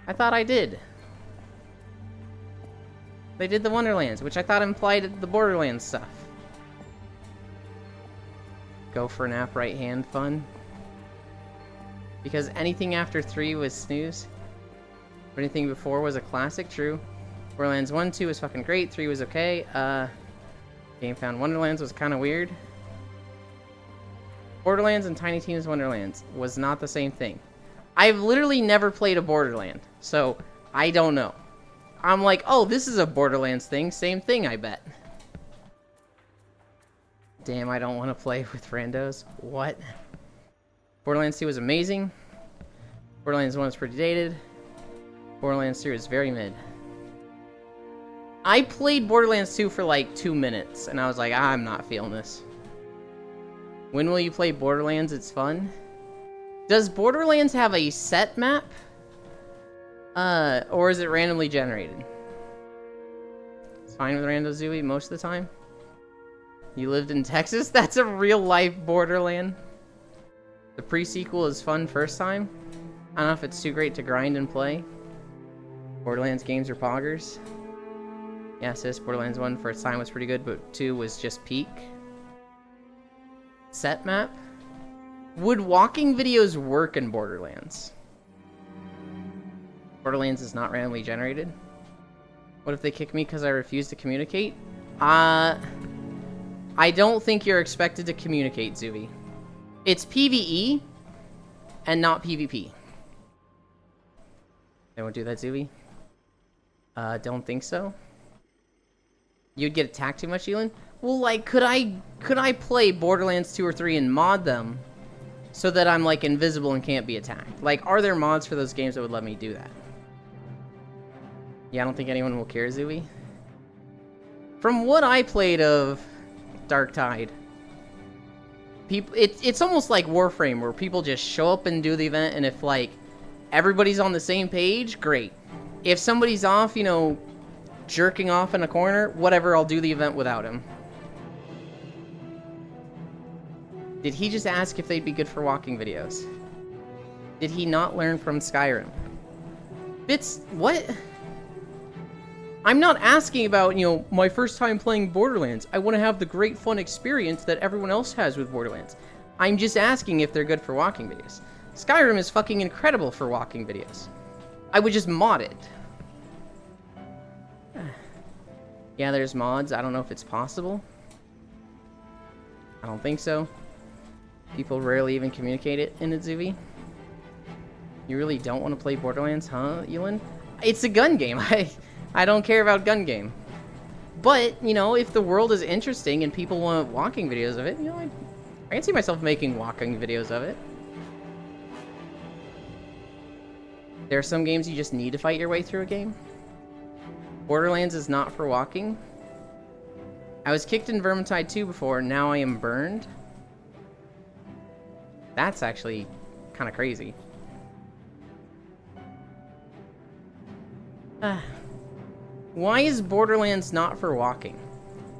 I thought I did. They did the Wonderlands, which I thought implied the Borderlands stuff. Go for nap right hand fun. Because anything after 3 was snooze. But anything before was a classic, true. Borderlands 1, 2 was fucking great, 3 was okay. Game Found Wonderlands was kind of weird. Borderlands and Tiny Tina's Wonderlands was not the same thing. I've literally never played a Borderland, so I don't know. I'm like, oh, this is a Borderlands thing. Same thing, I bet. Damn, I don't want to play with randos. What? Borderlands 2 was amazing. Borderlands 1 was pretty dated. Borderlands 2 is very mid. I played Borderlands 2 for like 2 minutes, and I was like, I'm not feeling this. When will you play Borderlands? It's fun. Does Borderlands have a set map? Or is it randomly generated? It's fine with Rando Zooey most of the time. You lived in Texas? That's a real-life Borderland. The pre-sequel is fun first time. I don't know if it's too great to grind and play. Borderlands games are poggers. Yeah, sis, Borderlands 1 for its time was pretty good, but 2 was just peak. Set map? Would walking videos work in Borderlands? Borderlands is not randomly generated. What if they kick me because I refuse to communicate? I don't think you're expected to communicate, Zuby. It's PvE and not PvP. They won't do that, Zuby? Don't think so. You'd get attacked too much, Elon? Well, like, could I play Borderlands 2 or 3 and mod them so that I'm, like, invisible and can't be attacked? Like, are there mods for those games that would let me do that? Yeah, I don't think anyone will care, Zooey. From what I played of Darktide, it's almost like Warframe, where people just show up and do the event, and if, like, everybody's on the same page, great. If somebody's off, you know, jerking off in a corner, whatever, I'll do the event without him. Did he just ask if they'd be good for walking videos? Did he not learn from Skyrim? Bits, what? I'm not asking about, you know, my first time playing Borderlands. I want to have the great fun experience that everyone else has with Borderlands. I'm just asking if they're good for walking videos. Skyrim is fucking incredible for walking videos. I would just mod it. Yeah, there's mods. I don't know if it's possible. I don't think so. People rarely even communicate it in Itzuvi. You really don't want to play Borderlands, huh, Elon? It's a gun game. I don't care about gun game. But, you know, if the world is interesting and people want walking videos of it, you know, I can see myself making walking videos of it. There are some games you just need to fight your way through a game. Borderlands is not for walking. I was kicked in Vermintide 2 before, now I am burned. That's actually kind of crazy. Why is Borderlands not for walking?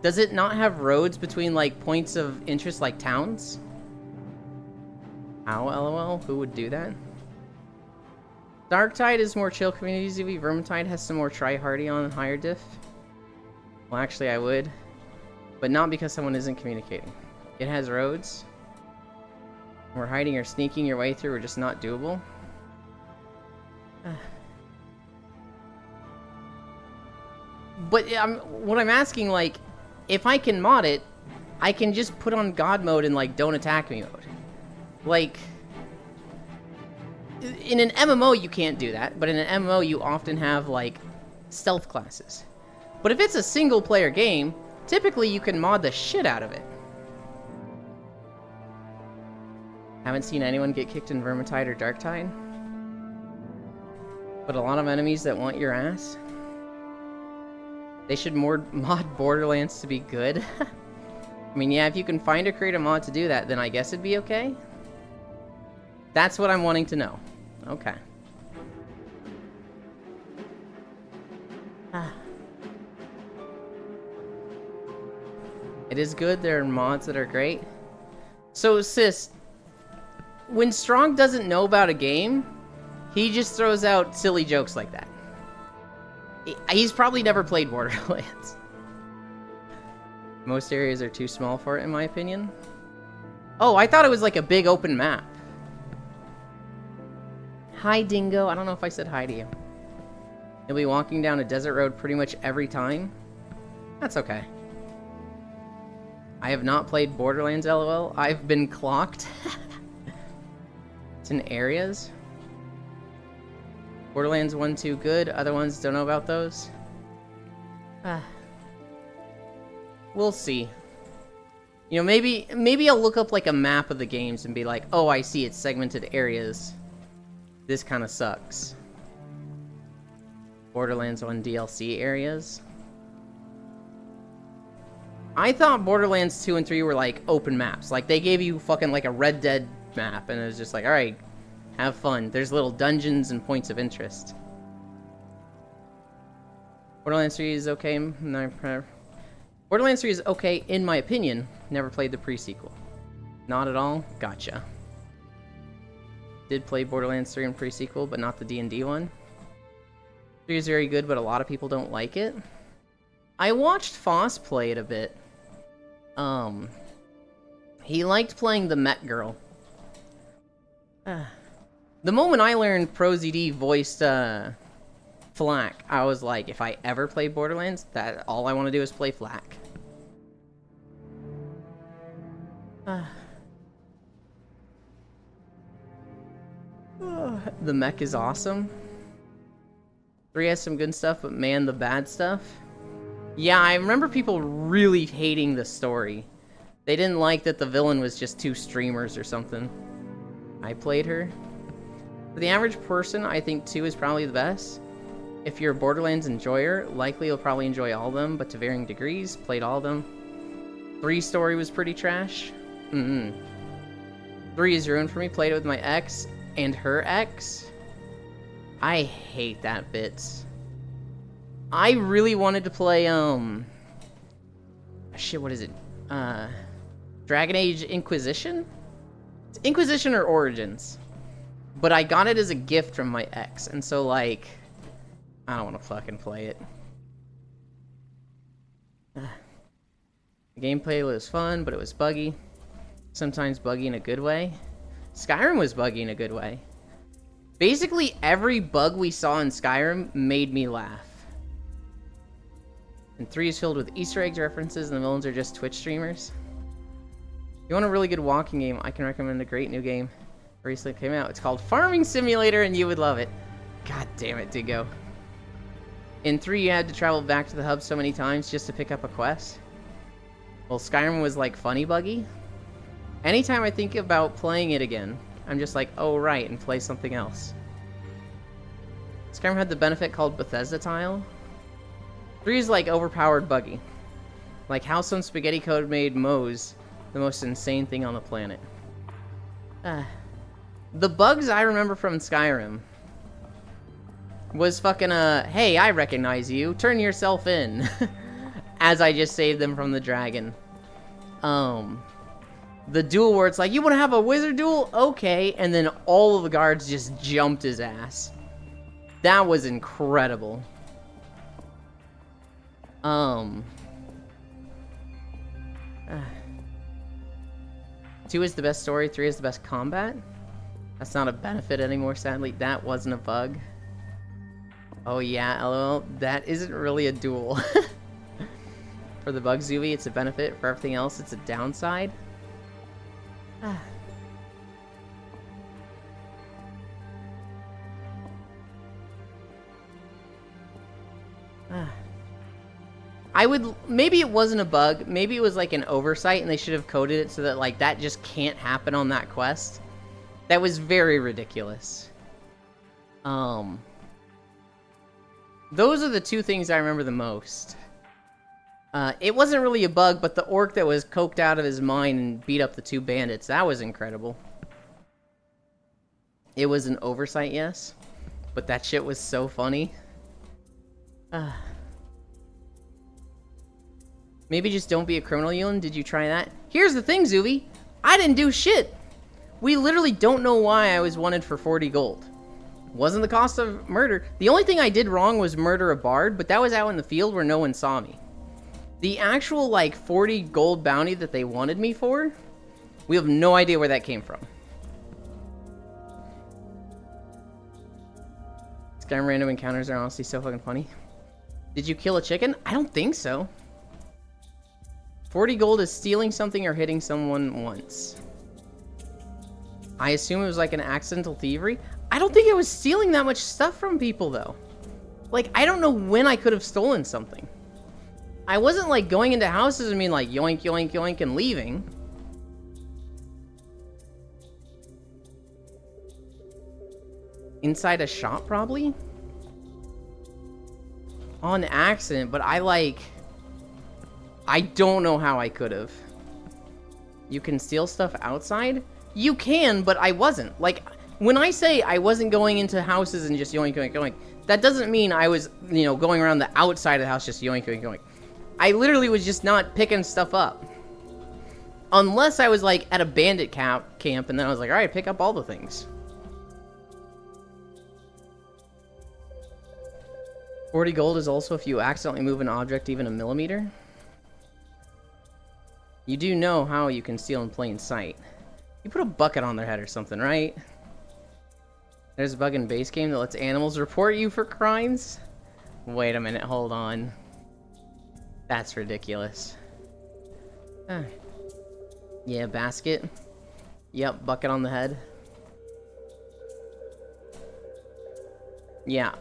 Does it not have roads between, like, points of interest, like towns? Ow, lol, who would do that? Darktide is more chill community Zooey. Vermintide has some more try-hardy on higher diff. Well, actually, I would. But not because someone isn't communicating. It has roads. Where hiding or sneaking your way through are just not doable. But what I'm asking, like, if I can mod it, I can just put on God mode and, like, don't attack me mode. Like, in an MMO, you can't do that, but in an MMO, you often have, like, stealth classes. But if it's a single-player game, typically you can mod the shit out of it. Haven't seen anyone get kicked in Vermintide or Darktide. But a lot of enemies that want your ass. They should mod Borderlands to be good. I mean, yeah, if you can find or create a mod to do that, then I guess it'd be okay. That's what I'm wanting to know. Okay. It is good. There are mods that are great. So, sis, when Strong doesn't know about a game, he just throws out silly jokes like that. He's probably never played Borderlands. Most areas are too small for it, in my opinion. Oh, I thought it was like a big open map. Hi, Dingo. I don't know if I said hi to you. You'll be walking down a desert road pretty much every time. That's okay. I have not played Borderlands, lol. I've been clocked. It's in areas. Borderlands 1, 2, good. Other ones, don't know about those. We'll see. You know, maybe I'll look up, like, a map of the games and be like, oh, I see, it's segmented areas. This kind of sucks. Borderlands 1 DLC areas. I thought Borderlands 2 and 3 were like open maps. Like they gave you fucking like a Red Dead map and it was just like, alright, have fun. There's little dungeons and points of interest. Borderlands 3 is okay. Borderlands 3 is okay in my opinion. Never played the pre-sequel. Not at all? Gotcha. Did play Borderlands 3 and pre-sequel, but not the D&D one. 3 is very good, but a lot of people don't like it. I watched Foss play it a bit. He liked playing the Met Girl. The moment I learned ProZD voiced, Flak, I was like, if I ever play Borderlands, that all I want to do is play Flak. The mech is awesome. 3 has some good stuff, but man, the bad stuff. Yeah, I remember people really hating the story. They didn't like that the villain was just 2 streamers or something. I played her. For the average person, I think 2 is probably the best. If you're a Borderlands enjoyer, likely you'll probably enjoy all of them, but to varying degrees, played all of them. 3 story was pretty trash. 3 is ruined for me, played it with my ex and her ex. I hate that bit. I really wanted to play, shit, what is it? Dragon Age Inquisition? It's Inquisition or Origins. But I got it as a gift from my ex, and so, like, I don't want to fucking play it. The gameplay was fun, but it was buggy. Sometimes buggy in a good way. Skyrim was buggy in a good way. Basically, every bug we saw in Skyrim made me laugh. And 3 is filled with Easter eggs, references, and the villains are just Twitch streamers. If you want a really good walking game, I can recommend a great new game. Recently came out. It's called Farming Simulator, and you would love it. God damn it, Diggo. In 3, you had to travel back to the hub so many times just to pick up a quest. Well, Skyrim was like funny buggy. Anytime I think about playing it again, I'm just like, oh right, and play something else. Skyrim had the benefit called Bethesda Tile. 3 is like overpowered buggy. Like how some spaghetti code made Moze the most insane thing on the planet. The bugs I remember from Skyrim was fucking hey, I recognize you, turn yourself in. As I just saved them from the dragon. The duel where it's like, you want to have a wizard duel? Okay, and then all of the guards just jumped his ass. That was incredible. 2 is the best story, 3 is the best combat. That's not a benefit anymore, sadly. That wasn't a bug. Oh yeah, lol, that isn't really a duel. For the bug Zuby, it's a benefit. For everything else, it's a downside. Maybe it wasn't a bug, maybe it was like an oversight and they should have coded it so that like that just can't happen on that quest. That was very ridiculous. Those are the 2 things I remember the most. It wasn't really a bug, but the orc that was coked out of his mind and beat up the 2 bandits, that was incredible. It was an oversight, yes, but that shit was so funny. Maybe just don't be a criminal, Ewan. Did you try that? Here's the thing, Zuvi. I didn't do shit. We literally don't know why I was wanted for 40 gold. Wasn't the cost of murder. The only thing I did wrong was murder a bard, but that was out in the field where no one saw me. The actual, like, 40 gold bounty that they wanted me for, we have no idea where that came from. Skyrim random encounters are honestly so fucking funny. Did you kill a chicken? I don't think so. 40 gold is stealing something or hitting someone once. I assume it was like an accidental thievery. I don't think I was stealing that much stuff from people, though. Like, I don't know when I could have stolen something. I wasn't, like, going into houses and being like, yoink, yoink, yoink, and leaving. Inside a shop, probably? On accident, but I, like... I don't know how I could have. You can steal stuff outside? You can, but I wasn't. Like, when I say I wasn't going into houses and just yoink, yoink, yoink, that doesn't mean I was, you know, going around the outside of the house just yoink, yoink, yoink. I literally was just not picking stuff up. Unless I was, like, at a bandit camp, and then I was like, alright, pick up all the things. 40 gold is also if you accidentally move an object even a millimeter. You do know how you can steal in plain sight. You put a bucket on their head or something, right? There's a bug in base game that lets animals report you for crimes? Wait a minute, hold on. That's ridiculous. Yeah, basket. Yep, bucket on the head. Yeah,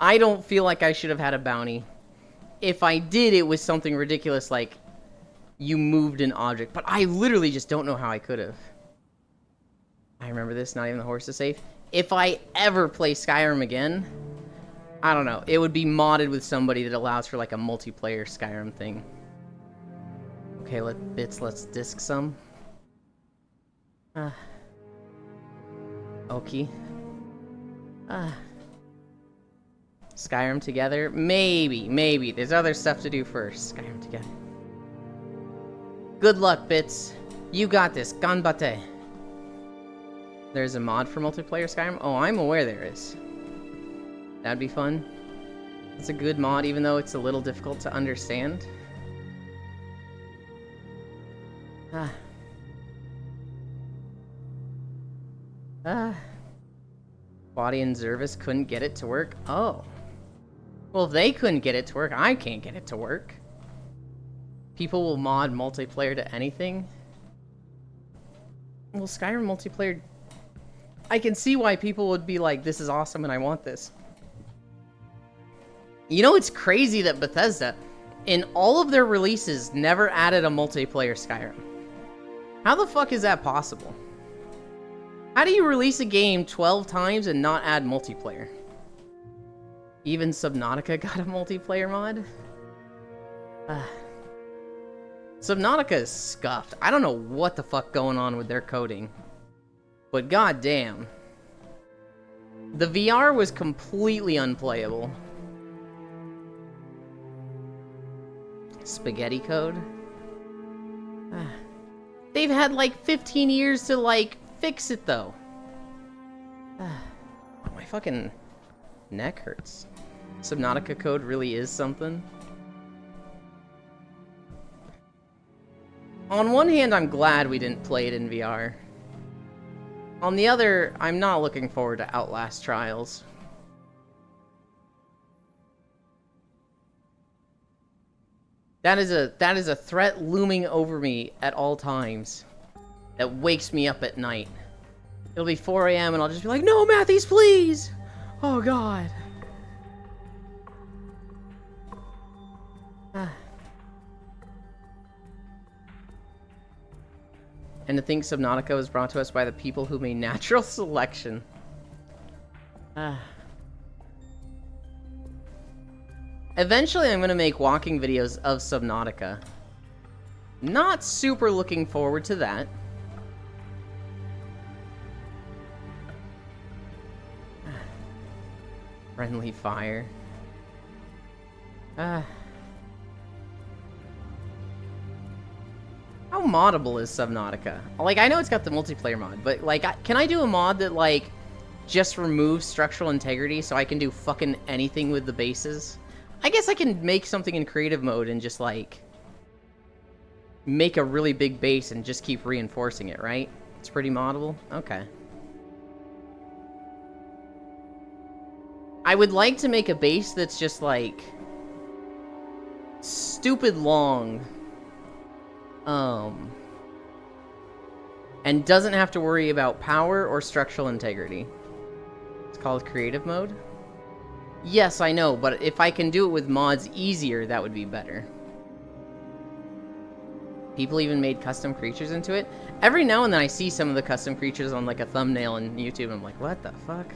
I don't feel like I should have had a bounty. If I did, it was something ridiculous like you moved an object. But I literally just don't know how I could have. I remember this, not even the horse is safe. If I ever play Skyrim again, I don't know. It would be modded with somebody that allows for like a multiplayer Skyrim thing. Okay, let's disc some. Okay. Skyrim together? Maybe. There's other stuff to do first. Skyrim together. Good luck, Bits. You got this. Ganbate. There's a mod for multiplayer Skyrim? Oh, I'm aware there is. That'd be fun. It's a good mod, even though it's a little difficult to understand. Body and Zervis couldn't get it to work? Oh. Well, if they couldn't get it to work, I can't get it to work. People will mod multiplayer to anything. Well, Skyrim multiplayer... I can see why people would be like, this is awesome and I want this. You know, it's crazy that Bethesda, in all of their releases, never added a multiplayer Skyrim. How the fuck is that possible? How do you release a game 12 times and not add multiplayer? Even Subnautica got a multiplayer mod? Subnautica is scuffed. I don't know what the fuck going on with their coding. But goddamn. The VR was completely unplayable. Spaghetti code? They've had like 15 years to like fix it though. My fucking neck hurts. Subnautica code really is something. On one hand, I'm glad we didn't play it in VR. On the other, I'm not looking forward to Outlast Trials. That is a threat looming over me at all times. That wakes me up at night. It'll be 4 AM and I'll just be like, no, Matthews, please! Oh, God. And to think Subnautica was brought to us by the people who made Natural Selection. Eventually, I'm going to make walking videos of Subnautica. Not super looking forward to that. Friendly fire. How moddable is Subnautica? Like, I know it's got the multiplayer mod, but, like, can I do a mod that, like, just removes structural integrity so I can do fucking anything with the bases? I guess I can make something in creative mode and just, like, make a really big base and just keep reinforcing it, right? It's pretty moddable? Okay. I would like to make a base that's just, like, stupid long. And doesn't have to worry about power or structural integrity. It's called creative mode? Yes, I know, but if I can do it with mods easier, that would be better. People even made custom creatures into it. Every now and then I see some of the custom creatures on like a thumbnail on YouTube and I'm like, what the fuck?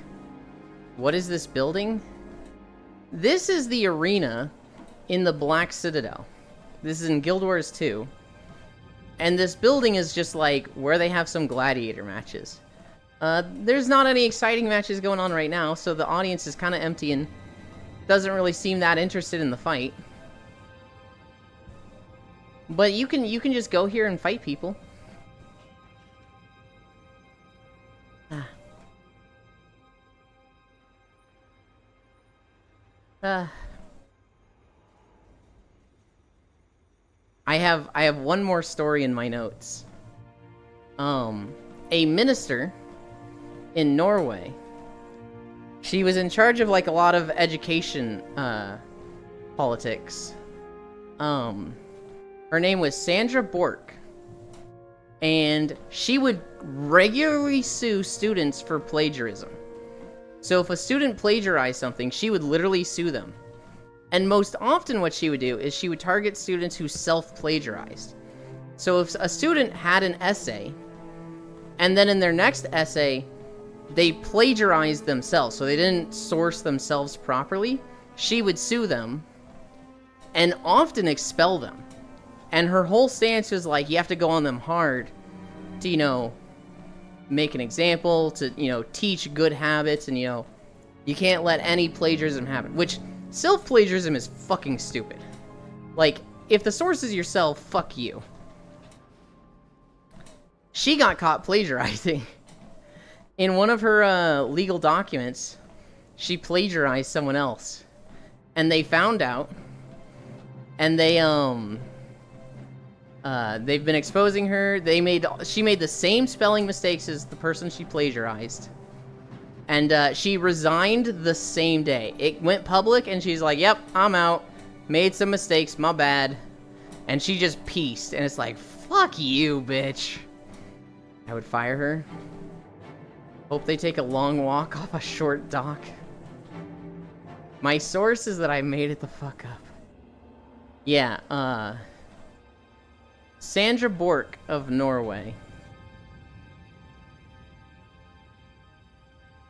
What is this building? This is the arena in the Black Citadel. This is in Guild Wars 2. And this building is just like where they have some gladiator matches. There's not any exciting matches going on right now, so the audience is kind of empty and doesn't really seem that interested in the fight. But you can just go here and fight people. I have one more story in my notes. A minister in Norway. She was in charge of like a lot of education politics. Her name was Sandra Bork. And she would regularly sue students for plagiarism. So if a student plagiarized something, she would literally sue them. And most often what she would do is she would target students who self-plagiarized. So if a student had an essay, and then in their next essay, they plagiarized themselves, so they didn't source themselves properly, she would sue them and often expel them. And her whole stance was like, you have to go on them hard to, you know, make an example, to, you know, teach good habits, and, you know, you can't let any plagiarism happen. Which, self-plagiarism is fucking stupid. Like, if the source is yourself, fuck you. She got caught plagiarizing. In one of her legal documents, she plagiarized someone else. And they found out. And they've been exposing her. She made the same spelling mistakes as the person she plagiarized. And she resigned the same day. It went public and she's like, yep, I'm out. Made some mistakes, my bad. And she just pieced. And it's like, fuck you, bitch. I would fire her. Hope they take a long walk off a short dock. My source is that I made it the fuck up. Yeah, Sandra Bork of Norway.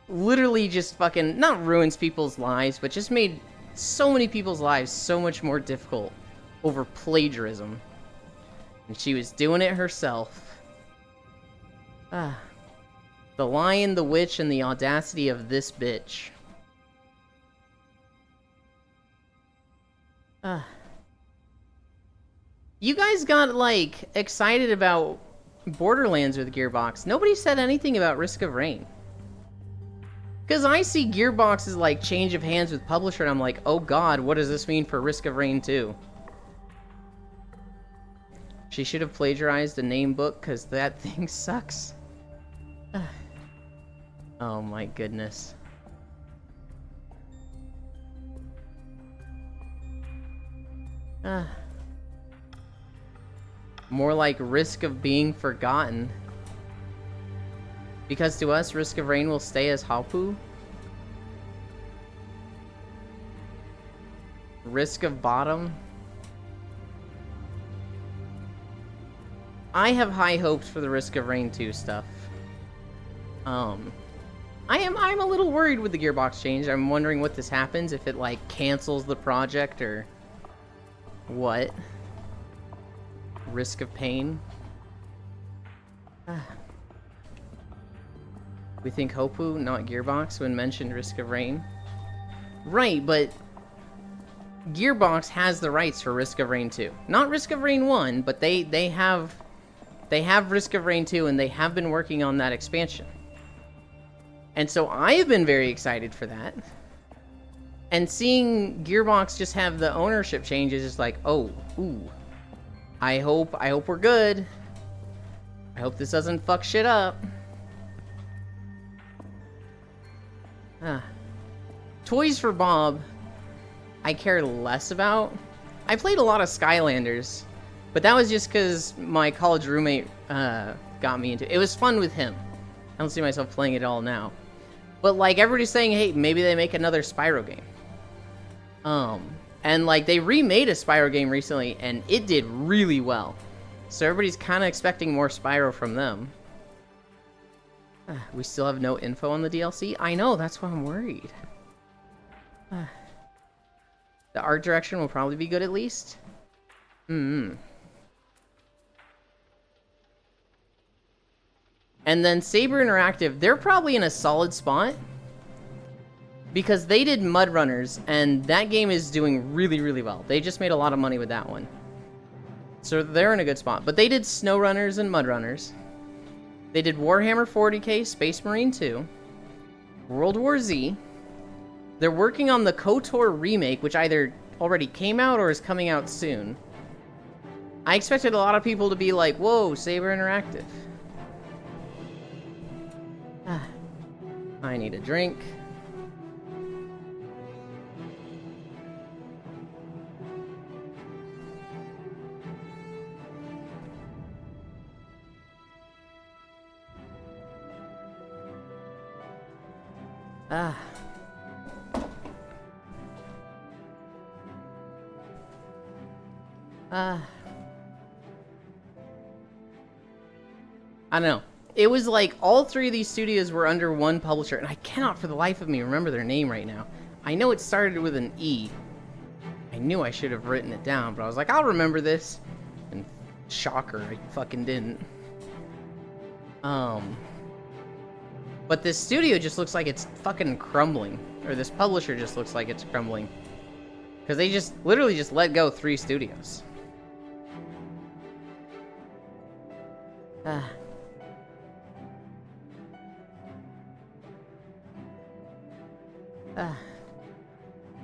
Literally just fucking, not ruins people's lives, but just made so many people's lives so much more difficult over plagiarism. And she was doing it herself. The Lion, the Witch, and the audacity of this bitch. You guys got, like, excited about Borderlands with Gearbox. Nobody said anything about Risk of Rain. Because I see Gearbox as, like, change of hands with publisher, and I'm like, oh god, what does this mean for Risk of Rain 2? She should have plagiarized a name book, because that thing sucks. Oh my goodness. More like Risk of Being Forgotten. Because to us, Risk of Rain will stay as Hapu. Risk of Bottom. I have high hopes for the Risk of Rain 2 stuff. I'm a little worried with the Gearbox change. I'm wondering what this happens, if it like cancels the project or what. Risk of Pain. We think Hopu, not Gearbox, when mentioned Risk of Rain. Right, but Gearbox has the rights for Risk of Rain 2. Not Risk of Rain 1, but they have Risk of Rain 2, and they have been working on that expansion. And so I have been very excited for that. And seeing Gearbox just have the ownership changes is like, oh, ooh. I hope we're good. I hope this doesn't fuck shit up. Toys for Bob, I care less about. I played a lot of Skylanders, but that was just because my college roommate got me into it. It was fun with him. I don't see myself playing it all now. But like everybody's saying, hey, maybe they make another Spyro game. And like they remade a Spyro game recently, and it did really well. So everybody's kind of expecting more Spyro from them. We still have no info on the DLC? I know, that's why I'm worried. The art direction will probably be good at least. And then Saber Interactive, they're probably in a solid spot because they did Mud Runners, and that game is doing really, really well. They just made a lot of money with that one. So they're in a good spot. But they did Snow Runners and Mud Runners. They did Warhammer 40k, Space Marine 2, World War Z. They're working on the KOTOR remake, which either already came out or is coming out soon. I expected a lot of people to be like, whoa, Saber Interactive. I need a drink. I don't know. It was like all three of these studios were under one publisher, and I cannot for the life of me remember their name right now. I know it started with an E. I knew I should have written it down, but I was like, I'll remember this. And shocker, I fucking didn't. But this studio just looks like it's fucking crumbling. Or this publisher just looks like it's crumbling. Because they just literally just let go 3 studios.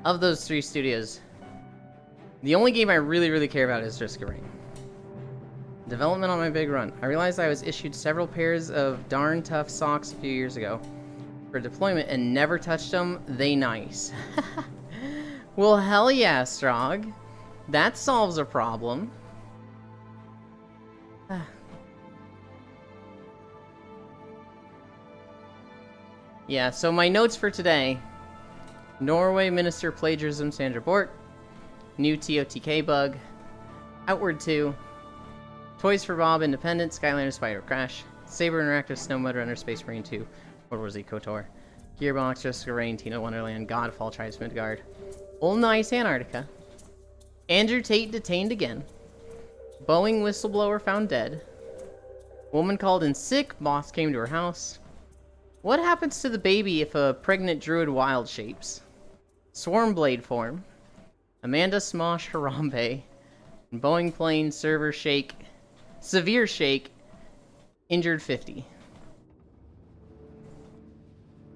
Of those 3 studios, the only game I really, really care about is Risk of Rain. Development on my big run. I realized I was issued several pairs of darn tough socks a few years ago for deployment and never touched them. They nice. Well, hell yeah, Strog. That solves a problem. Yeah, so my notes for today. Norway Minister Plagiarism Sandra Bort. New TOTK bug. Outward 2. Toys for Bob Independent. Skylander Spider Crash. Saber Interactive Snow Mud Runner Space Marine 2. World War Z KOTOR. Gearbox Risk of Rain Tina Wonderland. Godfall Tribes Midgard. All Nice Antarctica. Andrew Tate detained again. Boeing whistleblower found dead. Woman called in sick. Boss came to her house. What happens to the baby if a pregnant druid wild shapes? Swarm Blade form. Amanda Smosh Harambe. Boeing plane server shake. Severe shake. Injured 50.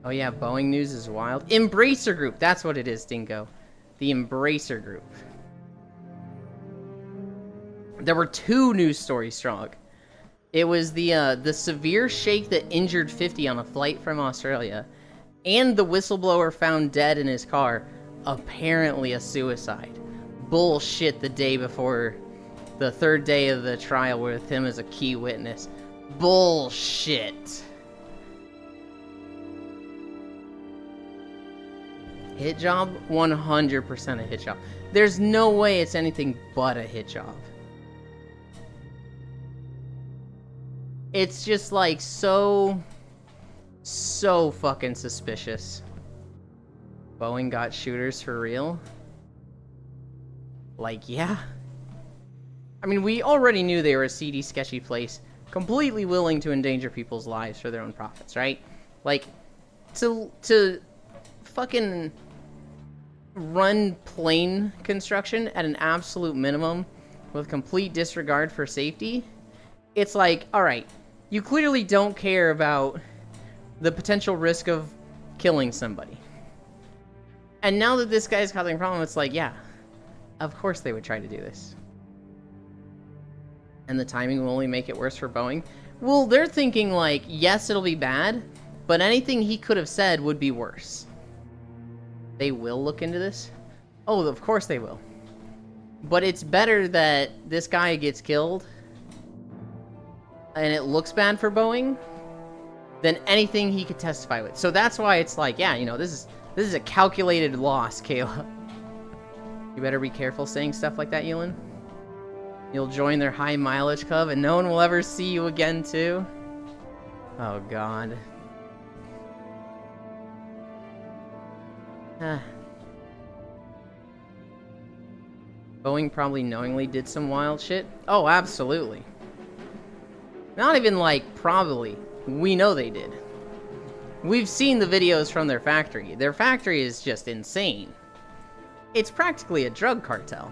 Oh yeah, Boeing news is wild. Embracer Group. That's what it is, Dingo. The Embracer Group. There were 2 news stories, Strong. It was the severe shake that injured 50 on a flight from Australia, and the whistleblower found dead in his car, apparently a suicide. Bullshit the day before the 3rd day of the trial with him as a key witness. Bullshit. Hit job? 100% a hit job. There's no way it's anything but a hit job. It's just like so fucking suspicious. Boeing got shooters for real? Like, yeah. I mean, we already knew they were a seedy, sketchy place, completely willing to endanger people's lives for their own profits, right? Like, to fucking run plane construction at an absolute minimum with complete disregard for safety, it's like, alright, you clearly don't care about the potential risk of killing somebody. And now that this guy's causing a problem, it's like, yeah, of course they would try to do this. And the timing will only make it worse for Boeing. Well, they're thinking like, yes, it'll be bad, but anything he could have said would be worse. They will look into this? Oh, of course they will. But it's better that this guy gets killed and it looks bad for Boeing than anything he could testify with. So that's why it's like, yeah, you know, this is a calculated loss, Kayla. You better be careful saying stuff like that, Yulin. You'll join their high mileage club and no one will ever see you again, too. Oh, God. Boeing probably knowingly did some wild shit. Oh, absolutely. Not even like probably. We know they did. We've seen the videos from their factory. Their factory is just insane. It's practically a drug cartel.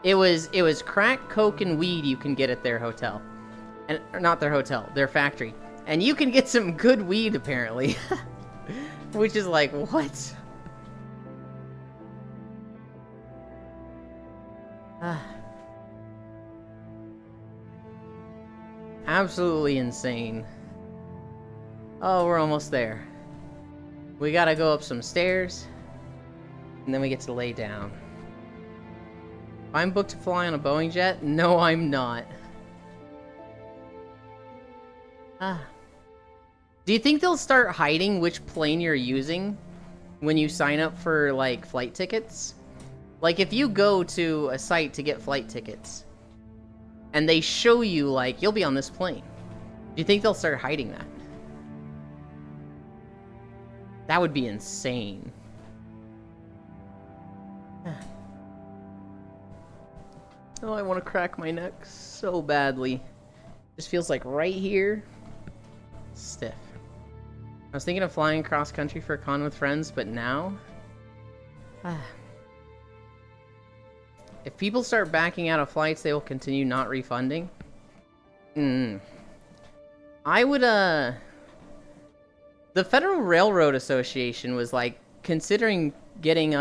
It was crack, coke, and weed you can get at their hotel. And or not their hotel, their factory. And you can get some good weed apparently. Which is like, what? Absolutely insane. Oh, we're almost there. We gotta go up some stairs, and then we get to lay down. I'm booked to fly on a Boeing jet? No, I'm not. Do you think they'll start hiding which plane you're using when you sign up for, like, flight tickets? Like, if you go to a site to get flight tickets, and they show you, like, you'll be on this plane, do you think they'll start hiding that? That would be insane. Oh, I want to crack my neck so badly. Just feels like right here. Stiff. I was thinking of flying cross country for a con with friends, but now... If people start backing out of flights, they will continue not refunding. I would, The Federal Railroad Association was, like, considering getting,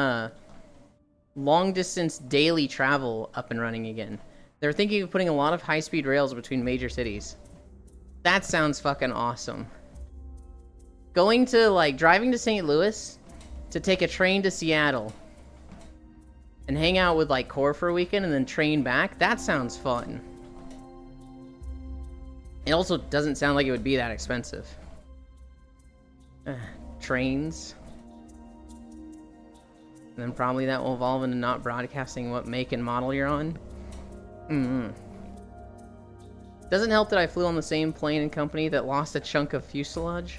long-distance daily travel up and running again. They're thinking of putting a lot of high-speed rails between major cities. That sounds fucking awesome. Going to, like, driving to St. Louis to take a train to Seattle and hang out with, like, Core for a weekend and then train back, that sounds fun. It also doesn't sound like it would be that expensive. Trains. And then probably that will evolve into not broadcasting what make and model you're on. Doesn't help that I flew on the same plane and company that lost a chunk of fuselage.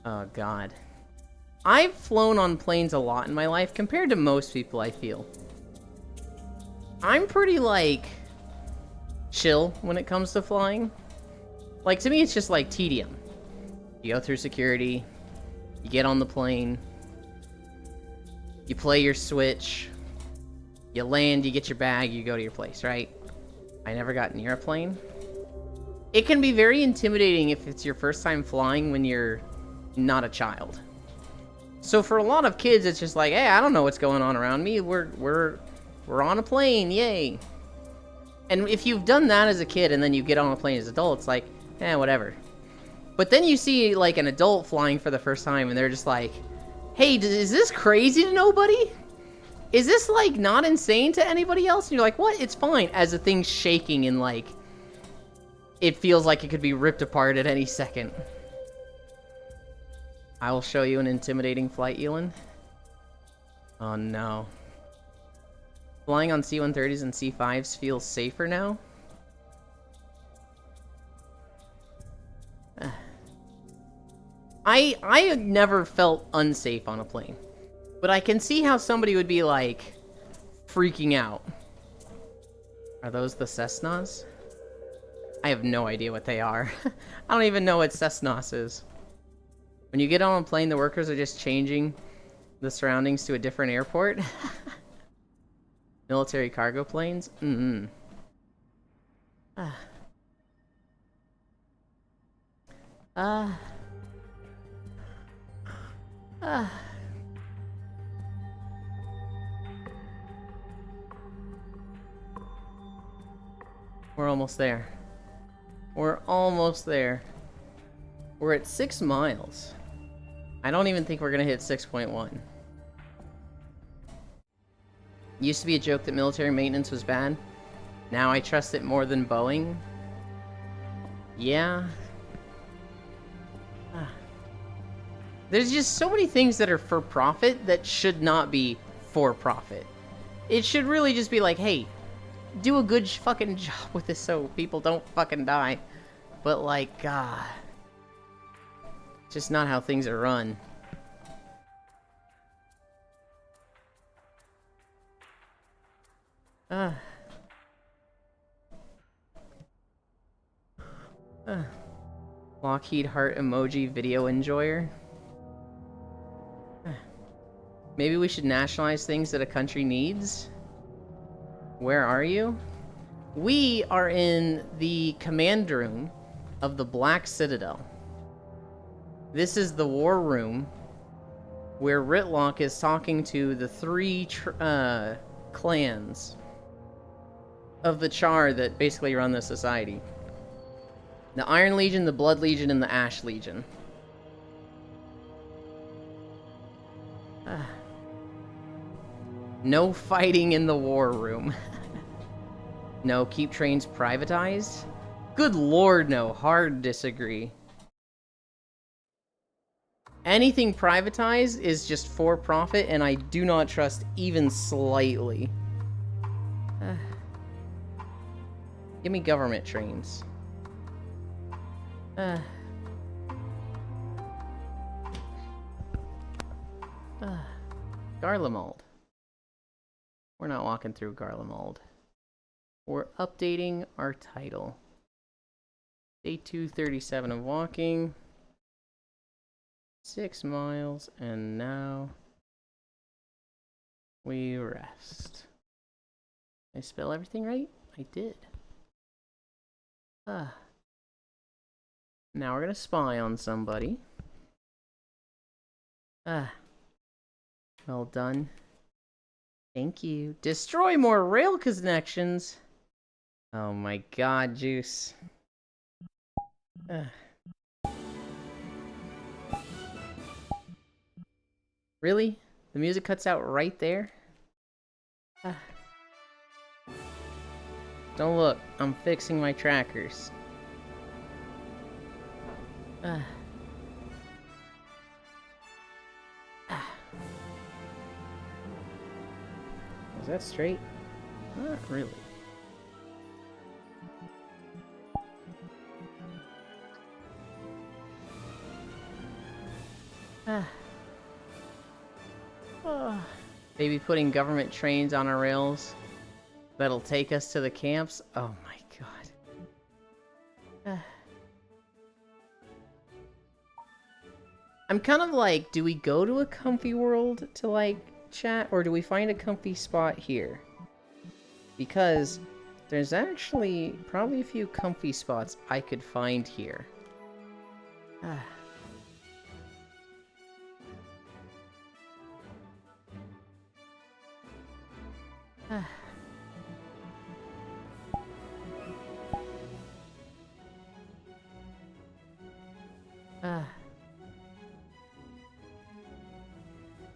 Oh, God. I've flown on planes a lot in my life, compared to most people, I feel. I'm pretty, like, chill when it comes to flying. Like, to me, it's just, like, tedium. You go through security, you get on the plane, you play your Switch, you land, you get your bag, you go to your place, right? I never got near a plane. It can be very intimidating if it's your first time flying when you're not a child. So for a lot of kids, it's just like, hey, I don't know what's going on around me. We're on a plane, yay. And if you've done that as a kid and then you get on a plane as an adult, it's like, whatever. But then you see, like, an adult flying for the first time, and they're just like, hey, is this crazy to nobody? Is this, like, not insane to anybody else? And you're like, what? It's fine. As the thing's shaking and, like, it feels like it could be ripped apart at any second. I will show you an intimidating flight, Elon. Oh, no. Flying on C-130s and C-5s feels safer now? I never felt unsafe on a plane. But I can see how somebody would be, like, freaking out. Are those the Cessnas? I have no idea what they are. I don't even know what Cessnas is. When you get on a plane, the workers are just changing the surroundings to a different airport. Military cargo planes? We're almost there. We're almost there. We're at 6 miles. I don't even think we're gonna hit 6.1. Used to be a joke that military maintenance was bad. Now I trust it more than Boeing. Yeah. There's just so many things that are for profit that should not be for profit. It should really just be like, hey, do a good fucking job with this so people don't fucking die. But like, just not how things are run. Ah. Lockheed heart emoji video enjoyer. Maybe we should nationalize things that a country needs? Where are you? We are in the command room of the Black Citadel. This is the war room where Rytlock is talking to the three clans of the Char that basically run the society. The Iron Legion, the Blood Legion, and the Ash Legion. No fighting in the war room. No, keep trains privatized? Good lord, no. Hard disagree. Anything privatized is just for profit, and I do not trust even slightly. Give me government trains. Garlemald. We're not walking through Garlemald. We're updating our title. Day 237 of walking. 6 miles, and now we rest. Did I spell everything right? I did. Now we're gonna spy on somebody. Well done. Thank you. Destroy more rail connections. Oh my god, Juice. Really? The music cuts out right there? Don't look. I'm fixing my trackers. Is that straight? Not really. Maybe putting government trains on our rails that'll take us to the camps. Oh my god. I'm kind of like, do we go to a comfy world to like chat, or do we find a comfy spot here? Because there's actually probably a few comfy spots I could find here.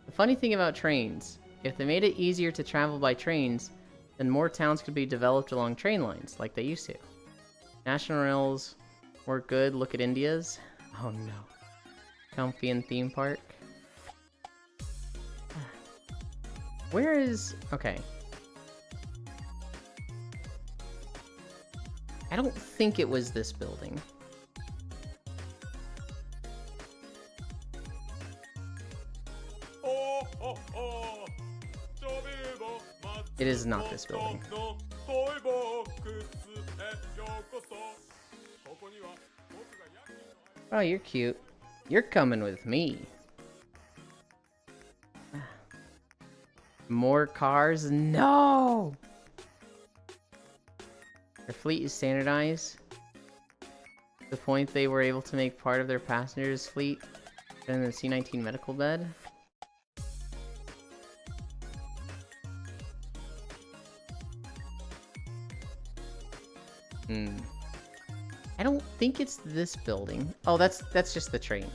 The funny thing about trains, if they made it easier to travel by trains, then more towns could be developed along train lines, like they used to. National rails work good, look at India's. Oh no. Comfy and theme park. Where is... okay. I don't think it was this building. It is not this building. Oh, you're cute. You're coming with me. More cars? No! Their fleet is standardized. To the point they were able to make part of their passengers' fleet in the C-19 medical bed. I don't think it's this building. Oh, that's just the train.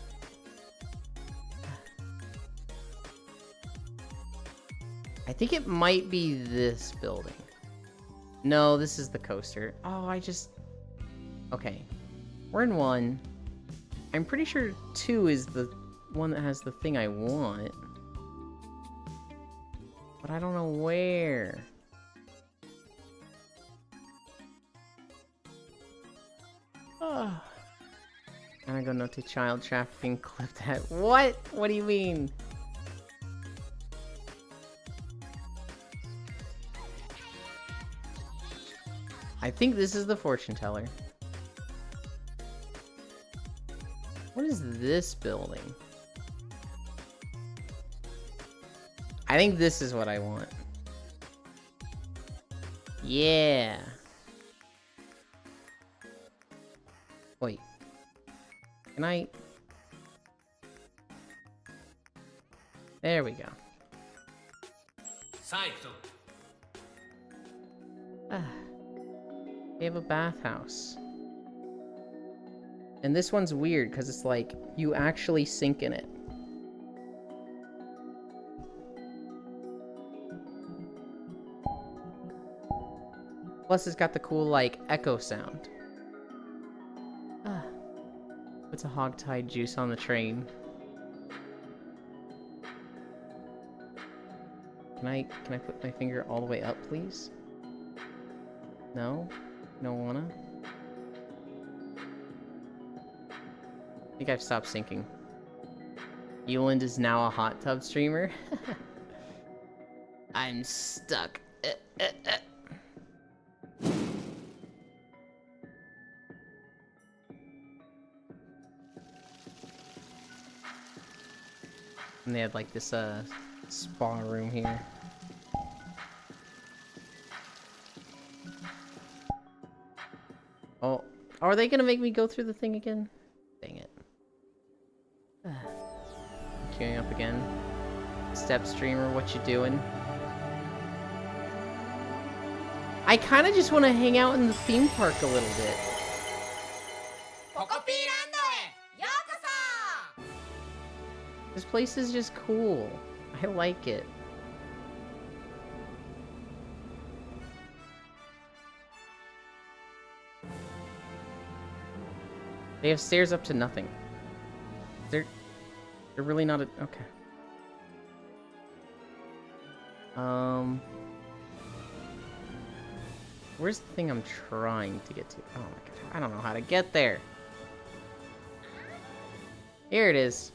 I think it might be this building. No, this is the coaster. Oh, okay. We're in 1. I'm pretty sure 2 is the one that has the thing I want. But I don't know where. I'm gonna go note to child trafficking, clip that. What? What do you mean? I think this is the fortune teller. What is this building? I think this is what I want. Yeah. Wait. Can I... There we go. They have a bathhouse. And this one's weird because it's like you actually sink in it. Plus it's got the cool like echo sound. Puts a hogtie juice on the train. Can I put my finger all the way up, please? No? Don't wanna? I think I've stopped sinking. Yuland is now a hot tub streamer. I'm stuck. And they had like this spa room here. Oh, are they gonna make me go through the thing again? Dang it. Queuing up again. Step streamer, what you doing? I kind of just want to hang out in the theme park a little bit. This place is just cool. I like it. They have stairs up to nothing. They're really not a... Okay. Where's the thing I'm trying to get to? Oh my god, I don't know how to get there. Here it is.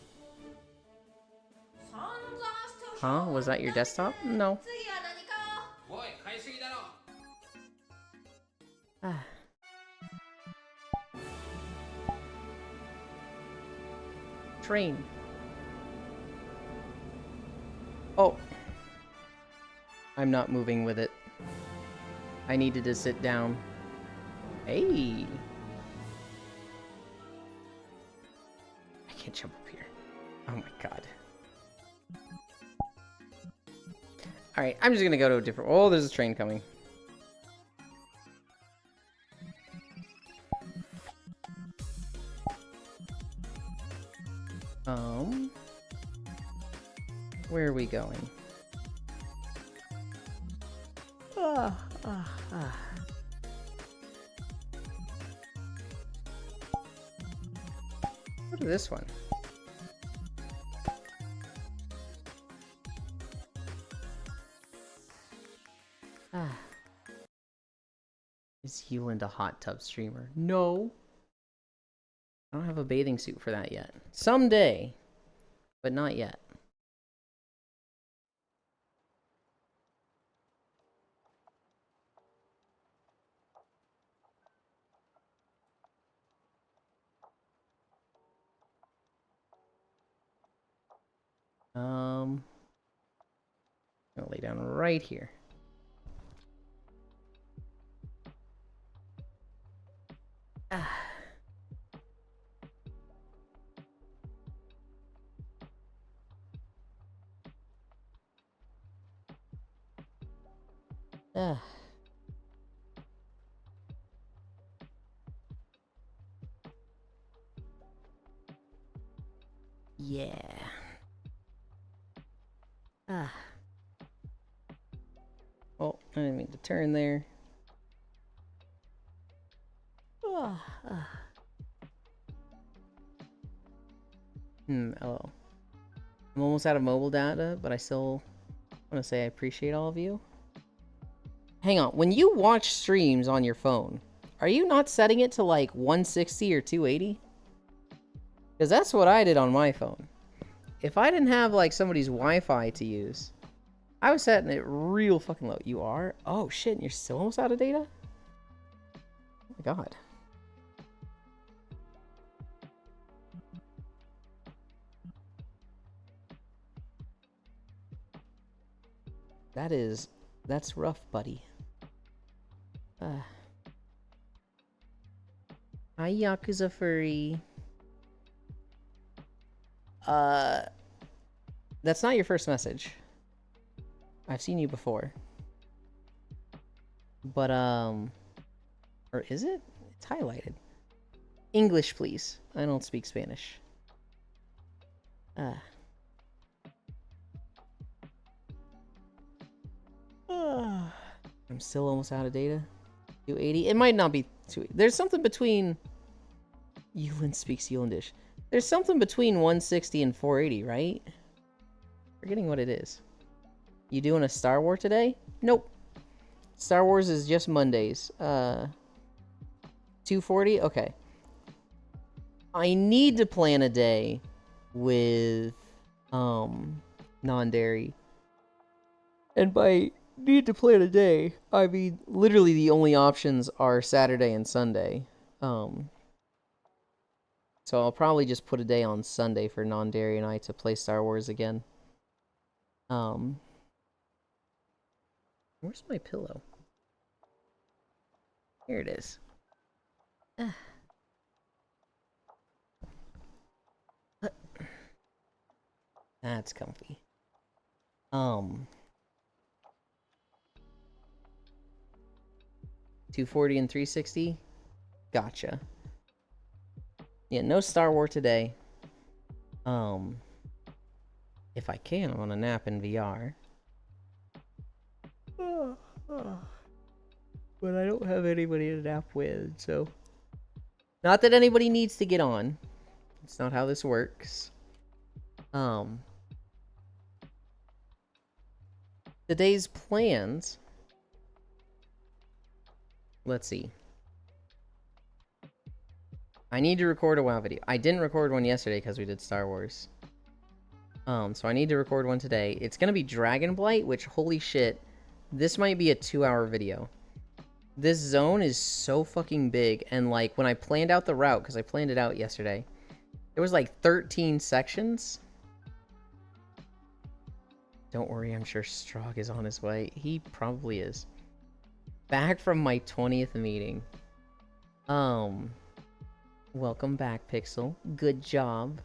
Huh? Was that your desktop? No. Train. Oh. I'm not moving with it. I needed to sit down. Hey. I can't jump up here. Oh my god. Alright, I'm just gonna go to a different... Oh, there's a train coming. Where are we going? Go to this one. Is Yuland a hot tub streamer? No. I don't have a bathing suit for that yet. Someday, but not yet. I'm gonna lay down right here. Yeah. Oh, I didn't mean to turn there. Hello. I'm almost out of mobile data, but I still want to say I appreciate all of you. Hang on, when you watch streams on your phone, are you not setting it to like 160 or 280? Because that's what I did on my phone. If I didn't have like somebody's Wi-Fi to use, I was setting it real fucking low. You are? Oh shit, and you're still almost out of data? My God. That's rough, buddy. Hi, Yakuza Furry. That's not your first message. I've seen you before. But, or is it? It's highlighted. English, please. I don't speak Spanish. I'm still almost out of data. 280. It might not be 280. There's something between... Yulin speaks Yulandish. There's something between 160 and 480, right? Forgetting what it is. You doing a Star Wars today? Nope. Star Wars is just Mondays. 240? Okay. I need to plan a day with non-dairy. And by need to plan a day, I mean literally the only options are Saturday and Sunday. So I'll probably just put a day on Sunday for non-dairy and I to play Star Wars again. Where's my pillow? Here it is. That's comfy. 240 and 360? Gotcha. Yeah, no Star Wars today. If I can, I'm gonna nap in VR. But I don't have anybody to nap with, so... Not that anybody needs to get on. It's not how this works. Today's plans... Let's see. I need to record a WoW video. I didn't record one yesterday because we did Star Wars. So I need to record one today. It's gonna be Dragonblight, which, holy shit, this might be a 2-hour video. This zone is so fucking big, and like, when I planned out the route, because I planned it out yesterday, there was like 13 sections. Don't worry, I'm sure Strogg is on his way. He probably is. Back from my 20th meeting. Welcome back, Pixel. Good job.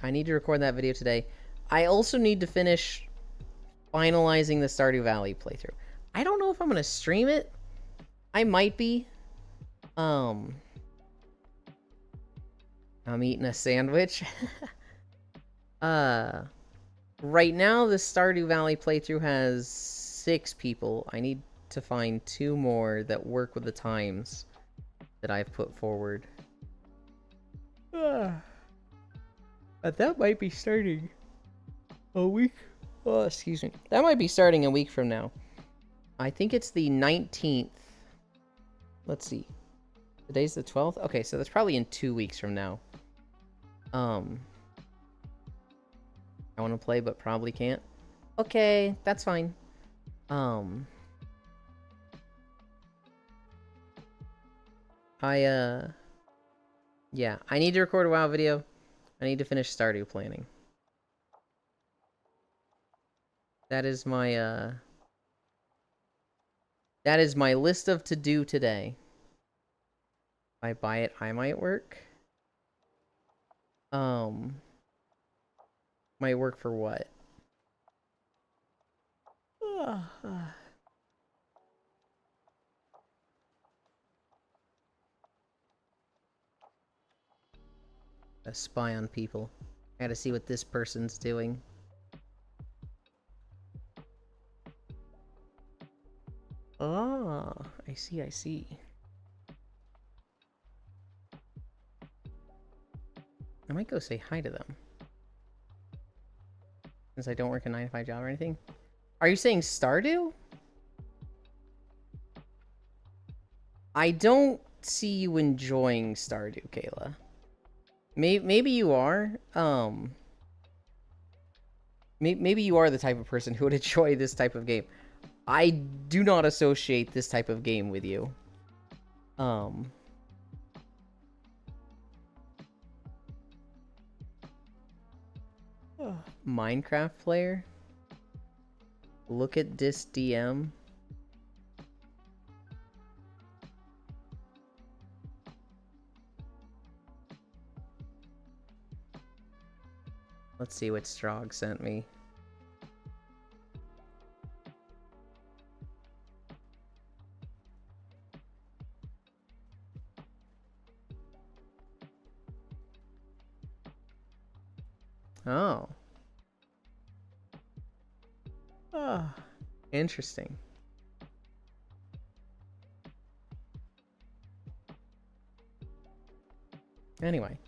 I need to record that video today. I also need to finish finalizing the Stardew Valley playthrough. I don't know if I'm gonna stream it. I might be. I'm eating a sandwich. Right now, the Stardew Valley playthrough has 6 people. I need to find 2 more that work with the times that I've put forward. That might be starting a week. Oh, excuse me. That might be starting a week from now. I think it's the 19th. Let's see. Today's the 12th? Okay, so that's probably in 2 weeks from now. I want to play, but probably can't. Okay, that's fine. Yeah, I need to record a WoW video. I need to finish Stardew planning. That is my list of to-do today. If I buy it, I might work. Might work for what? A spy on people. I gotta see what this person's doing. Ah, I see, I see. I might go say hi to them. Since I don't work a 9-to-5 job or anything. Are you saying Stardew? I don't see you enjoying Stardew, Kayla. Maybe you are. Maybe you are the type of person who would enjoy this type of game. I do not associate this type of game with you. Minecraft player? Look at this DM. Let's see what Strog sent me. Oh. Oh. Interesting. Anyway.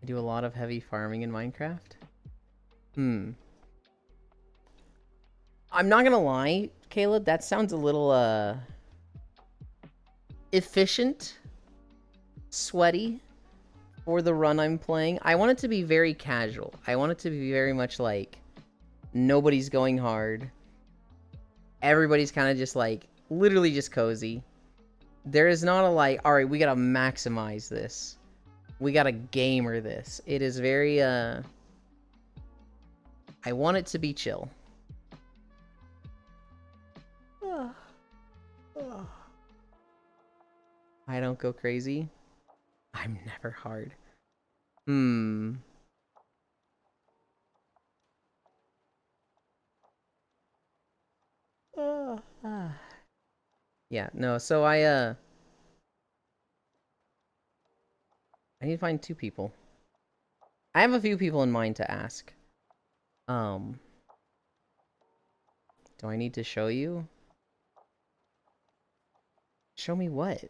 I do a lot of heavy farming in Minecraft. I'm not gonna lie, Caleb, that sounds a little, efficient, sweaty for the run I'm playing. I want it to be very casual. I want it to be very much like nobody's going hard. Everybody's kind of just like literally just cozy. There is not a like, all right, we gotta maximize this. We gotta gamer this. It is very, I want it to be chill. I don't go crazy. I'm never hard. Yeah, no, so I need to find 2 people. I have a few people in mind to ask. Do I need to show you? Show me what?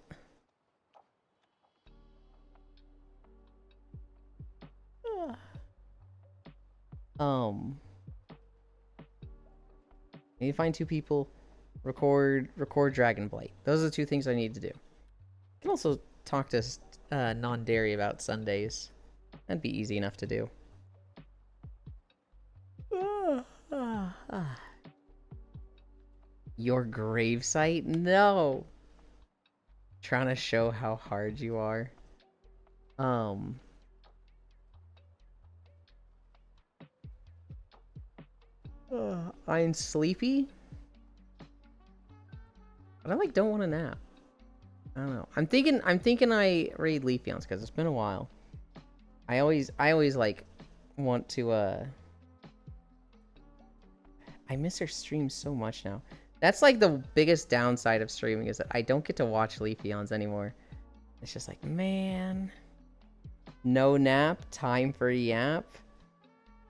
I need to find 2 people, record Dragonblight. Those are the 2 things I need to do. I can also talk to Non-Dairy about Sundays. That'd be easy enough to do. Your gravesite? No! Trying to show how hard you are. I'm sleepy. But I like don't want to nap. I don't know. I'm thinking I raid Leafeons because it's been a while. I always like want to I miss her stream so much now. That's like the biggest downside of streaming is that I don't get to watch Leafeons anymore. It's just like, man, no nap, time for a yap.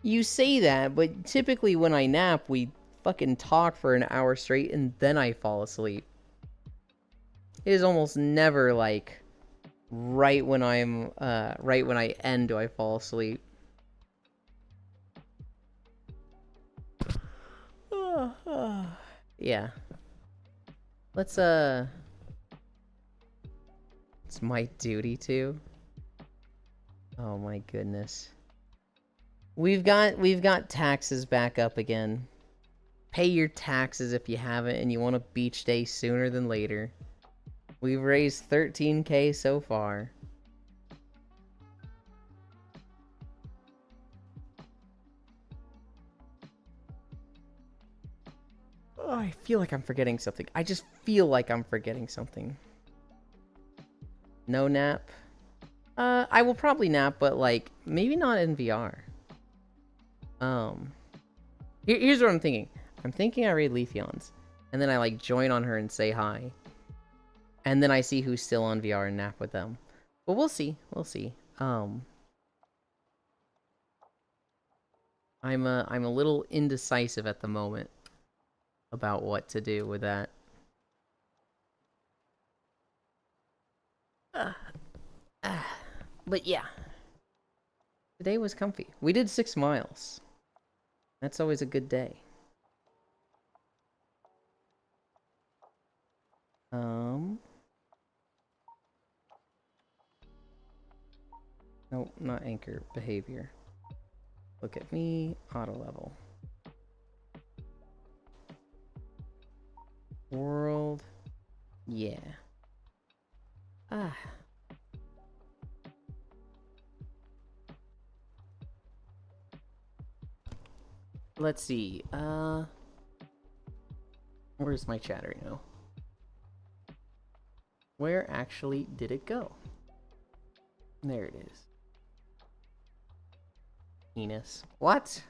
You say that, but typically when I nap, we fucking talk for an hour straight and then I fall asleep. It is almost never like right when I end do I fall asleep. Yeah. Let's it's my duty to. Oh my goodness. We've got taxes back up again. Pay your taxes if you haven't and you want a beach day sooner than later. We've raised 13K so far. Oh, I feel like I'm forgetting something. I just feel like I'm forgetting something. No nap. I will probably nap, but like maybe not in VR. Here's what I'm thinking. I'm thinking I raid Leafeons, and then I like join on her and say hi, and then I see who's still on VR and nap with them. But we'll see. We'll see. I'm a little indecisive at the moment about what to do with that. But yeah. Today was comfy. We did 6 miles. That's always a good day. Nope, not anchor. Behavior. Look at me. Auto level. World. Yeah. Ah. Let's see. Where's my chat right now? Where actually did it go? There it is. Penis. What?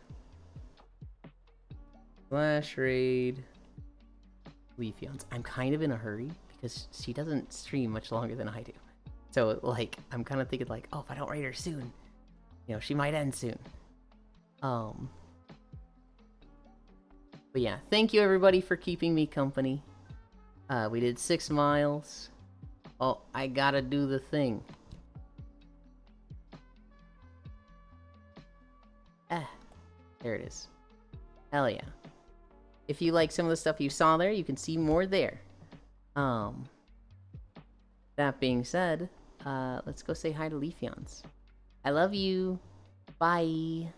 Flash raid. Leafeons. I'm kind of in a hurry because she doesn't stream much longer than I do. So, like, I'm kind of thinking, like, oh, if I don't raid her soon, you know, she might end soon. But yeah, thank you everybody for keeping me company. We did 6 miles. Oh, I gotta do the thing. There it is. Hell yeah. If you like some of the stuff you saw there, you can see more there. That being said, let's go say hi to Leafeons. I love you. Bye.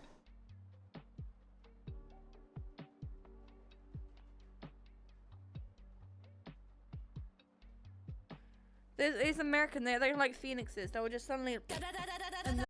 There's American there. They're like phoenixes. They were just suddenly. And